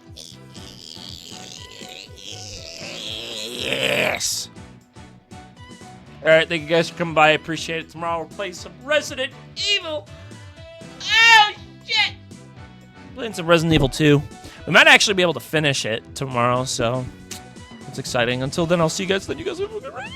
Yes. All right, thank you guys for coming by. I appreciate it. Tomorrow we'll play some Resident Evil. Oh shit! Playing some Resident Evil 2. We might actually be able to finish it tomorrow, so that's exciting. Until then, I'll see you guys then. You guys have a good night.